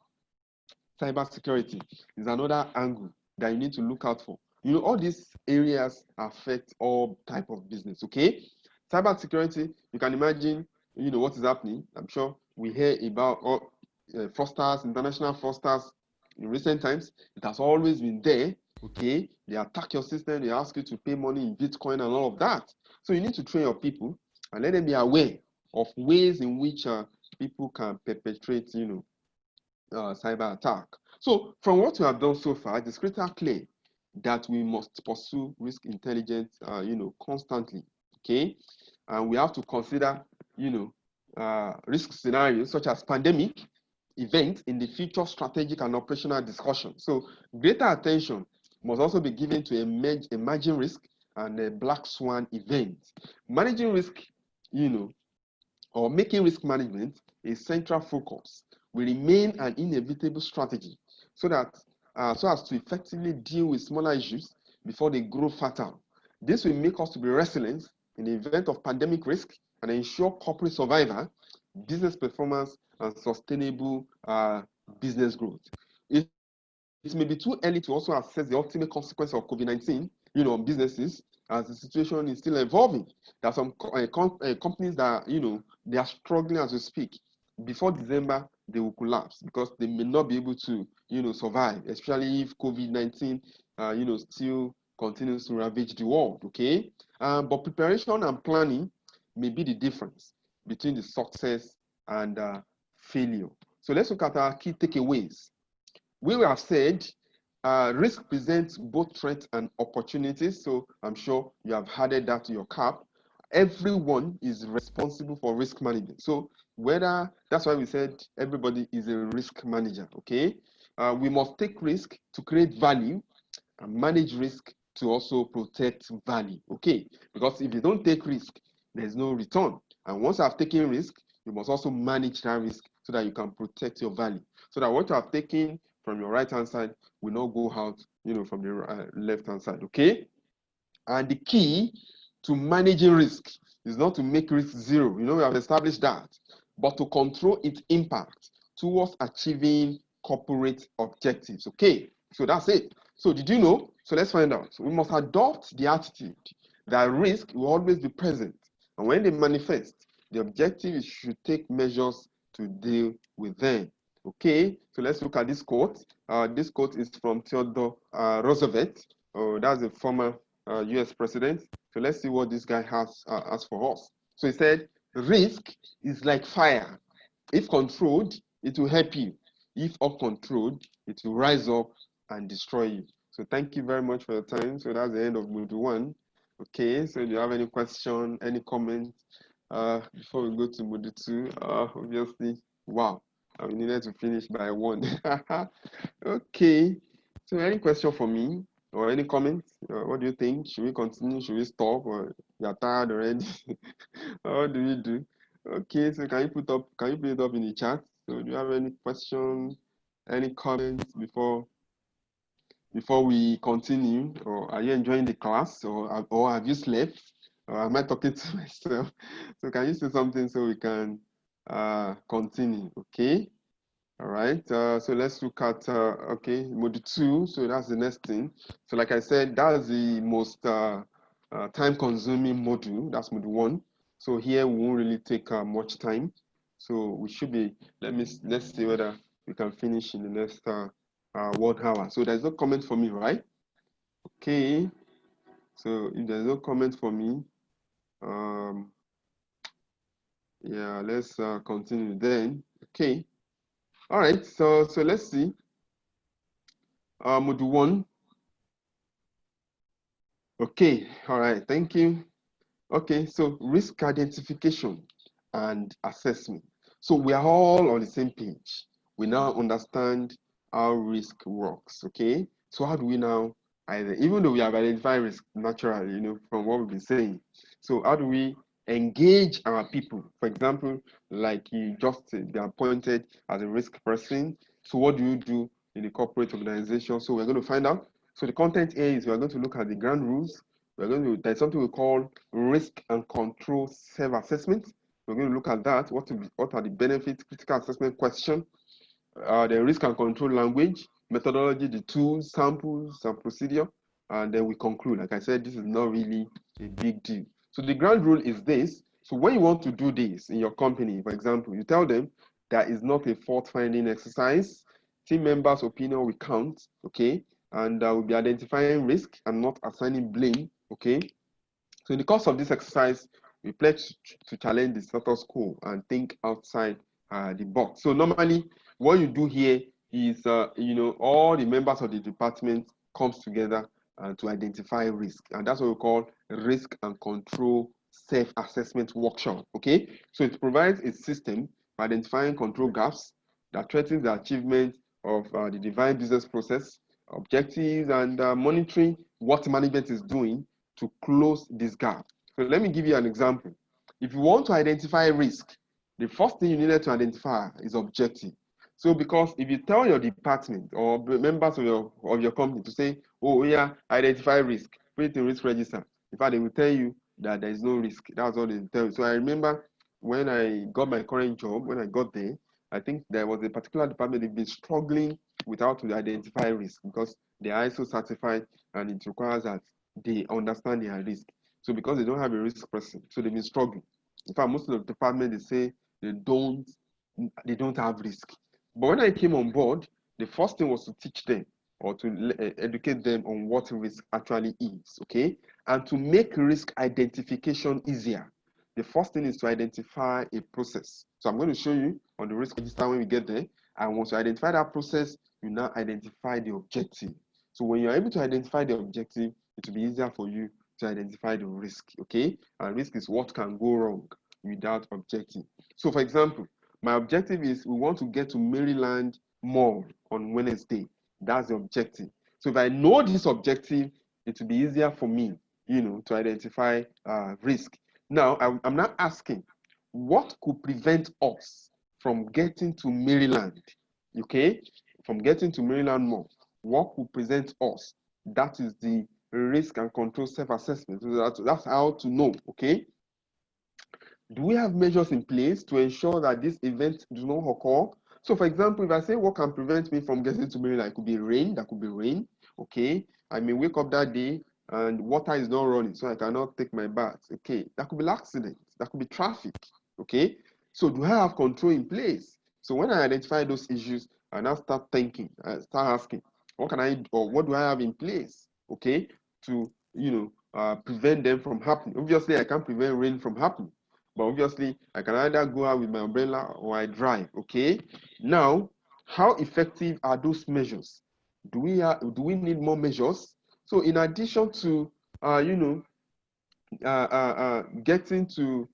Cybersecurity is another angle that you need to look out for. All these areas affect all type of business, okay. Cybersecurity, you can imagine what is happening. I'm sure we hear about all fraudsters, international fraudsters in recent times. It has always been there, okay. They attack your system, they ask you to pay money in Bitcoin and all of that. So you need to train your people and let them be aware of ways in which people can perpetrate cyber attack. So from what we have done so far, it is crystal clear that we must pursue risk intelligence, constantly, okay. And we have to consider, risk scenarios such as pandemic events in the future strategic and operational discussion. So greater attention must also be given to emerging risk and black swan events. Managing risk, or making risk management a central focus will remain an inevitable strategy, so as to effectively deal with smaller issues before they grow fatal. This will make us to be resilient in the event of pandemic risk and ensure corporate survival, business performance, and sustainable business growth. It may be too early to also assess the ultimate consequence of COVID-19, on businesses, as the situation is still evolving. There are some companies that, they are struggling as we speak. Before December, they will collapse because they may not be able to, survive, especially if COVID-19, still continues to ravage the world, okay? But preparation and planning may be the difference between the success and failure. So let's look at our key takeaways. We have said risk presents both threats and opportunities. So I'm sure you have added that to your cap. Everyone is responsible for risk management. So that's why we said everybody is a risk manager, okay? We must take risk to create value and manage risk to also protect value, okay? Because if you don't take risk, there's no return. And once I've taken risk, you must also manage that risk so that you can protect your value. So that what you have taken from your right hand side will not go out, from the left hand side, okay? And the key to managing risk. It's not to make risk zero. We have established that, but to control its impact towards achieving corporate objectives. Okay, so that's it. So did you know? So let's find out. So we must adopt the attitude that risk will always be present, and when they manifest, the objective is should take measures to deal with them. Okay, so let's look at this quote. This quote is from Theodore Roosevelt. That's a former US president. So let's see what this guy has for us. So he said, risk is like fire. If controlled, it will help you. If uncontrolled, it will rise up and destroy you. So thank you very much for your time. So that's the end of Module 1. Okay, so do you have any question, any comment before we go to Module 2? Obviously, wow, we needed to finish by 1. Okay, so any question for me or any comments? What do you think? Should we continue? Should we stop? Or you're tired already? What do we do? Okay, so can you put it up in the chat? So do you have any questions, any comments before we continue? Or are you enjoying the class, or have you slept? Or am I talking to myself? So can you say something so we can continue? Okay. All right, so let's look at, okay, module 2. So that's the next thing. So like I said, that's the most time-consuming module. That's module 1. So here we won't really take much time. So we should be, let's see whether we can finish in the next 1 hour. So there's no comment for me, right? Okay, so if there's no comment for me, yeah, let's continue then. Okay. All right, so let's see. Module 1. Okay, all right, thank you. Okay, so risk identification and assessment. So we are all on the same page. We now understand how risk works, okay? So how do we now, even though we have identified risk naturally, from what we've been saying, so how do we engage our people? For example, like you just be appointed as a risk person. So what do you do in the corporate organization? So we're going to find out. So the content here is we're going to look at the ground rules. There's something we call risk and control self-assessment. We're going to look at that. What are the benefits, critical assessment question, the risk and control language, methodology, the tools, samples, and procedure, and then we conclude. Like I said, this is not really a big deal. So the ground rule is this. So when you want to do this in your company, for example, you tell them that is not a fault-finding exercise. Team members' opinion will count, okay? And we'll be identifying risk and not assigning blame, okay? So in the course of this exercise, we pledge to challenge the status quo and think outside the box. So normally, what you do here is, all the members of the department comes together to identify risk, and that's what we call risk and control self-assessment workshop. Okay, so it provides a system for identifying control gaps that threatens the achievement of the defined business process objectives and monitoring what management is doing to close this gap. So let me give you an example. If you want to identify risk, the first thing you needed to identify is objective. So because if you tell your department or members of your company to say, oh yeah, identify risk, put it in risk register. In fact, they will tell you that there is no risk. That's all they tell you. So I remember when I got my current job, when I got there, I think there was a particular department they've been struggling with how to identify risk because they are ISO certified and it requires that they understand their risk. So because they don't have a risk person, so they've been struggling. In fact, most of the department they say they don't have risk. But when I came on board, the first thing was to teach them or to educate them on what risk actually is, okay? And to make risk identification easier, the first thing is to identify a process. So I'm going to show you on the risk register when we get there. And once you identify that process, you now identify the objective. So when you're able to identify the objective, it will be easier for you to identify the risk, okay? And risk is what can go wrong without objective. So for example, my objective is we want to get to Maryland Mall on Wednesday. That's the objective. So if I know this objective, it will be easier for me, to identify risk. Now, I'm not asking, what could prevent us from getting to Maryland, okay? From getting to Maryland Mall, what could prevent us? That is the risk and control self-assessment. So that's how to know, okay? Do we have measures in place to ensure that these events do not occur? So for example, if I say what can prevent me from getting to Maryland, it could be rain, that could be rain, okay? I may wake up that day and water is not running, so I cannot take my bath, okay? That could be accident, that could be traffic, okay? So do I have control in place? So when I identify those issues, I now start thinking, I start asking, what can I, or what do I have in place, okay, to, prevent them from happening? Obviously, I can't prevent rain from happening, but obviously, I can either go out with my umbrella or I drive, okay? Now, how effective are those measures? Do we need more measures? So in addition to, getting to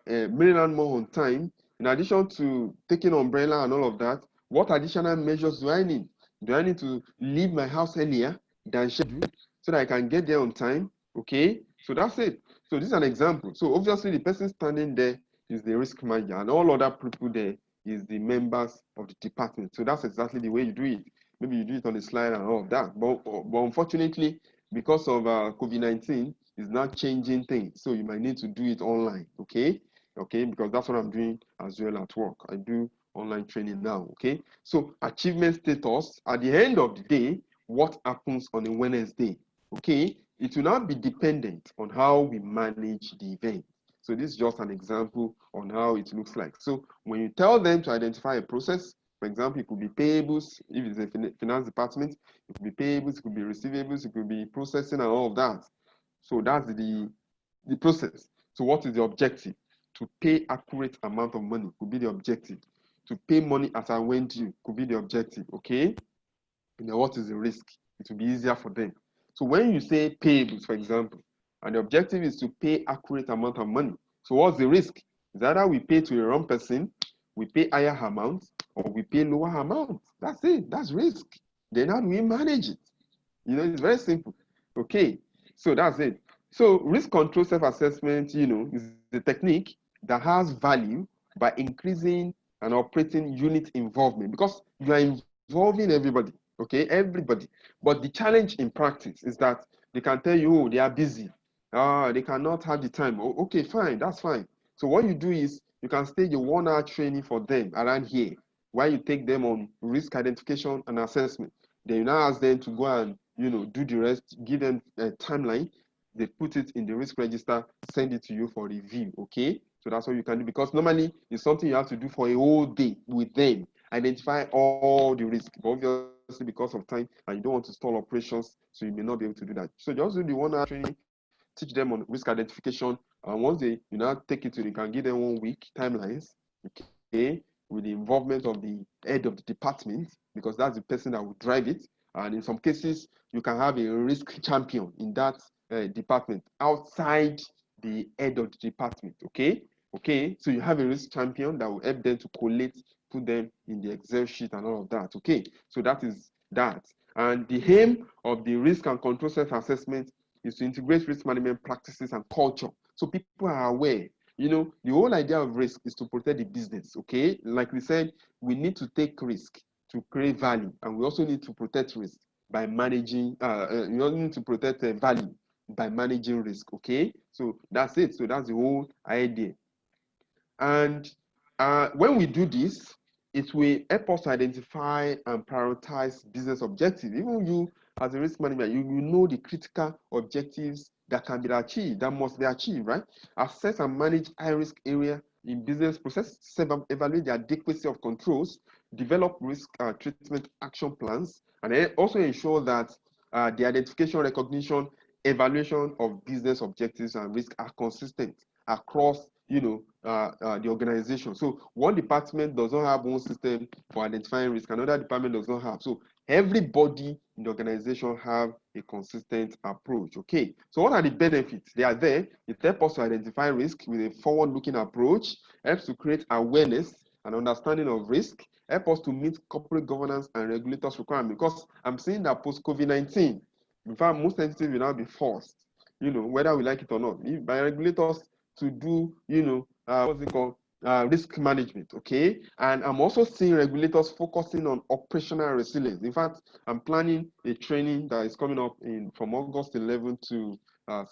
Maryland more on time, in addition to taking umbrella and all of that, what additional measures do I need? Do I need to leave my house earlier than scheduled so that I can get there on time? Okay, so that's it. So this is an example. So obviously the person standing there is the risk manager, and all other people there is the members of the department. So that's exactly the way you do it. Maybe you do it on the slide and all of that. But unfortunately, because of COVID-19, is not changing things. So you might need to do it online, okay? Okay, because that's what I'm doing as well at work. I do online training now, okay? So achievement status, at the end of the day, what happens on a Wednesday, okay? It will not be dependent on how we manage the event. So this is just an example on how it looks like. So when you tell them to identify a process, for example, it could be payables, if it's a finance department, it could be payables, it could be receivables, it could be processing and all of that. So that's the process. So what is the objective? To pay accurate amount of money could be the objective. To pay money as I went due could be the objective, okay? And then what is the risk? It will be easier for them. So when you say payables, for example, and the objective is to pay accurate amount of money. So what's the risk? It's either we pay to the wrong person, we pay higher amounts, or we pay lower amounts. That's it. That's risk. Then how do we manage it? It's very simple. Okay, so that's it. So risk control self-assessment, is a technique that has value by increasing and operating unit involvement because you are involving everybody, okay, everybody. But the challenge in practice is that they can tell you, oh, they are busy. They cannot have the time. Oh, okay, fine, that's fine. So what you do is you can stage a 1-hour training for them around here while you take them on risk identification and assessment. Then you now ask them to go and do the rest, give them a timeline, they put it in the risk register, send it to you for review, okay? So that's what you can do because normally it's something you have to do for a whole day with them, identify all the risk. But obviously because of time and you don't want to stall operations, so you may not be able to do that. So just do the 1-hour training, teach them on risk identification, and once they now take it to, you can give them 1 week timelines, okay, with the involvement of the head of the department, because that's the person that will drive it. And in some cases, you can have a risk champion in that department outside the head of the department. Okay, so you have a risk champion that will help them to collate, put them in the Excel sheet and all of that. Okay, so that is that. And the aim of the risk and control self-assessment is to integrate risk management practices and culture so people are aware. The whole idea of risk is to protect the business. Okay, like we said, we need to take risk to create value, and we also need to protect risk by managing. You also need to protect value by managing risk. Okay, so that's it. So that's the whole idea. And when we do this, it will help us identify and prioritize business objectives. Even you, as a risk manager, you know the critical objectives that can be achieved, that must be achieved, right? Assess and manage high-risk area in business process, evaluate the adequacy of controls, develop risk treatment action plans, and then also ensure that the identification, recognition, evaluation of business objectives and risk are consistent across the organization. So one department does not have one system for identifying risk, another department does not have. So everybody in the organization have a consistent approach. Okay, so what are the benefits? They are there. It helps us to identify risk with a forward-looking approach, helps to create awareness and understanding of risk, help us to meet corporate governance and regulators requirements. Because I'm seeing that post-COVID-19, in fact, most entities will now be forced, whether we like it or not, by regulators to do, what's it called, risk management, okay? And I'm also seeing regulators focusing on operational resilience. In fact, I'm planning a training that is coming up in from August 11th to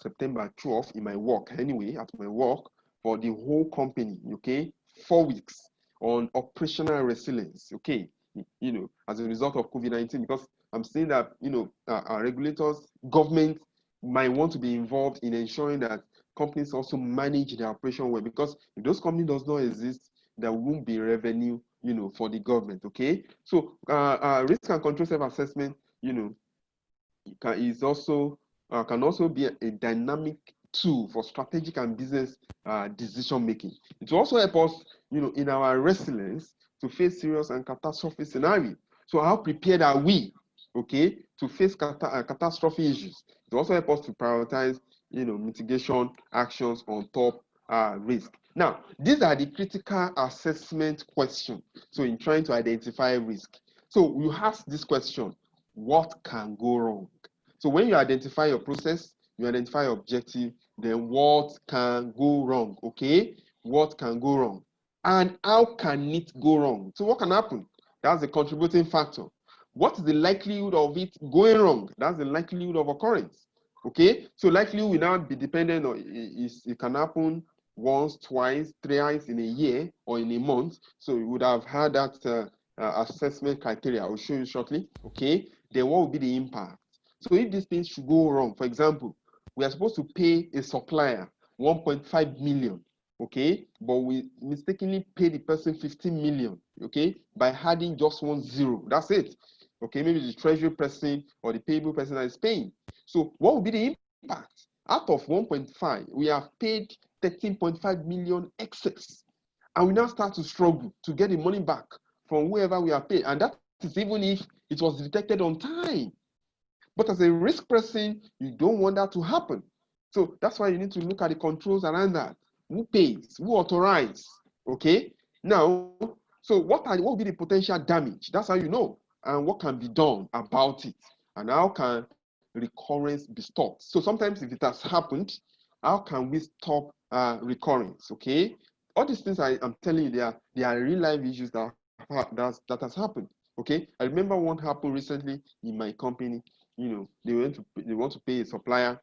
September 12th in my work, anyway, at my work for the whole company, okay? 4 weeks on operational resilience, okay? As a result of COVID-19, because I'm seeing that, our regulators, government might want to be involved in ensuring that companies also manage their operation well, because if those companies does not exist, there won't be revenue, for the government. Okay, so risk and control self-assessment, can also be a dynamic tool for strategic and business decision making. It will also help us, in our resilience to face serious and catastrophic scenarios. So how prepared are we, okay, to face catastrophe issues? It will also help us to prioritize, mitigation actions on top risk. Now, these are the critical assessment questions. So in trying to identify risk, so you ask this question: what can go wrong? So when you identify your process, you identify your objective, then what can go wrong? Okay, what can go wrong, and how can it go wrong? So what can happen? That's the contributing factor. What is the likelihood of it going wrong? That's the likelihood of occurrence. Okay, so likelihood will not be dependent on it can happen once, twice, thrice in a year or in a month. So you would have had that assessment criteria. I will show you shortly. Okay, then what will be the impact? So if these things should go wrong, for example, we are supposed to pay a supplier 1.5 million, okay, but we mistakenly pay the person 15 million, okay, by adding just 1 0. That's it. Okay, maybe the treasury person or the payable person that is paying. So what will be the impact? Out of 1.5, we have paid 13.5 million excess, and we now start to struggle to get the money back from whoever we are paid, and that is even if it was detected on time. But as a risk person, you don't want that to happen. So that's why you need to look at the controls around that. Who pays? Who authorizes? Okay. Now, so what will be the potential damage? That's how you know, and what can be done about it, and how can recurrence be stopped? So sometimes if it has happened, how can we stop recurrence? Okay. All these things I'm telling you, they are real life issues that has happened. Okay. I remember one happened recently in my company. They want to pay a supplier.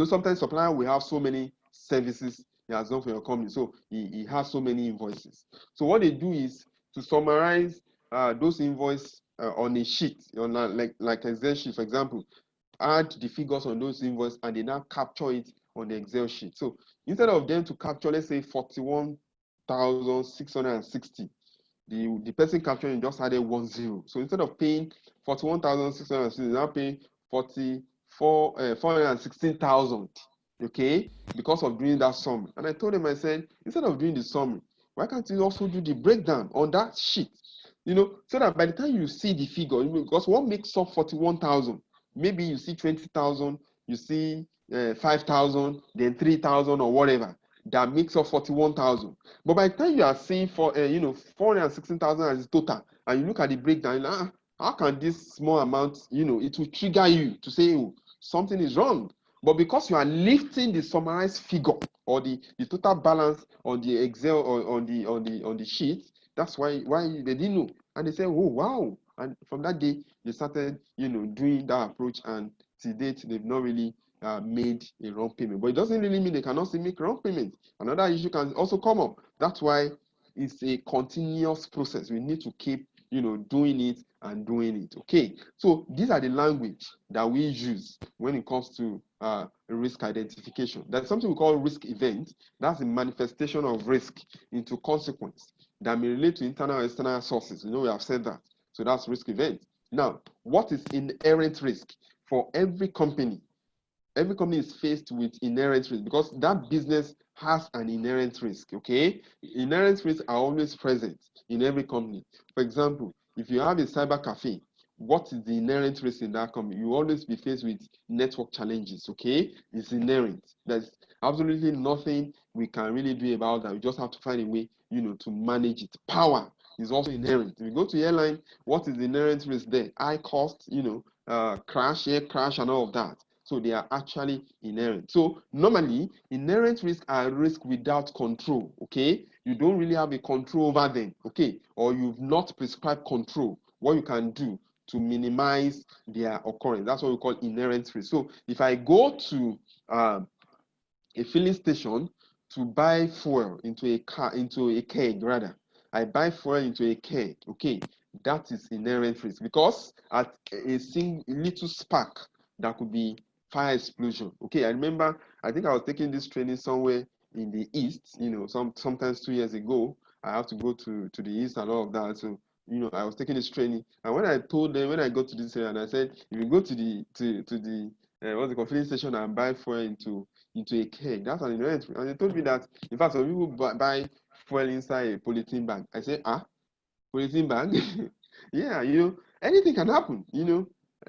Sometimes supplier will have so many services he has done for your company, so he has so many invoices. So what they do is to summarize those invoices on a sheet, on like Excel sheet, for example, add the figures on those invoices, and they now capture it on the Excel sheet. So instead of them to capture, let's say 41,660, the person capturing just added 1 0. So instead of paying 41,660, they now pay 416,000. Okay, because of doing that summary. And I told him, I said, instead of doing the summary, why can't you also do the breakdown on that sheet? So that by the time you see the figure, because what makes up 41,000? Maybe you see 20,000, you see 5,000, then 3,000 or whatever. That makes up 41,000. But by the time you are seeing 416,000 as total, and you look at the breakdown, how can this small amount, it will trigger you to say, oh, something is wrong. But because you are lifting the summarized figure or the total balance on the Excel or on the sheet, that's why they didn't know. And they said, oh wow. And from that day, they started, doing that approach, and to date, they've not really made a wrong payment. But it doesn't really mean they cannot still make wrong payment. Another issue can also come up. That's why it's a continuous process. We need to keep, doing it and doing it. Okay. So these are the language that we use when it comes to risk identification. There's something we call risk event. That's a manifestation of risk into consequence that may relate to internal or external sources. We have said that. So that's risk event. Now, what is inherent risk? For every company is faced with inherent risk, because that business has an inherent risk. Okay, inherent risks are always present in every company. For example, if you have a cyber cafe, what is the inherent risk in that company? You always be faced with network challenges. Okay, it's inherent. There's absolutely nothing we can really do about that. We just have to find a way, to manage it. Power is also inherent. If you go to airline, what is the inherent risk there? High cost, crash, air crash, and all of that. So they are actually inherent. So normally, inherent risks are risk without control, okay? You don't really have a control over them, okay? Or you've not prescribed control. What you can do to minimize their occurrence. That's what we call inherent risk. So if I go to a filling station to buy fuel into a keg rather, I buy fuel into a keg, okay, that is inherent risk because at a single little spark that could be fire explosion. Okay, I remember, I think I was taking this training somewhere in the east, sometimes 2 years ago. I have to go to the east and all of that. So I was taking this training, and when I told them, when I got to this area, and I said, if you go to the what's the called, filling station and buy fuel into a keg, that's an inherent risk. And they told me that, in fact, some people buy fuel inside a polythene bag. I said, polythene bag? Yeah, anything can happen,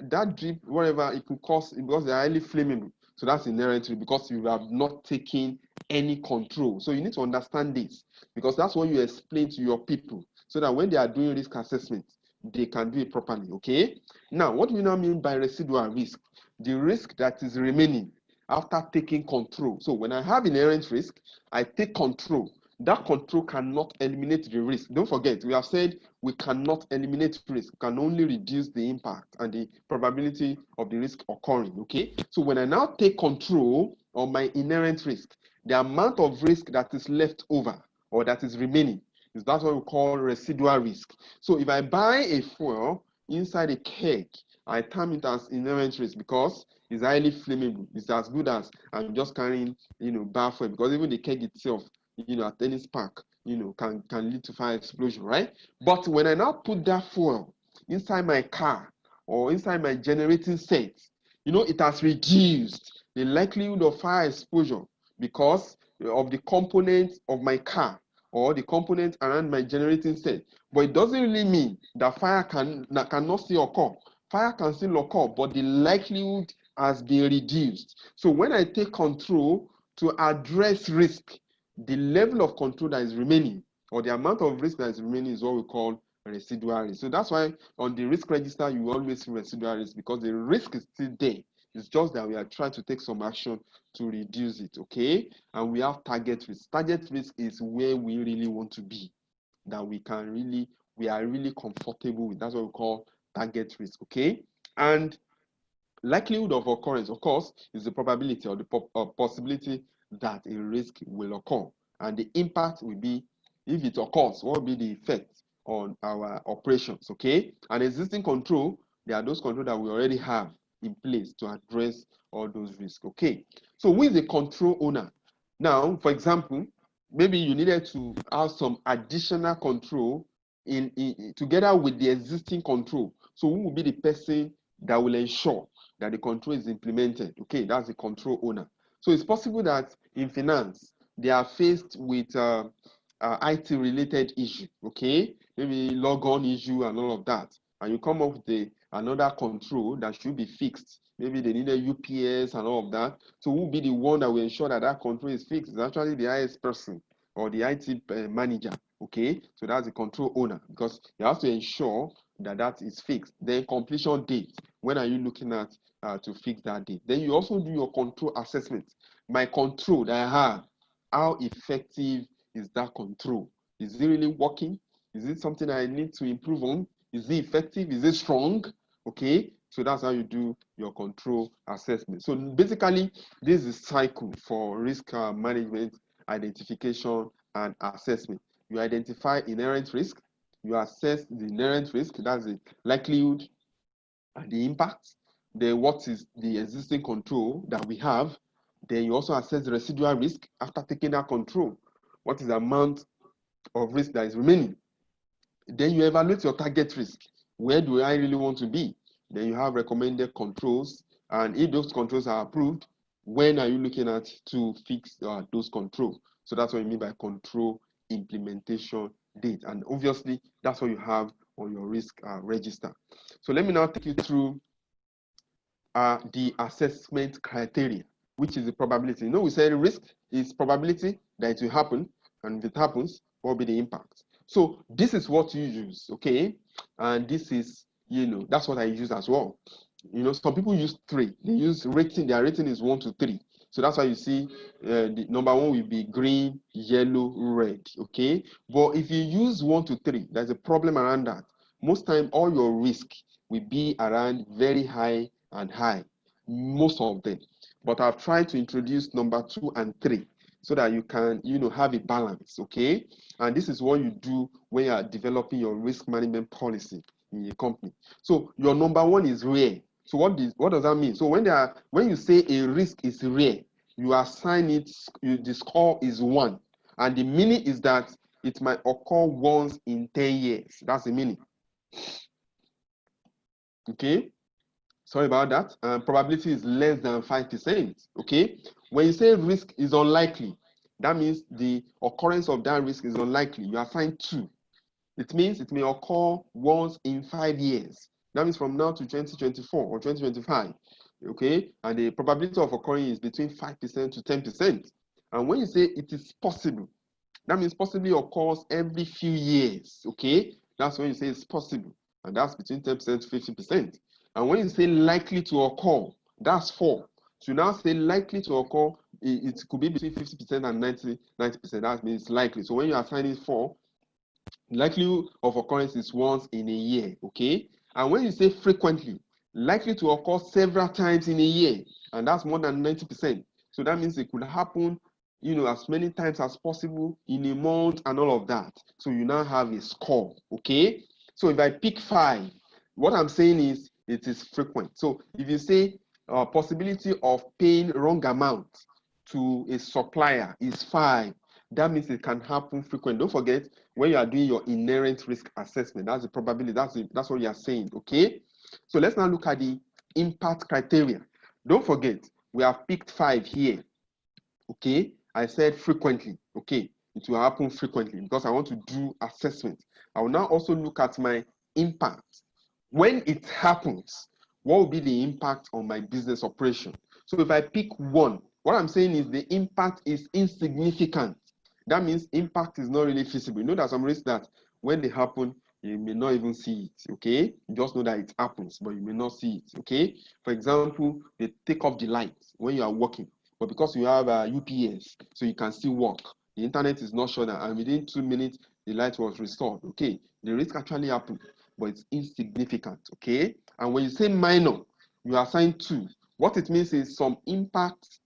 that drip, whatever, it could cause, because they are highly flammable. So that's inherently because you have not taken any control. So you need to understand this, because that's what you explain to your people, so that when they are doing risk assessment, they can do it properly, okay? Now, what do we now mean by residual risk? The risk that is remaining after taking control. So when I have inherent risk, I take control. That control cannot eliminate the risk. Don't forget, we have said we cannot eliminate risk. We can only reduce the impact and the probability of the risk occurring, okay? So when I now take control of my inherent risk, the amount of risk that is left over or that is remaining, that's what we call residual risk. So if I buy a fuel inside a keg, I term it as inherent risk because it's highly flammable. It's as good as I'm just carrying, bar fuel, because even the keg itself, at any spark, can lead to fire explosion, right? But when I now put that fuel inside my car or inside my generating set, it has reduced the likelihood of fire exposure because of the components of my car or the components around my generating set. But it doesn't really mean that fire cannot still occur. Fire can still occur, but the likelihood has been reduced. So when I take control to address risk, the level of control that is remaining or the amount of risk that is remaining is what we call residual risk. So that's why on the risk register, you always see residual risk, because the risk is still there. It's just that we are trying to take some action to reduce it, okay? And we have target risk. Target risk is where we really want to be, that we are really comfortable with. That's what we call target risk, okay? And likelihood of occurrence, of course, is the probability or the possibility that a risk will occur. And the impact will be, if it occurs, what will be the effect on our operations, okay? And existing control, there are those controls that we already have in place to address all those risks, okay? So who is the control owner? Now, for example, maybe you needed to have some additional control together with the existing control. So who will be the person that will ensure that the control is implemented? Okay, that's the control owner. So it's possible that in finance, they are faced with IT related issue, okay? Maybe logon issue and all of that. And you come up with another control that should be fixed. Maybe they need a UPS and all of that. So who will be the one that will ensure that that control is fixed? It's actually the highest person or the IT manager, okay? So that's the control owner, because you have to ensure that that is fixed. Then completion date, when are you looking at to fix that date? Then you also do your control assessment. My control that I have, how effective is that control? Is it really working? Is it something I need to improve on? Is it effective? Is it strong? Okay, so that's how you do your control assessment. So basically, this is a cycle for risk management, identification, and assessment. You identify inherent risk, you assess the inherent risk, that's the likelihood and the impact. Then what is the existing control that we have? Then you also assess the residual risk after taking that control. What is the amount of risk that is remaining? Then you evaluate your target risk. Where do I really want to be? Then you have recommended controls, and if those controls are approved, when are you looking at to fix those controls? So that's what you mean by control implementation date. And obviously, that's what you have on your risk register. So let me now take you through the assessment criteria, which is the probability. We said risk is probability that it will happen, and if it happens, what will be the impact? So this is what you use, okay? And this is, that's what I use as well. Some people use 3. They use rating. Their rating is 1 to 3. So that's why you see the number 1 will be green, yellow, red. Okay. But if you use 1 to 3, there's a problem around that. Most time, all your risk will be around very high and high. Most of them. But I've tried to introduce number 2 and 3 so that you can, have a balance. Okay. And this is what you do when you are developing your risk management policy in your company. So your number 1 is rare. So what does that mean? So when you say a risk is rare, you assign it, the score is 1. And the meaning is that it might occur once in 10 years. That's the meaning. Okay? Sorry about that. Probability is less than 5%. Okay? When you say risk is unlikely, that means the occurrence of that risk is unlikely. You assign 2. It means it may occur once in 5 years. That means from now to 2024 or 2025. Okay? And the probability of occurring is between 5% to 10%. And when you say it is possible, that means possibly occurs every few years. Okay? That's when you say it's possible. And that's between 10% to 50%. And when you say likely to occur, that's 4. So you now say likely to occur, it could be between 50% and 90%. That means it's likely. So when you are assigning 4, likelihood of occurrence is once in a year. Okay. And when you say frequently, likely to occur several times in a year, and that's more than 90%. So that means it could happen, as many times as possible in a month and all of that. So you now have a score. Okay. So if I pick 5, what I'm saying is it is frequent. So if you say possibility of paying wrong amount to a supplier is 5, that means it can happen frequent. Don't forget, when you are doing your inherent risk assessment, that's the probability. That's what you are saying. Okay. So let's now look at the impact criteria. Don't forget, we have picked 5 here. Okay. I said frequently. Okay. It will happen frequently because I want to do assessment. I will now also look at my impact. When it happens, what will be the impact on my business operation? So if I pick 1, what I'm saying is the impact is insignificant. That means impact is not really feasible. You know that some risks that when they happen, you may not even see it. Okay. You just know that it happens, but you may not see it. Okay. For example, they take off the lights when you are working, but because you have a UPS, so you can still work. The internet is not shut down, and within 2 minutes, the light was restored. Okay. The risk actually happened, but it's insignificant. Okay. And when you say minor, you assign 2. What it means is some impact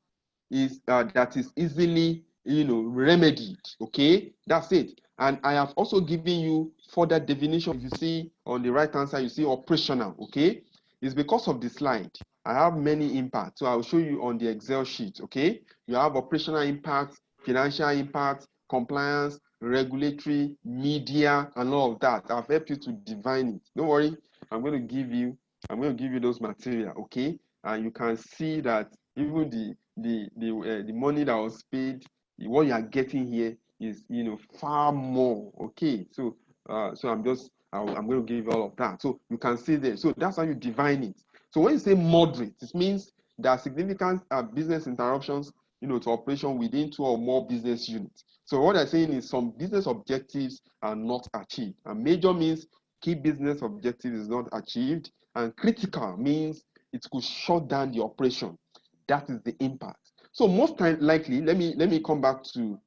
is that is easily remedied. Okay, that's it. And I have also given you further definition. You see on the right hand side, you see operational. Okay, it's because of the slide. I have many impacts, so I'll show you on the Excel sheet. Okay, you have operational impacts, financial impacts, compliance, regulatory, media, and all of that. I've helped you to define it. Don't worry, i'm going to give you those material. Okay, and you can see that even the money that was paid, what you are getting here is far more. Okay, so I'm going to give all of that, so you can see there. So that's how you define it. So when you say moderate, it means there are significant business interruptions to operation within 2 or more business units. So what I'm saying is some business objectives are not achieved, and major means key business objective is not achieved, and critical means it could shut down the operation. That is the impact. So most time likely, let me come back to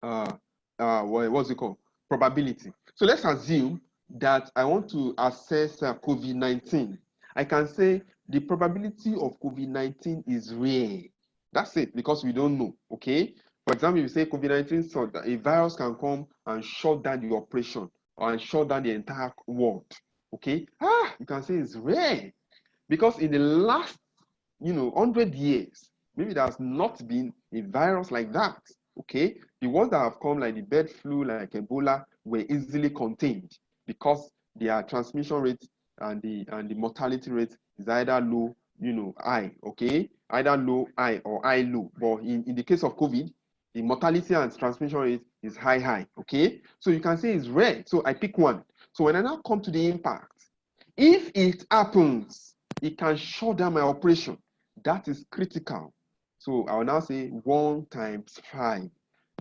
what's it called? Probability. So let's assume that I want to assess COVID-19. I can say the probability of COVID-19 is rare. That's it, because we don't know. Okay. For example, if you say COVID-19, so a virus can come and shut down the operation and shut down the entire world. Okay. You can say it's rare because in the last 100 years, maybe there has not been a virus like that. Okay, the ones that have come, like the bird flu, like Ebola, were easily contained because their transmission rate and the mortality rate is either low, high. Okay, either low, high, or high, low. But in the case of COVID, the mortality and transmission rate is high, high. Okay, so you can say it's rare. So I pick 1. So when I now come to the impact, if it happens, it can shut down my operation. That is critical. So I will now say 1 times 5.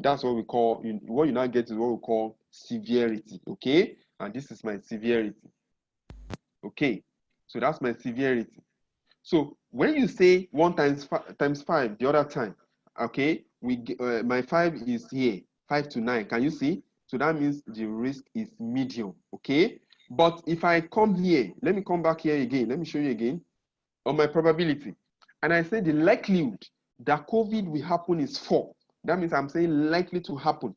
That's what we call, what you now get is what we call severity. Okay, and this is my severity. Okay, So that's my severity. So when you say 1 times 5 the other time, okay, my 5 is here, 5 to 9. Can you see? So that means the risk is medium, okay? But if I come here, let me come back here again. Let me show you again on my probability. And I say the likelihood that COVID will happen is 4. That means I'm saying likely to happen,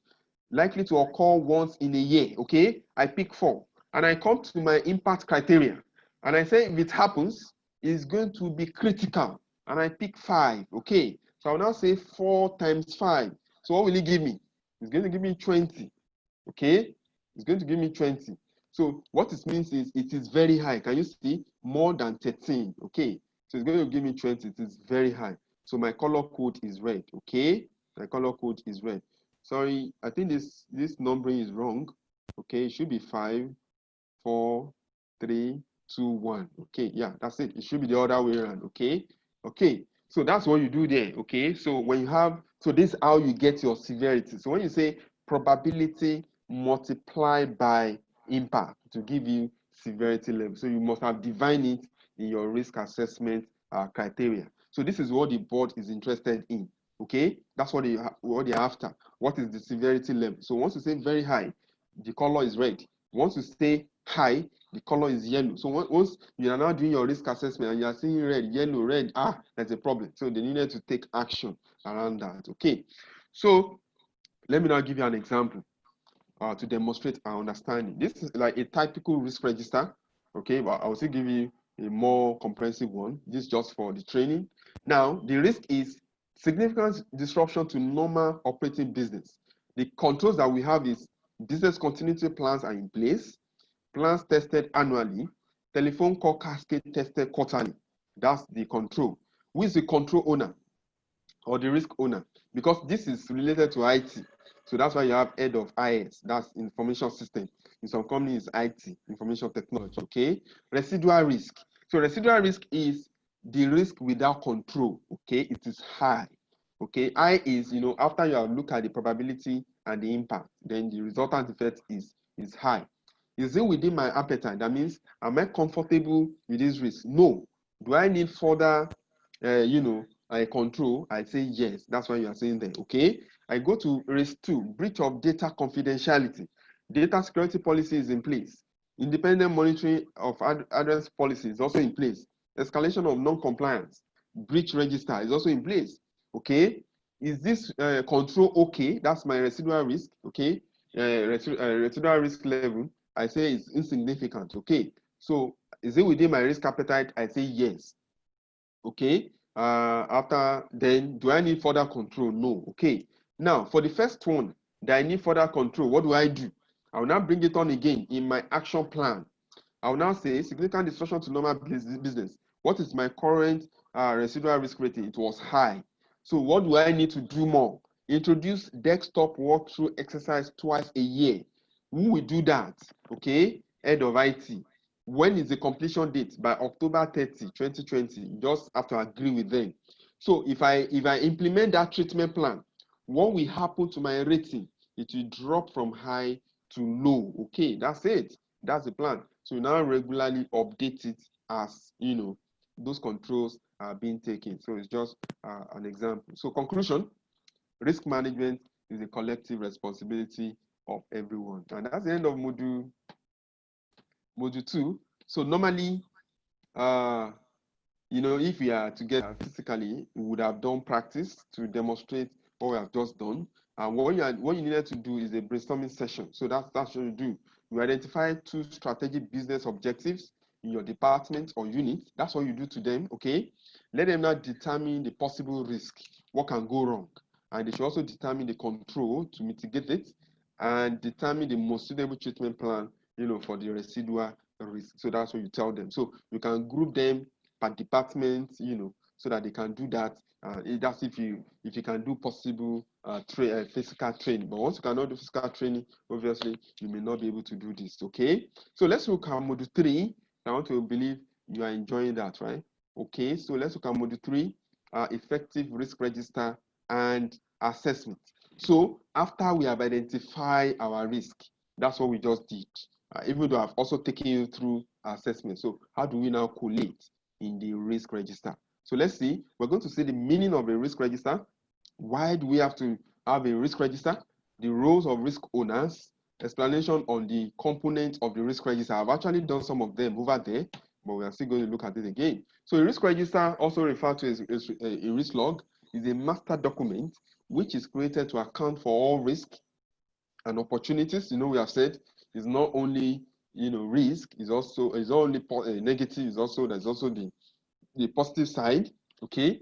likely to occur once in a year, okay? I pick 4. And I come to my impact criteria. And I say if it happens, it's going to be critical. And I pick 5, okay? So I'll now say 4 times 5. So what will it give me? It's going to give me 20, okay? It's going to give me 20. So what it means is it is very high. Can you see? More than 13, okay? So it's going to give me 20. It is very high. So my color code is red, okay? My color code is red. Sorry, I think this numbering is wrong. Okay, it should be 5, 4, 3, 2, 1. Okay, yeah, that's it. It should be the other way around. Okay, okay. So that's what you do there. Okay, so when you have, so this is how you get your severity. So when you say probability multiplied by impact to give you severity level, so you must have defined it in your risk assessment criteria. So this is what the board is interested in. Okay, that's what they're after. What is the severity level? So once you say very high, the color is red. Once you say high, the color is yellow. So once you are now doing your risk assessment and you are seeing red, yellow, red, there's a problem. So they needed to take action around that. Okay. So let me now give you an example to demonstrate our understanding. This is like a typical risk register. Okay, but I will still give you a more comprehensive one. This is just for the training. Now, the risk is significant disruption to normal operating business. The controls that we have is business continuity plans are in place, plans tested annually, telephone call cascade tested quarterly. That's the control. Who is the control owner or the risk owner? Because this is related to IT. So that's why you have head of IS, that's information system. In some companies, IT, information technology, okay? Residual risk. So residual risk is the risk without control, okay? It is high, okay? I is, after you have looked at the probability and the impact, then the resultant effect is high. Is it within my appetite? That means, am I comfortable with this risk? No. Do I need further, I control? I say yes. That's why you are saying there. Okay. I go to risk 2, breach of data confidentiality. Data security policy is in place. Independent monitoring of address policy is also in place. Escalation of non-compliance, breach register is also in place. Okay. Is this control okay? That's my residual risk. Okay. Residual risk level, I say it's insignificant. Okay. So is it within my risk appetite? I say yes. Okay. After then, do I need further control? No. Okay. Now, for the first one that I need further control, what do? I will now bring it on again in my action plan. I will now say significant disruption to normal business. What is my current residual risk rating? It was high. So what do I need to do more? Introduce desktop walkthrough exercise twice a year. Who will do that? Okay, head of IT. When is the completion date? By October 30, 2020. Just have to agree with them. So if I implement that treatment plan, what will happen to my rating? It will drop from high to low. Okay, that's it. That's the plan. So you now regularly update it as those controls are being taken. So it's just an example. So conclusion: risk management is a collective responsibility of everyone, and that's the end of module 2. So normally, if we are together physically, we would have done practice to demonstrate what we have just done. And what you needed to do is a brainstorming session. So that's what you do. You identify 2 strategic business objectives in your department or unit. That's what you do to them, okay? Let them now determine the possible risk, what can go wrong. And they should also determine the control to mitigate it and determine the most suitable treatment plan, for the residual risk. So that's what you tell them. So you can group them per department, so that they can do that. That's if you can do possible physical training. But once you cannot do physical training, obviously you may not be able to do this. Okay. So let's look at module 3. I want to believe you are enjoying that, right? Okay. So let's look at module 3, effective risk register and assessment. So after we have identified our risk, that's what we just did. Even though I've also taken you through assessment. So how do we now collate in the risk register? So let's see, we're going to see the meaning of a risk register. Why do we have to have a risk register? The roles of risk owners, explanation on the components of the risk register. I've actually done some of them over there, but we are still going to look at it again. So a risk register, also referred to as a risk log, is a master document which is created to account for all risk and opportunities. We have said it's not only risk, is also is not only negative, is also there's also the positive side, okay,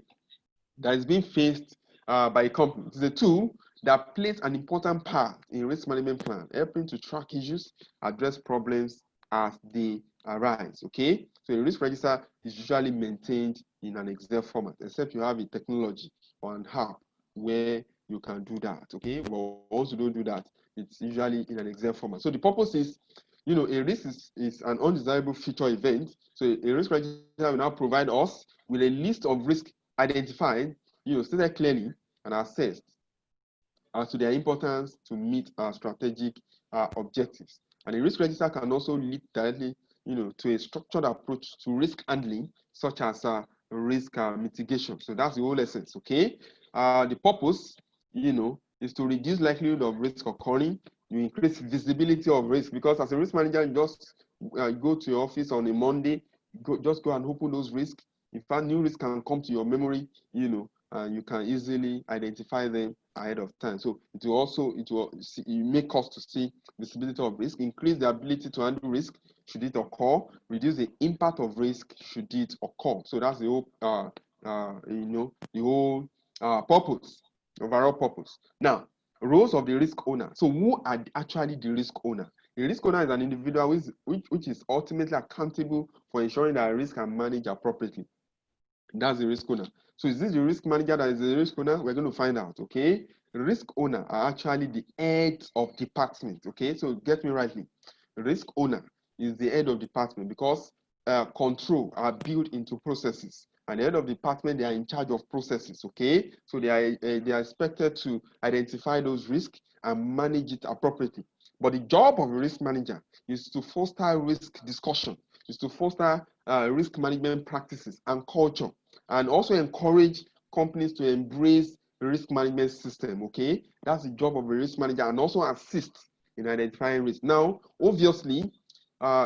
that is being faced by a company. It is a tool that plays an important part in risk management plan, helping to track issues, address problems as they arise. Okay, so a risk register is usually maintained in an Excel format, except you have a technology or an app where you can do that. Okay, but once you don't do that, it's usually in an Excel format. So the purpose is, a risk is an undesirable feature event. So a risk register will now provide us with a list of risk identified, stated clearly and assessed as to their importance to meet our strategic objectives. And a risk register can also lead directly, to a structured approach to risk handling, such as risk mitigation. So that's the whole essence, okay? The purpose, is to reduce likelihood of risk occurring. You increase visibility of risk, because as a risk manager, you just go to your office on a Monday, just go and open those risks. In fact, new risks can come to your memory, and you can easily identify them ahead of time. So it will make cost to see visibility of risk, increase the ability to handle risk should it occur, reduce the impact of risk should it occur. So that's the whole purpose, overall purpose. Now, roles of the risk owner. So who are actually the risk owner? The risk owner is an individual which is ultimately accountable for ensuring that risk are managed appropriately. That's the risk owner. So is this the risk manager that is the risk owner? We're going to find out, okay? Risk owner are actually the heads of department, okay? So get me rightly. Risk owner is the head of department, because control are built into processes. And the head of department, they are in charge of processes, okay? So they are expected to identify those risks and manage it appropriately. But the job of a risk manager is to foster risk discussion, is to foster risk management practices and culture, and also encourage companies to embrace the risk management system, okay? That's the job of a risk manager, and also assist in identifying risk. Now, obviously,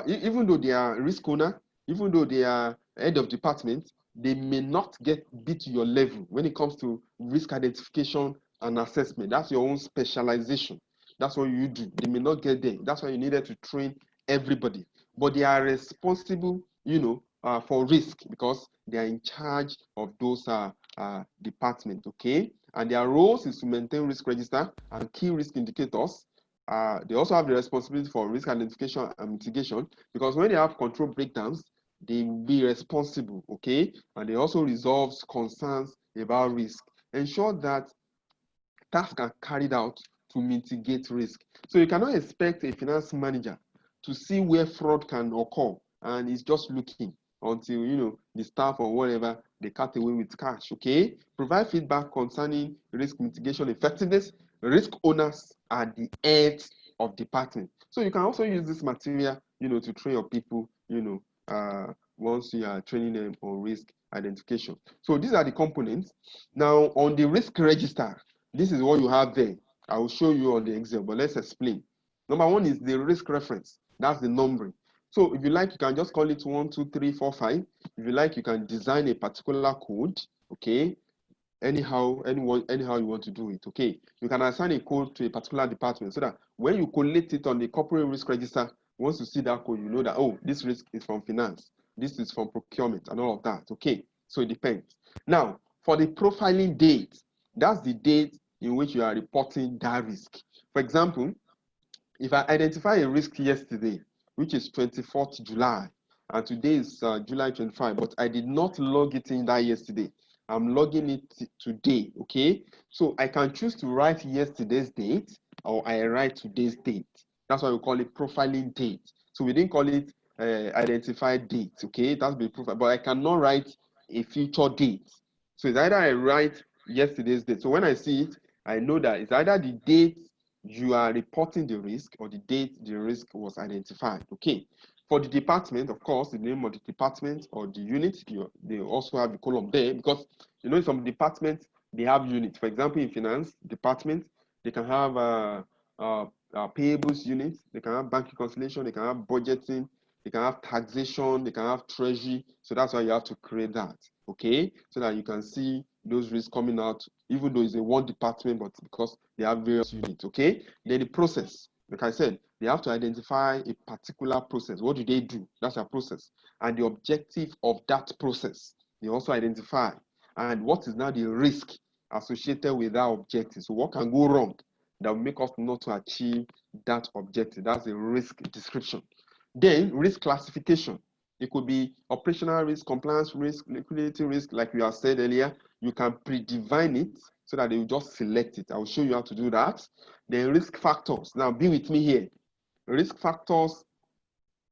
even though they are risk owner, even though they are head of department, they may not be to your level when it comes to risk identification and assessment. That's your own specialization. That's what you do. They may not get there. That's why you needed to train everybody. But they are responsible, for risk, because they are in charge of those departments, okay? And their roles is to maintain risk register and key risk indicators. They also have the responsibility for risk identification and mitigation, because when they have control breakdowns, they will be responsible, okay? And they also resolve concerns about risk, ensure that tasks are carried out to mitigate risk. So you cannot expect a finance manager to see where fraud can occur and he's just looking until the staff or whatever they cut away with cash. Okay, provide feedback concerning risk mitigation effectiveness. Risk owners are the heads of department. So you can also use this material to train your people once you are training them on risk identification. So these are the components. Now on the risk register, this is what you have there. I will show you on the Excel, but let's explain. Number one is the risk reference. That's the numbering. So if you like, you can just call it 1, 2, 3, 4, 5. If you like, you can design a particular code, okay? Anyhow you want to do it, okay? You can assign a code to a particular department so that when you collect it on the corporate risk register, once you see that code, you know that, oh, this risk is from finance, this is from procurement, and all of that, okay? So it depends. Now, for the profiling date, that's the date in which you are reporting that risk. For example, if I identify a risk yesterday, which is 24th July, and today is July 25, but I did not log it in that yesterday. I'm logging it today, okay? So I can choose to write yesterday's date, or I write today's date. That's why we call it profiling date. So we didn't call it identified date, okay? That's the profile, but I cannot write a future date. So it's either I write yesterday's date. So when I see it, I know that it's either the date you are reporting the risk or the date the risk was identified, okay? For the department, of course, the name of the department or the unit, they also have the column there, because in some departments they have units. For example, in finance department, they can have payables unit, they can have bank reconciliation, they can have budgeting, they can have taxation, they can have treasury. So that's why you have to create that, okay? So that you can see those risks coming out, even though it's a one department, but because they have various units, okay? Then the process, like I said, they have to identify a particular process. What do they do? That's a process. And the objective of that process, they also identify. And what is now the risk associated with that objective? So what can go wrong that will make us not to achieve that objective? That's a risk description. Then risk classification. It could be operational risk, compliance risk, liquidity risk, like we have said earlier. You can predefine it so that they will just select it. I will show you how to do that. Then risk factors. Now be with me here. Risk factors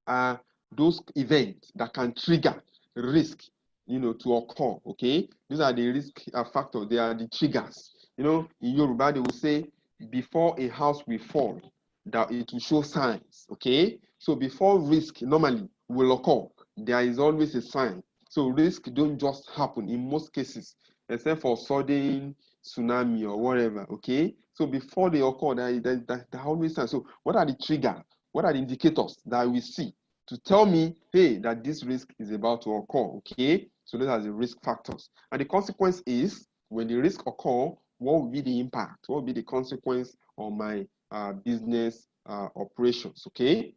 are those events that can trigger risk, to occur, okay? These are the risk factors. They are the triggers. In Yoruba, they will say, before a house will fall, that it will show signs, okay? So before risk normally will occur, there is always a sign. So risk don't just happen in most cases, except for sudden tsunami or whatever, okay? So before they occur, there are always signs. So what are the triggers? What are the indicators that we see to tell me, hey, that this risk is about to occur, okay? So those are the risk factors. And the consequence is, when the risk occur, what will be the impact? What will be the consequence on my business operations, okay?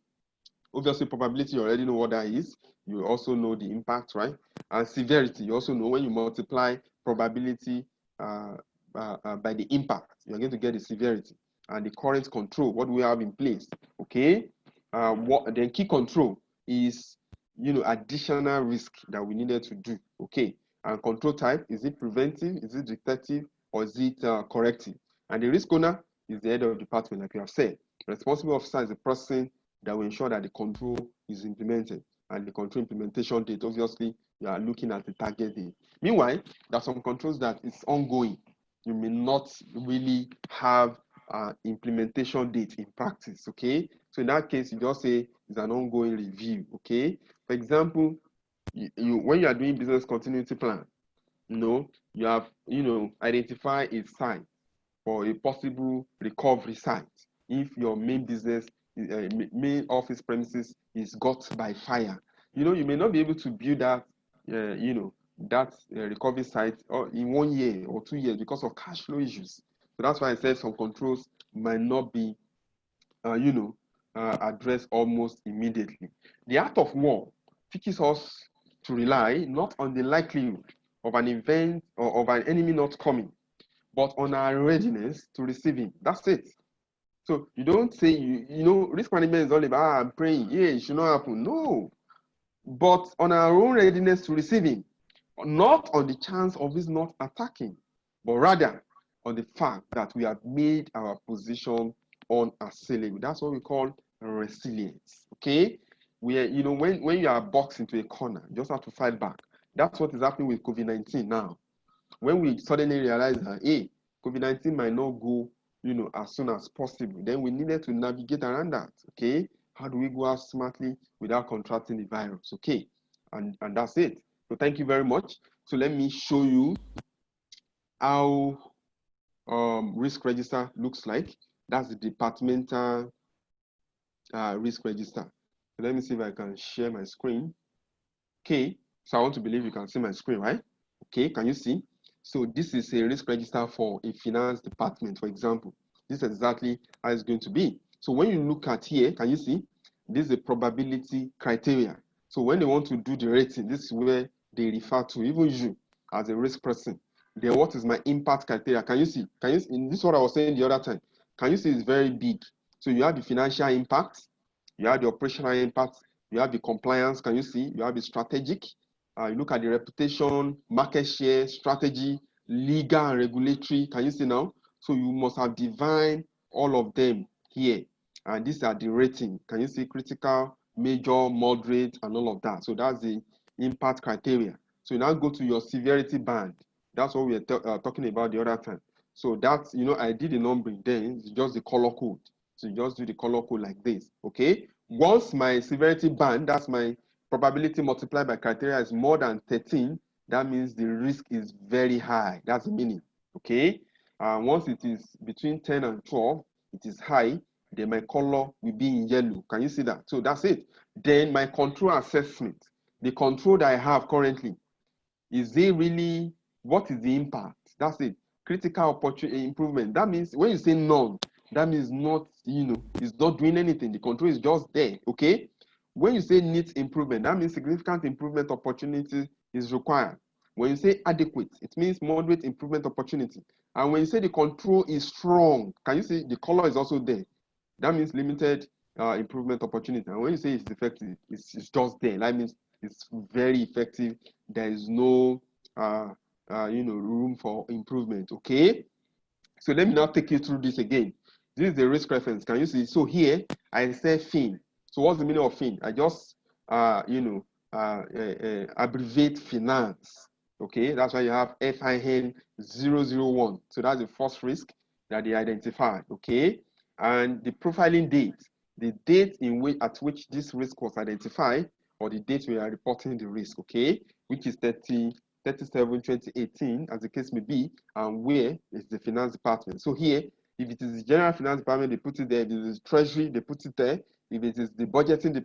Obviously, probability, you already know what that is. You also know the impact, right? And severity, you also know when you multiply probability by the impact, you're going to get the severity. And the current control, what do we have in place, okay? Then key control is, additional risk that we needed to do, okay? And control type, is it preventive, is it detective, or is it corrective? And the risk owner is the head of department, like we have said. The responsible officer is the person that will ensure that the control is implemented. And the control implementation date, obviously, you are looking at the target date. Meanwhile, there are some controls that is ongoing. You may not really have implementation date in practice, okay? So in that case, you just say it's an ongoing review, okay? For example, when you are doing business continuity plan, you have, identify a site for a possible recovery site if your main business, main office premises is got by fire. You may not be able to build that, recovery site or in 1 year or 2 years because of cash flow issues. So that's why I said some controls might not be, addressed almost immediately. The art of war teaches us to rely not on the likelihood of an event or of an enemy not coming, but on our readiness to receive him. That's it. So you don't say, risk management is all about, I'm praying, yeah, it should not happen. No. But on our own readiness to receive him, not on the chance of his not attacking, but rather on the fact that we have made our position unassailable. That's what we call resilience. Okay? When you are boxed into a corner, you just have to fight back. That's what is happening with COVID-19 now. When we suddenly realize that, hey, COVID-19 might not go, as soon as possible, then we needed to navigate around that, okay? How do we go out smartly without contracting the virus, okay? And that's it. So thank you very much. So let me show you how risk register looks like. That's the departmental risk register. So let me see if I can share my screen. Okay, so I want to believe you can see my screen, right? Okay, can you see? So this is a risk register for a finance department, for example. This is exactly how it's going to be. So when you look at here, can you see? This is a probability criteria. So when they want to do the rating, this is where they refer to, even you as a risk person. Then what is my impact criteria? Can you see? In this is what I was saying the other time. Can you see it's very big? So you have the financial impact, you have the operational impact, you have the compliance, can you see? You have the strategic. You look at the reputation, market share, strategy, legal and regulatory. Can you see now? So you must have defined all of them here. And these are the rating. Can you see critical, major, moderate, and all of that? So that's the impact criteria. So you now go to your severity band. That's what we were talking about the other time. So that's, I did the numbering then, it's just the color code. So you just do the color code like this, okay? Once my severity band, that's my probability multiplied by criteria, is more than 13, that means the risk is very high. That's the meaning. Okay. Once it is between 10 and 12, it is high. Then my color will be in yellow. Can you see that? So that's it. Then my control assessment, the control that I have currently, is it really, what is the impact? That's it. Critical opportunity improvement. That means when you say none, that means not, it's not doing anything. The control is just there. Okay. When you say needs improvement, that means significant improvement opportunity is required. When you say adequate, it means moderate improvement opportunity. And when you say the control is strong, can you see the color is also there? That means limited improvement opportunity. And when you say it's effective, it's just there. That means it's very effective. There is no room for improvement. Okay. So let me now take you through this again. This is the risk reference. Can you see? So here I say FIN. So what's the meaning of FIN? I just abbreviate finance. Okay, that's why you have FIN 001. So that's the first risk that they identified. Okay, and the profiling date, the date in which at which this risk was identified, or the date we are reporting the risk. Okay, which is 37/2018, as the case may be, and where is the finance department. So here, if it is the general finance department, they put it there. If it is treasury, they put it there. If it is the budgeting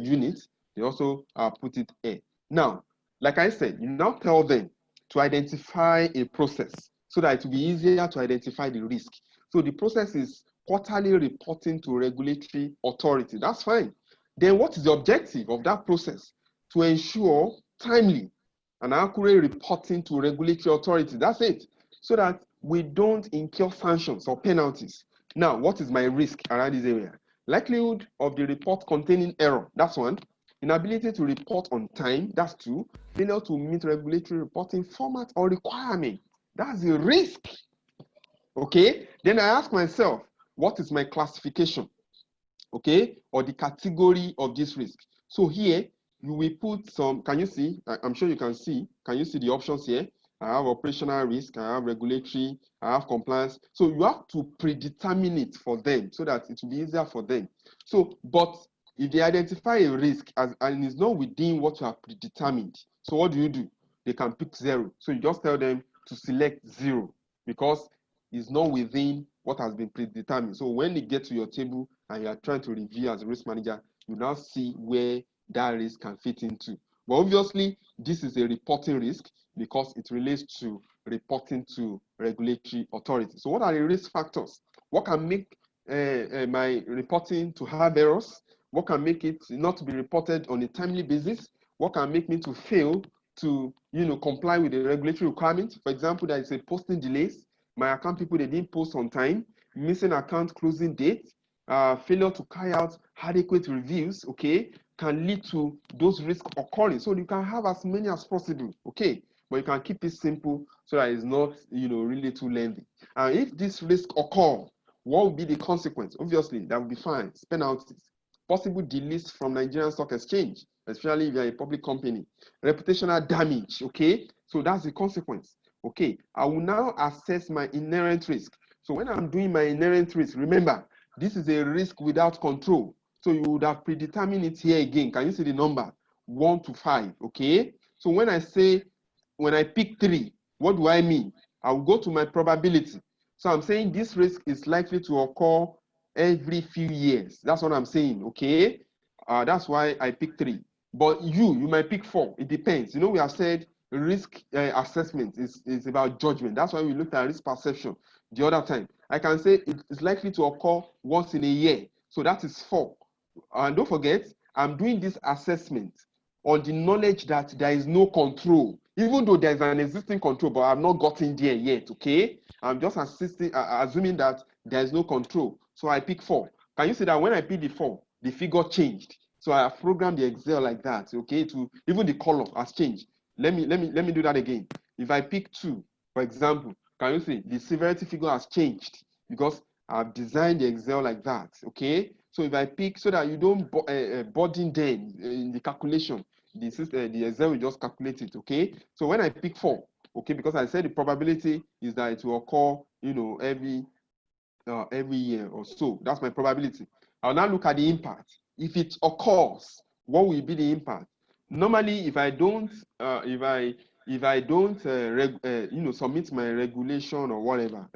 unit, they also put it there. Now, like I said, you now tell them to identify a process so that it will be easier to identify the risk. So the process is quarterly reporting to regulatory authority. That's fine. Then what is the objective of that process? To ensure timely and accurate reporting to regulatory authority. That's it. So that we don't incur sanctions or penalties. Now, what is my risk around this area? Likelihood of the report containing error. That's one. Inability to report on time. That's two. Failure to meet regulatory reporting format or requirement. That's the risk. Okay. Then I ask myself, what is my classification? Okay, or the category of this risk. So here you will put some, can you see? I'm sure you can see. Can you see the options here? I have operational risk, I have regulatory, I have compliance. So you have to predetermine it for them so that it will be easier for them. So, but if they identify a risk and it's not within what you have predetermined, so what do? They can pick 0. So you just tell them to select 0 because it's not within what has been predetermined. So when they get to your table and you are trying to review as a risk manager, you now see where that risk can fit into. But obviously, this is a reporting risk because it relates to reporting to regulatory authorities. So what are the risk factors? What can make my reporting to have errors? What can make it not to be reported on a timely basis? What can make me to fail to comply with the regulatory requirement? For example, there is a posting delays. My account people, they didn't post on time, missing account closing date, failure to carry out adequate reviews, okay, can lead to those risks occurring. So you can have as many as possible, okay, but you can keep it simple so that it's not, really too lengthy. And if this risk occur, what will be the consequence? Obviously, that will be fines, penalties, possible delays from Nigerian Stock Exchange, especially if you're a public company, reputational damage, okay, so that's the consequence. Okay, I will now assess my inherent risk. So when I'm doing my inherent risk, remember, this is a risk without control. So you would have predetermined it here again. Can you see the number? 1 to 5, okay? So when I pick 3, what do I mean? I will go to my probability. So I'm saying this risk is likely to occur every few years. That's what I'm saying, okay? That's why I pick 3. But you might pick 4. It depends. We have said risk assessment is about judgment. That's why we looked at risk perception the other time. I can say it is likely to occur once in a year. So that is 4. And don't forget, I'm doing this assessment on the knowledge that there is no control, even though there's an existing control, but I've not gotten there yet, okay? I'm just assuming that there is no control. So I pick 4. Can you see that when I pick the 4, the figure changed? So I have programmed the Excel like that, okay? To even the color has changed. Let me do that again. If I pick 2, for example, can you see the severity figure has changed because I've designed the Excel like that, okay? So if I pick, so that you don't burden them in the calculation, the Excel will just calculate it, okay? So when I pick 4, okay, because I said the probability is that it will occur, every year or so. That's my probability. I'll now look at the impact. If it occurs, what will be the impact? Normally, if I don't, submit my regulation or whatever,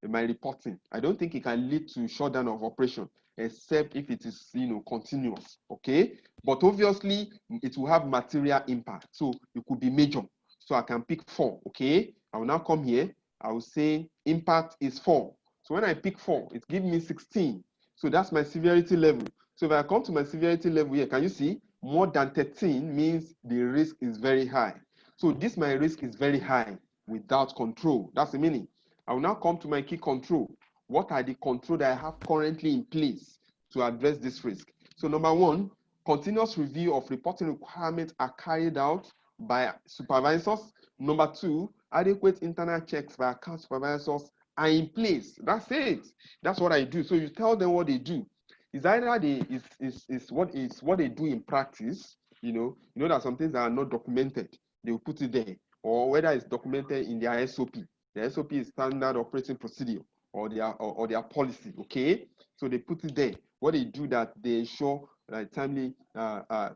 my reporting, I don't think it can lead to shutdown of operation, except if it is, continuous. Okay, but obviously it will have material impact, so it could be major. So I can pick 4. Okay, I will now come here. I will say impact is 4. So when I pick 4, it gives me 16. So that's my severity level. So if I come to my severity level here, can you see more than 13 means the risk is very high. So this my risk is very high without control. That's the meaning. I will now come to my key control. What are the control that I have currently in place to address this risk? So number 1, continuous review of reporting requirements are carried out by supervisors. Number 2, adequate internal checks by account supervisors are in place. That's it. That's what I do. So you tell them what they do. It's either they is what they do in practice. You know that some things that are not documented, they will put it there, or whether it's documented in their SOP. The SOP is standard operating procedure, or their policy. Okay, so they put it there. What they do, that they ensure timely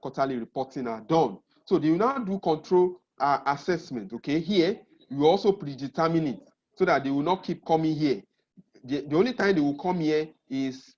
quarterly reporting are done. So they will now do control assessment. Okay, here you also predetermine it so that they will not keep coming here. The only time they will come here is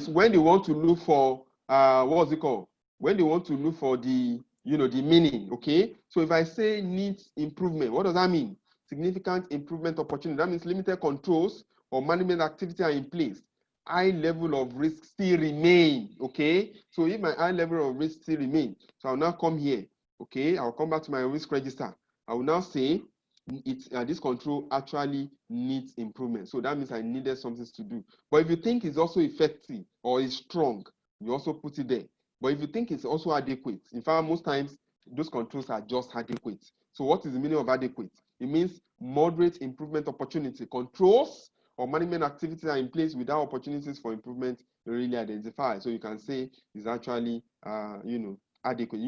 when they want to look for what's it called? When they want to look for the the meaning. Okay, so if I say needs improvement, what does that mean? Significant improvement opportunity. That means limited controls or management activity are in place. High level of risk still remain. Okay, so if my high level of risk still remain, so I'll now come here. Okay, I'll come back to my risk register. I will now say this control actually needs improvement. So that means I needed something to do. But if you think it's also effective or is strong, you also put it there. But if you think it's also adequate, in fact, most times those controls are just adequate. So what is the meaning of adequate? It means moderate improvement opportunity. Controls or management activities are in place without opportunities for improvement really identified. So you can say it's actually, adequate.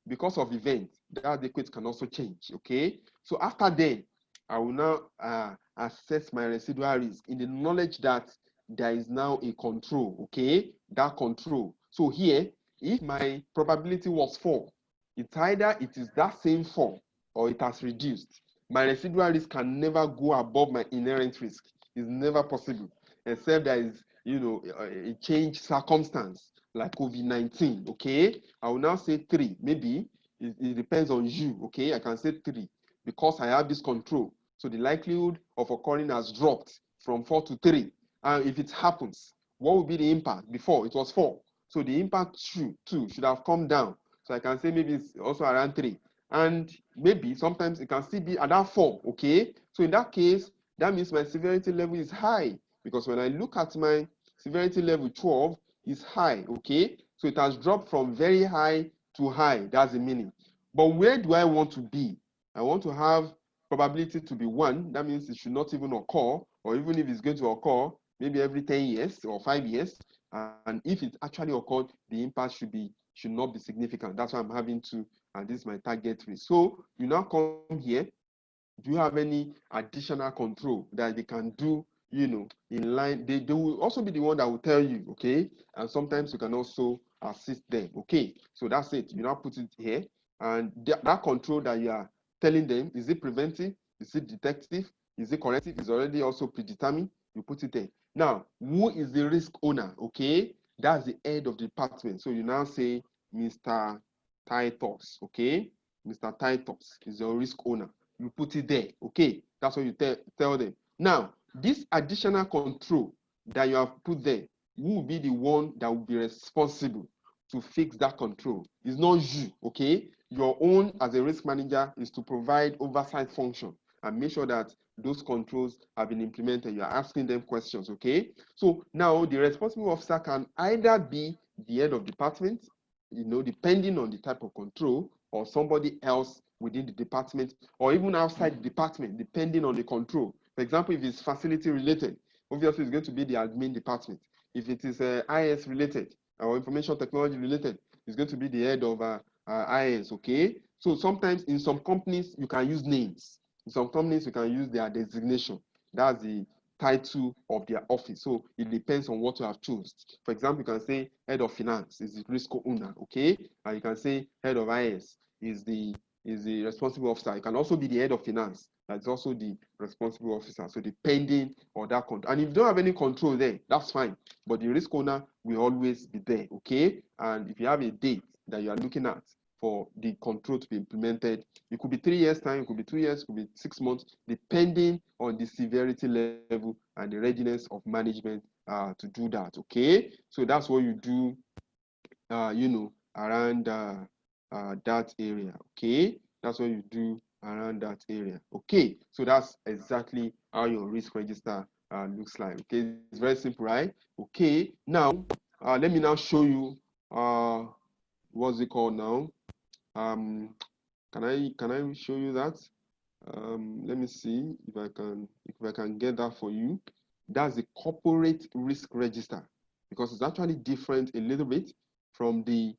Because of events, the adequate can also change. Okay. So after then, I will now assess my residual risk in the knowledge that there is now a control. Okay, that control. So here, if my probability was 4, it's either it is that same 4 or it has reduced. My residual risk can never go above my inherent risk. It's never possible, except there is a change circumstance like COVID-19. Okay, I will now say 3. Maybe it depends on you. Okay, I can say 3 because I have this control. So the likelihood of occurring has dropped from 4 to 3. And if it happens, what will be the impact? Before it was 4. So the impact too should have come down. So I can say maybe it's also around 3. And maybe sometimes it can still be at that 4. Okay. So in that case, that means my severity level is high. Because when I look at my severity level 12, is high. Okay. So it has dropped from very high to high. That's the meaning. But where do I want to be? I want to have probability to be 1. That means it should not even occur, or even if it's going to occur, maybe every 10 years or 5 years. And if it actually occurred, the impact should not be significant. That's why I'm having to, and this is my target risk. So you now come here. Do you have any additional control that they can do, in line? They will also be the one that will tell you, okay? And sometimes you can also assist them, okay? So that's it. You now put it here. And that control that you are telling them, is it preventive? Is it detective? Is it corrective? Is already also predetermined. You put it there. Now, who is the risk owner? Okay, that's the head of the department. So you now say Mr. Titus. Okay, Mr. Titus is your risk owner. You put it there. Okay, that's what you tell them. Now, this additional control that you have put there, who will be the one that will be responsible to fix that control? It's not you. Okay, your own as a risk manager is to provide oversight function and make sure that those controls have been implemented. You are asking them questions. Okay, so now the responsible officer can either be the head of department, depending on the type of control, or somebody else within the department, or even outside the department, depending on the control. For example, if it's facility related, obviously it's going to be the admin department. If it is IS related or information technology related, it's going to be the head of IS. Okay, so sometimes in some companies you can use names. In some companies you can use their designation. That's the title of their office. So it depends on what you have chosen. For example, you can say head of finance is the risk owner, okay? And you can say head of IS is the responsible officer. It can also be the head of finance. That's also the responsible officer. So depending on that control. And if you don't have any control there, that's fine. But the risk owner will always be there, okay? And if you have a date that you are looking at for the control to be implemented, it could be 3 years time, it could be 2 years, it could be 6 months, depending on the severity level and the readiness of management to do that, okay? So that's what you do, around that area, okay? That's what you do around that area, okay? So that's exactly how your risk register looks like, okay? It's very simple, right? Okay, now let me now show you what's it called now? Can I show you that? Let me see if I can get that for you. That's the corporate risk register, because it's actually different a little bit from the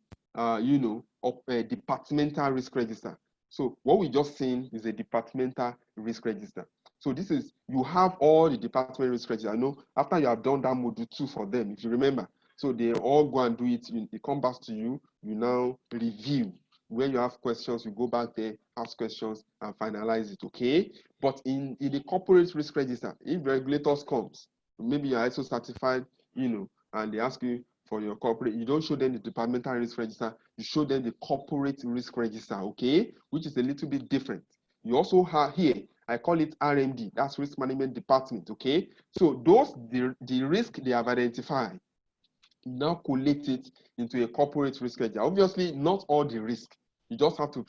departmental risk register. So what we just seen is a departmental risk register. So this is, you have all the department risk register. I know after you have done that module 2 for them, if you remember, so they all go and do it. It comes back to you. You now review. When you have questions, you go back there, ask questions, and finalize it, okay? But in the corporate risk register, if regulators comes, maybe you're ISO certified, and they ask you for your corporate, you don't show them the departmental risk register, you show them the corporate risk register, okay? Which is a little bit different. You also have here, I call it RMD, that's risk management department, okay? So the risk they have identified, now collate it into a corporate risk register. Obviously, not all the risk. You just have to,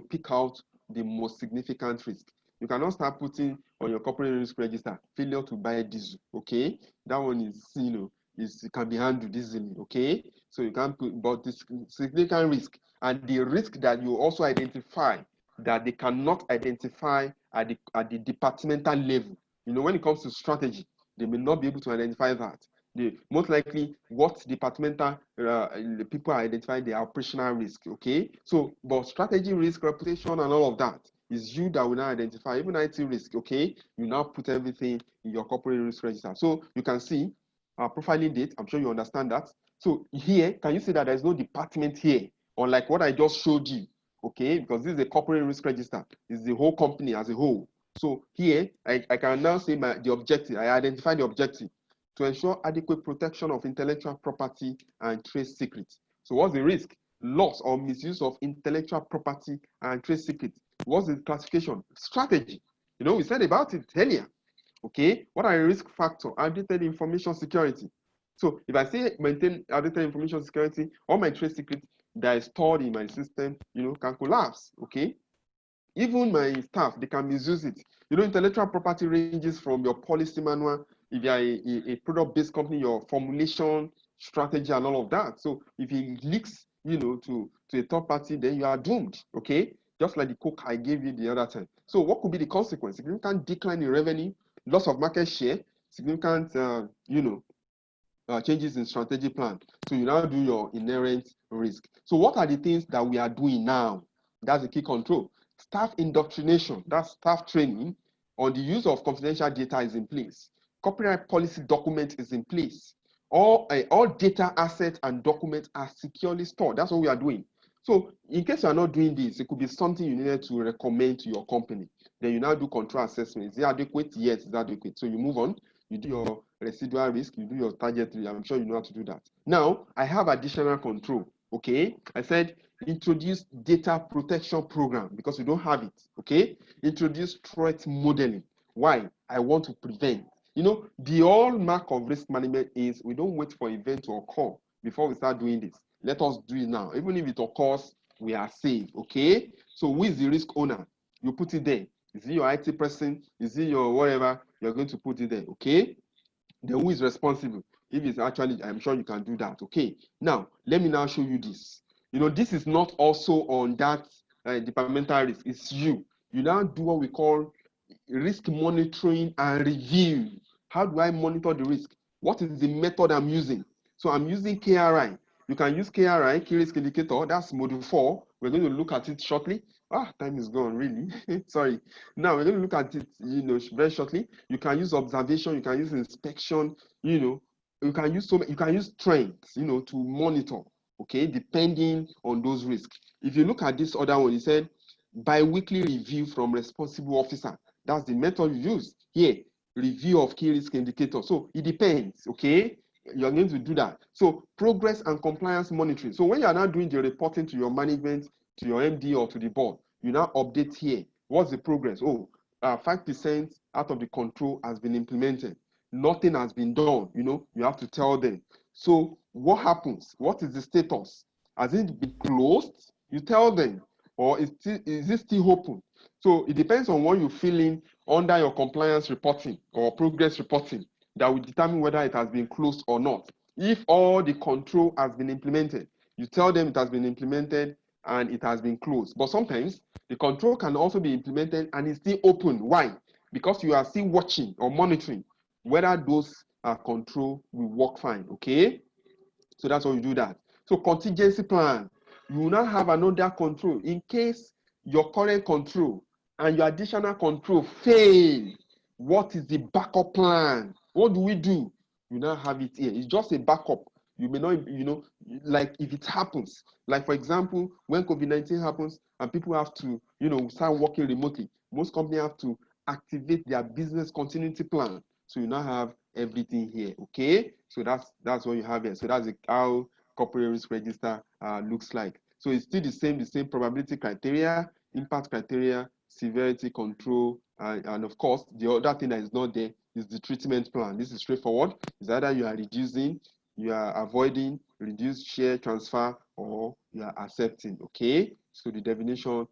pick out the most significant risk. You cannot start putting on your corporate risk register failure to buy diesel. Okay, that one is, it can be handled easily. Okay, so you can't put, but this significant risk and the risk that you also identify that they cannot identify at the departmental level. When it comes to strategy, they may not be able to identify that. Most likely what departmental people are identifying the operational risk, okay? So, but strategy risk, reputation, and all of that is you that will now identify, even IT risk, okay? You now put everything in your corporate risk register. So you can see profiling date, I'm sure you understand that. So here, can you see that there's no department here, unlike what I just showed you, okay? Because this is a corporate risk register, it's the whole company as a whole. So here, I can now say the objective, I identify the objective to ensure adequate protection of intellectual property and trade secrets. So what's the risk? Loss or misuse of intellectual property and trade secrets. What's the classification? Strategy. We said about it earlier. Okay, what are the risk factors? Outdated information security. So if I say maintain outdated information security, all my trade secrets that is stored in my system, can collapse. Okay, even my staff, they can misuse it. Intellectual property ranges from your policy manual, if you are a product-based company, your formulation strategy and all of that. So if it leaks, to a third party, then you are doomed, okay? Just like the coke I gave you the other time. So what could be the consequence? Significant decline in revenue, loss of market share, significant, changes in strategy plan. So you now do your inherent risk. So what are the things that we are doing now? That's the key control. Staff indoctrination, that's staff training on the use of confidential data is in place. Copyright policy document is in place. All data assets and documents are securely stored. That's what we are doing. So in case you are not doing this, it could be something you needed to recommend to your company. Then you now do control assessment. Is it adequate? Yes, it's adequate. So you move on. You do your residual risk, you do your target risk. I'm sure you know how to do that. Now, I have additional control. Okay, I said introduce data protection program because you don't have it. Okay, introduce threat modeling. Why? I want to prevent. The hallmark of risk management is we don't wait for event to occur before we start doing this. Let us do it now. Even if it occurs, we are safe. Okay, so who is the risk owner? You put it there. Is it your IT person? Is it your whatever? You're going to put it there. Okay, then who is responsible? If it's actually, I'm sure you can do that. Okay, now let me now show you this. This is not also on that departmental risk. It's you now do what we call risk monitoring and review. How do I monitor the risk? What is the method I'm using? So I'm using KRI. You can use KRI, key risk indicator. That's module 4 We're going to look at it shortly. Time is gone, really. Sorry. Now we're going to look at it, very shortly. You can use observation, you can use inspection, you can use you can use trends, to monitor, okay, depending on those risks. If you look at this other one, it said bi-weekly review from responsible officer. That's the method you use here. Review of key risk indicators. So it depends, okay? You're going to do that. So progress and compliance monitoring. So when you're now doing the reporting to your management, to your MD or to the board, you now update here. What's the progress? 5% out of the control has been implemented. Nothing has been done. You have to tell them. So what happens? What is the status? Has it been closed? You tell them. Or is it still open? So it depends on what you fill in under your compliance reporting or progress reporting that will determine whether it has been closed or not. If all the control has been implemented, you tell them it has been implemented and it has been closed. But sometimes the control can also be implemented and it's still open. Why? Because you are still watching or monitoring whether those control will work fine. Okay? So that's how you do that. So contingency plan. You will now have another control in case your current control and your additional control fail. What is the backup plan? What do we do? You now have it here. It's just a backup. You may not, like if it happens, like for example, when COVID-19 happens and people have to, start working remotely, most companies have to activate their business continuity plan. So you now have everything here. Okay, so that's what you have here. So that's how corporate risk register looks like. So it's still the same probability criteria, impact criteria, severity control, and of course the other thing that is not there is the treatment plan. This is straightforward. It's either you are reducing, you are avoiding, reduce, share, transfer, or you are accepting. Okay, so the definition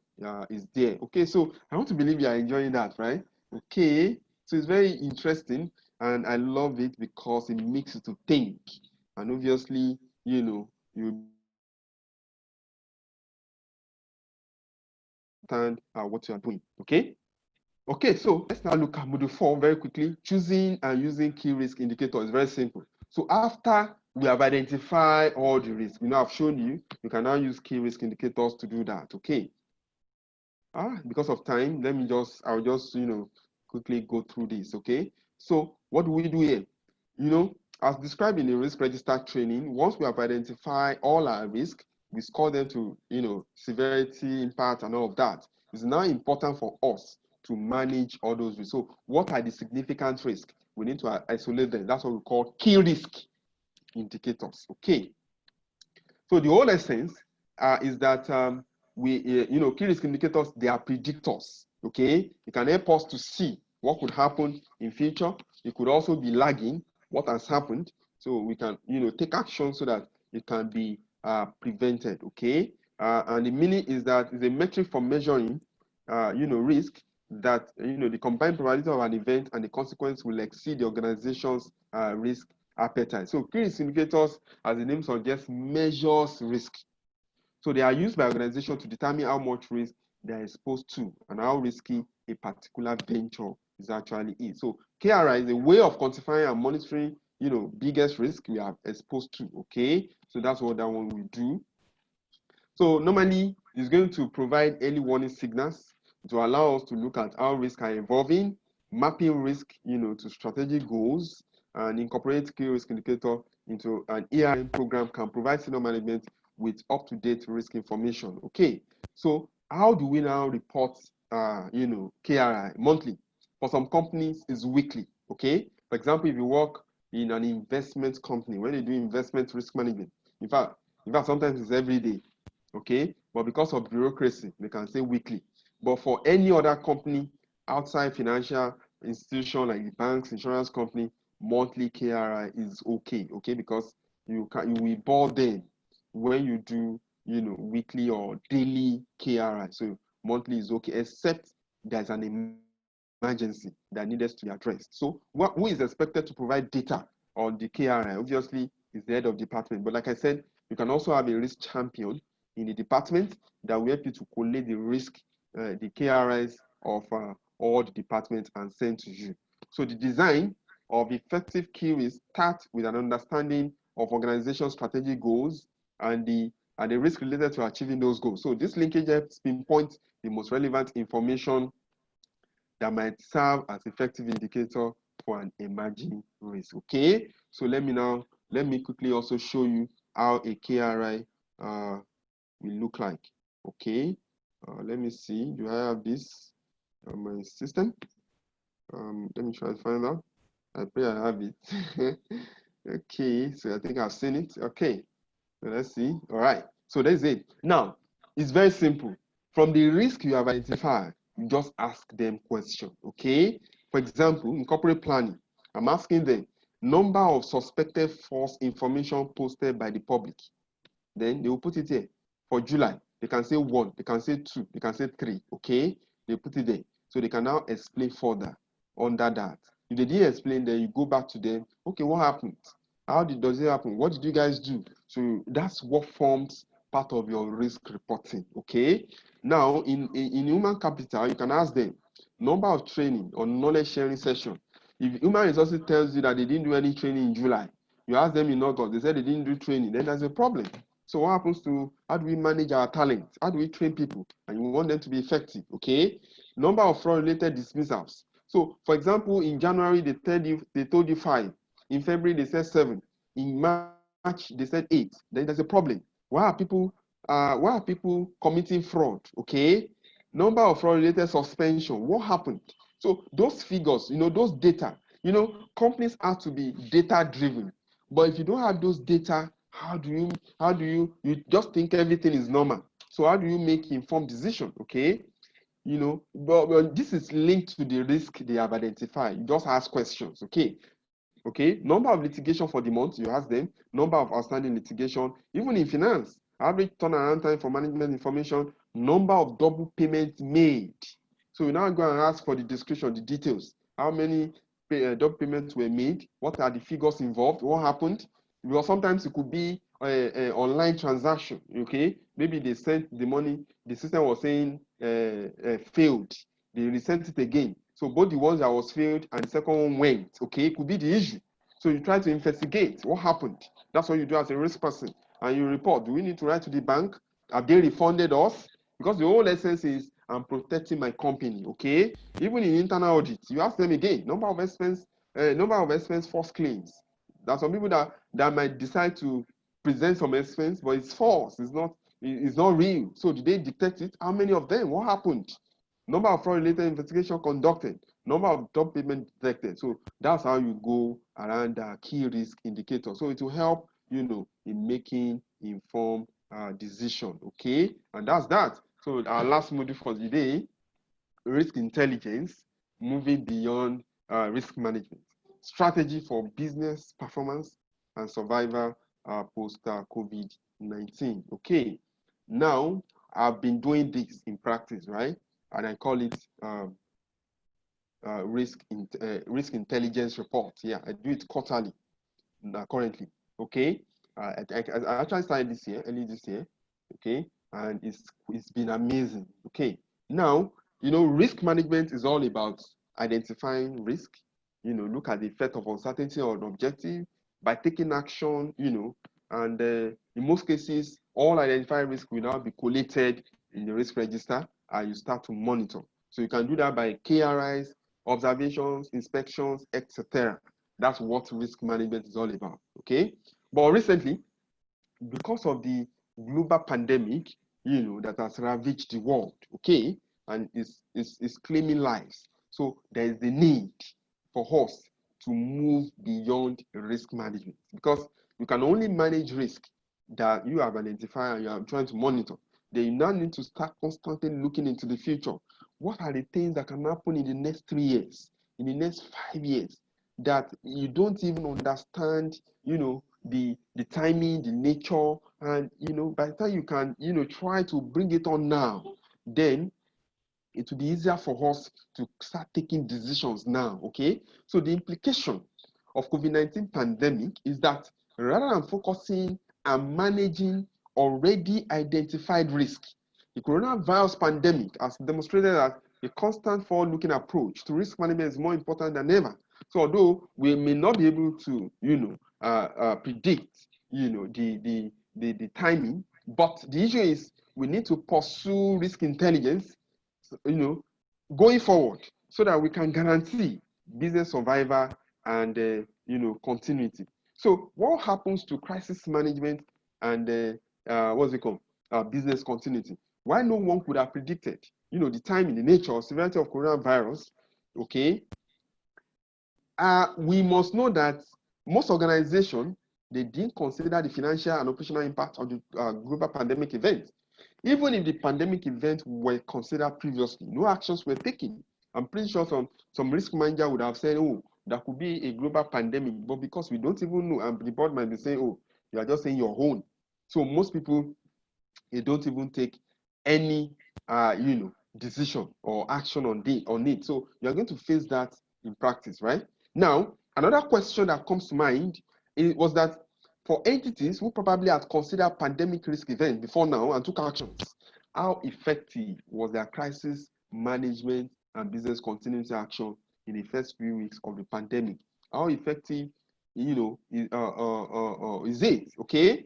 is there. Okay, so I want to believe you are enjoying that, right? Okay, so it's very interesting and I love it because it makes you to think, and obviously, you understand what you are doing. Okay, so let's now look at module 4 very quickly. Choosing and using key risk indicator is very simple. So after we have identified all the risks, I've shown you, you can now use key risk indicators to do that. Okay, because of time, I'll just quickly go through this. Okay, so what do we do here? As described in the risk register training, once we have identified all our risks, we score them to severity, impact, and all of that. It's now important for us to manage all those risks. So what are the significant risks? We need to isolate them. That's what we call key risk indicators. Okay, so the whole essence is that key risk indicators, they are predictors. Okay, it can help us to see what could happen in future. It could also be lagging what has happened, so we can take action so that it can be prevented. Okay, and the meaning is that it's a metric for measuring risk that the combined probability of an event and the consequence will exceed the organization's risk appetite. So key risk indicators, as the name suggests, measures risk. So they are used by organizations to determine how much risk they are exposed to and how risky a particular venture is actually is. So KRI is a way of quantifying and monitoring, biggest risk we are exposed to. Okay, so that's what that one will do. So normally it's going to provide early warning signals to allow us to look at how risks are evolving, mapping risk, to strategic goals, and incorporate key risk indicator into an ERM program can provide senior management with up-to-date risk information. Okay, so how do we now report, KRI monthly? For some companies, it's weekly. Okay, for example, if you work in an investment company, when they do investment risk management, in fact, sometimes it's every day. Okay, but because of bureaucracy, they can say weekly. But for any other company outside financial institution like the banks, insurance company, monthly KRI is okay. Okay, because you will board them when you do weekly or daily KRI. So monthly is okay, except there's an emergency that needs to be addressed. So who is expected to provide data on the KRI? Obviously, is the head of department. But like I said, you can also have a risk champion in the department that will help you to collate the risk, the KRIs of all the departments and send to you. So the design of effective key risk starts with an understanding of organization strategic goals and the and the risk related to achieving those goals. So this linkage helps pinpoint the most relevant information that might serve as effective indicator for an emerging risk. Okay, so let me quickly also show you how a KRI will look like. Okay, let me see. Do I have this on my system? Let me try to find out. I pray I have it. Okay, so I think I've seen it. Okay, so let's see. All right, so that's it. Now, it's very simple. From the risk you have identified, you just ask them questions. Okay, for example, in corporate planning, I'm asking them number of suspected false information posted by the public. Then they will put it here. For July, they can say 1, they can say 2, they can say 3. Okay, they put it there. So they can now explain further under that. If they didn't explain, then you go back to them. Okay, what happened? Does it happen? What did you guys do? So that's what forms part of your risk reporting. Okay. Now in human capital, you can ask them number of training or knowledge sharing session. If human resources tells you that they didn't do any training in July, you ask them in August, they said they didn't do training, then there's a problem. So what happens to how do we manage our talent? How do we train people? And you want them to be effective. Okay. Number of fraud related dismissals. So for example, in January they told you 5. In February they said 7. In March they said 8. Then there's a problem. Why are people committing fraud? Okay. Number of fraud related suspension. What happened? So those figures, those data, companies have to be data driven. But if you don't have those data, how do you just think everything is normal? So how do you make informed decision? Okay. But this is linked to the risk they have identified. You just ask questions. Okay, number of litigation for the month, you ask them. Number of outstanding litigation, even in finance, average turnaround time for management information, number of double payments made. So you now go and ask for the description, the details. How many double payments were made? What are the figures involved? What happened? Because sometimes it could be online transaction. Okay, maybe they sent the money, the system was saying failed. They resent it again. So both the ones that was failed and the second one went. Okay, it could be the issue. So you try to investigate what happened. That's what you do as a risk person. And you report. Do we need to write to the bank? Have they refunded us? Because the whole essence is I'm protecting my company. Okay. Even in internal audit, you ask them again. Number of expense false claims. There are some people that might decide to present some expense, but it's false. It's not real. So did they detect it? How many of them? What happened? Number of fraud-related investigation conducted, number of top payment detected. So that's how you go around the key risk indicator. So it will help, in making informed decision. Okay, and that's that. So our last module for the day, risk intelligence, moving beyond risk management, strategy for business performance and survival post COVID-19. Okay, now I've been doing this in practice, right? And I call it risk intelligence report. Yeah, I do it quarterly currently. Okay, I actually started this year, early this year. Okay, and it's been amazing. Okay, now risk management is all about identifying risk. Look at the effect of uncertainty on objective by taking action. And in most cases, all identified risk will now be collated in the risk register, and you start to monitor. So you can do that by KRIs, observations, inspections, etc. That's what risk management is all about. Okay, but recently, because of the global pandemic, that has ravaged the world, okay, and is claiming lives. So there is the need for us to move beyond risk management, because you can only manage risk that you have identified and you are trying to monitor. Then you now need to start constantly looking into the future. What are the things that can happen in the next 3 years, in the next 5 years, that you don't even understand, the timing, the nature, and by the time you can, try to bring it on now, then it will be easier for us to start taking decisions now. Okay, so the implication of COVID-19 pandemic is that rather than focusing and managing already identified risk, the coronavirus pandemic has demonstrated that a constant forward-looking approach to risk management is more important than ever. So although we may not be able to, predict, the timing, But the issue is we need to pursue risk intelligence, going forward, so that we can guarantee business survival and continuity. So what happens to crisis management and what's it called? Business continuity? Why no one could have predicted, the timing, the nature or severity of coronavirus? Okay, we must know that most organizations, they didn't consider the financial and operational impact of the global pandemic event. Even if the pandemic event were considered previously, no actions were taken. I'm pretty sure some risk manager would have said, oh, there could be a global pandemic, but because we don't even know, and the board might be saying, oh, you are just saying your own. So most people, they don't even take any decision or action on it. So you're going to face that in practice, right? Now, another question that comes to mind was that for entities who probably had considered pandemic risk event before now and took actions, how effective was their crisis management and business continuity action in the first few weeks of the pandemic? How effective, is it? Okay.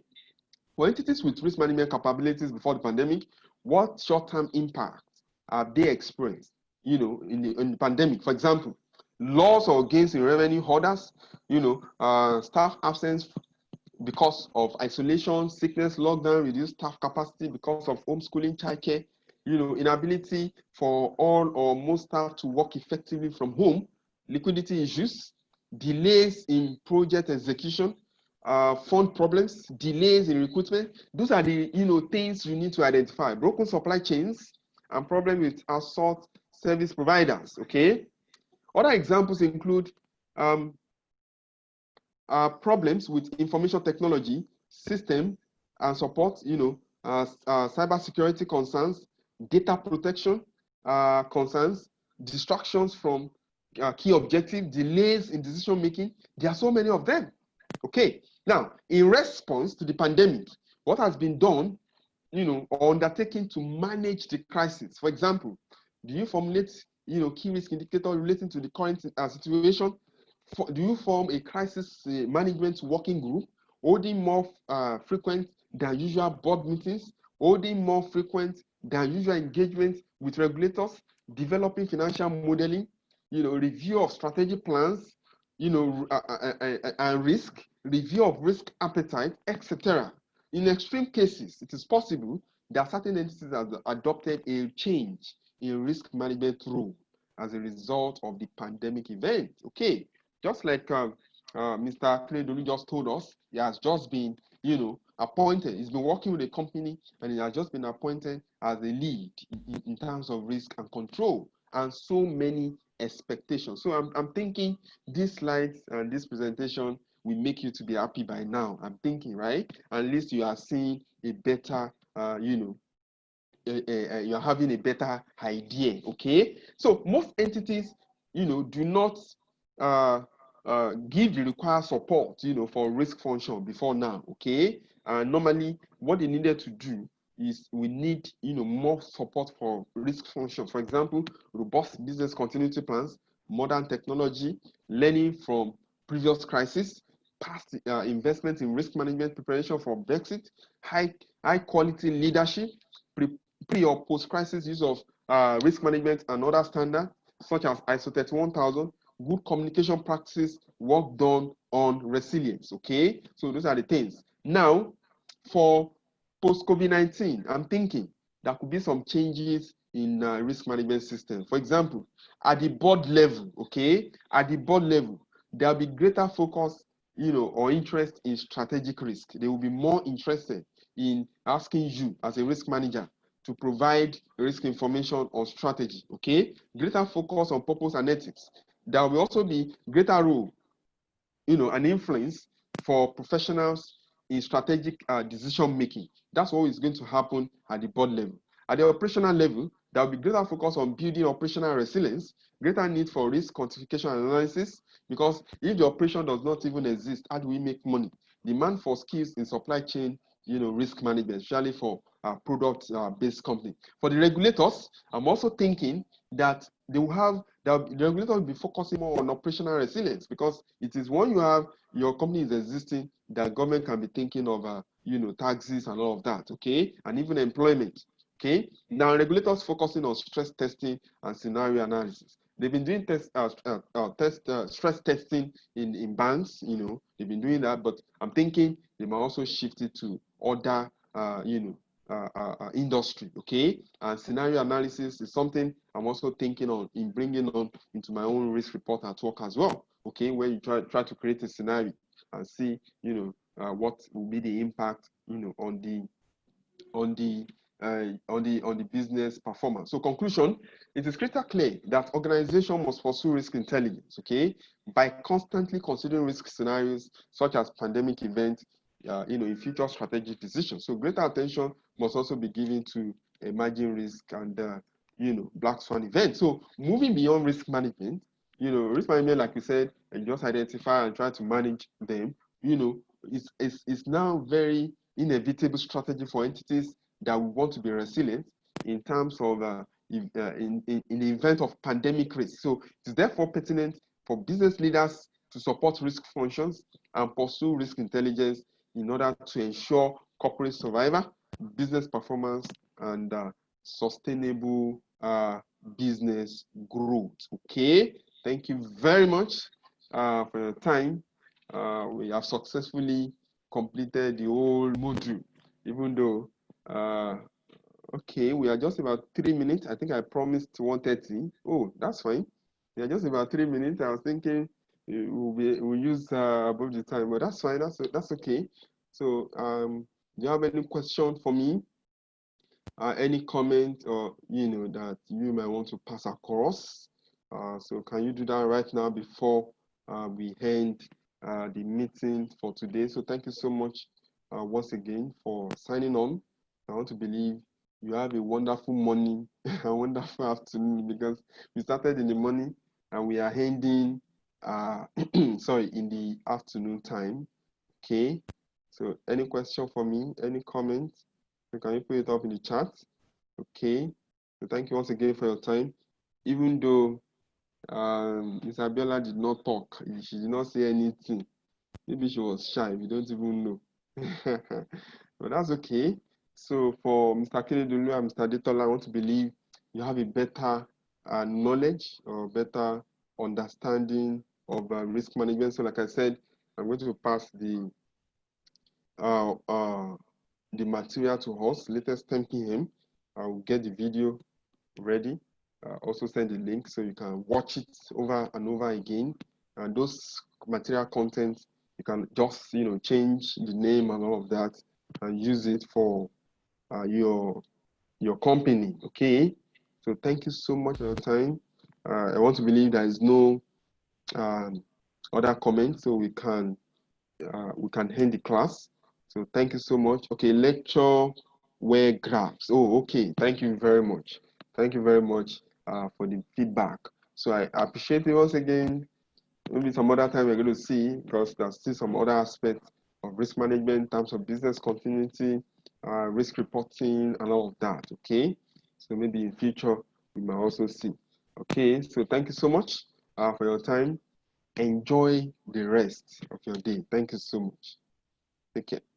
For entities with risk management capabilities before the pandemic, what short-term impact have they experienced, in the pandemic? For example, loss or gains in revenue holders, staff absence because of isolation, sickness, lockdown, reduced staff capacity because of homeschooling, childcare, inability for all or most staff to work effectively from home, liquidity issues, delays in project execution, fund problems, delays in recruitment. Those are the things you need to identify. Broken supply chains and problem with outsourced service providers. Okay. Other examples include problems with information technology system and support, cybersecurity concerns, data protection concerns, distractions from key objectives, delays in decision making. There are so many of them. Okay, now in response to the pandemic, what has been done, or undertaken to manage the crisis? For example, do you formulate, key risk indicators relating to the current situation? Do you form a crisis management working group, holding more frequent than usual board meetings, holding more frequent than usual engagement with regulators, developing financial modeling, review of strategy plans, and risk, review of risk appetite, etc. In extreme cases, it is possible that certain entities have adopted a change in risk management rule as a result of the pandemic event. Okay, just like Mr. Kredolu just told us, he has just been, appointed. He's been working with a company and he has just been appointed as a lead in terms of risk and control, and so many expectations. So I'm thinking these slides and this presentation will make you to be happy by now. I'm thinking, right? At least you are seeing a better, you're having a better idea. Okay. So most entities, do not give the required support, for risk function before now. Okay. And normally what they needed to do is we need, more support for risk function. For example, robust business continuity plans, modern technology, learning from previous crises, past investment in risk management preparation for Brexit, high quality leadership, pre or post crisis use of risk management and other standards such as ISO 31000, good communication practices, work done on resilience. Okay, so those are the things. Now, for post COVID-19, I'm thinking there could be some changes in risk management system. For example, at the board level, okay, at the board level, there'll be greater focus, or interest in strategic risk. They will be more interested in asking you as a risk manager to provide risk information on strategy. Okay, greater focus on purpose and ethics. There will also be greater role, and influence for professionals in strategic decision making. That's what is going to happen at the board level. At the operational level, there will be greater focus on building operational resilience, greater need for risk quantification and analysis, because if the operation does not even exist, how do we make money? Demand for skills in supply chain, risk management, especially for product-based company. For the regulators, I'm also thinking that they will have the regulators will be focusing more on operational resilience, because it is when you have your company is existing that government can be thinking of taxes and all of that, okay, and even employment. Okay, now regulators focusing on stress testing and scenario analysis. They've been doing stress testing in banks, they've been doing that, but I'm thinking they might also shift it to other, industry, okay? And scenario analysis is something I'm also thinking on in bringing on into my own risk report at work as well, okay? Where you try to create a scenario and see, what will be the impact, on the business performance. So conclusion, it is crystal clear that organization must pursue risk intelligence, okay, by constantly considering risk scenarios such as pandemic events, in future strategic decisions. So greater attention must also be given to emerging risk and black swan events. So moving beyond risk management, risk management, like we said, and just identify and try to manage them, it's now very inevitable strategy for entities that we want to be resilient in terms of in the event of pandemic risk. So it is therefore pertinent for business leaders to support risk functions and pursue risk intelligence in order to ensure corporate survival, business performance, and sustainable business growth. Okay, thank you very much for your time. We have successfully completed the whole module, even though okay, we are just about 3 minutes. I think I promised 1:30. Oh, that's fine. We are just about 3 minutes. I was thinking we'll use above the time, but that's fine. That's okay. So do you have any question for me? Any comment or that you might want to pass across? So can you do that right now before we end the meeting for today? So thank you so much once again for signing on. I want to believe you have a wonderful morning, a wonderful afternoon, because we started in the morning and we are ending sorry, in the afternoon time. Okay, so any question for me, any comment, so can you put it up in the chat? Okay, so thank you once again for your time. Even though Ms. Abiola did not talk, she did not say anything, maybe she was shy, we don't even know. But that's okay. So for Mr. Kinedolu and Mr. Detola, I want to believe you have a better knowledge or better understanding of risk management. So like I said, I'm going to pass the material to us latest 10 p.m. I will get the video ready. Also send the link so you can watch it over and over again. And those material content, you can just change the name and all of that and use it for your company. Okay. So thank you so much for your time. I want to believe there is no other comments, so we can end the class. So thank you so much. Okay, lecture where graphs. Oh, okay. Thank you very much. Thank you very much for the feedback. So I appreciate it once again. Maybe some other time we're going to see, because there's still some other aspects of risk management in terms of business continuity, risk reporting, and all of that. Okay. So maybe in future we might also see. Okay. So thank you so much for your time. Enjoy the rest of your day. Thank you so much. Take care.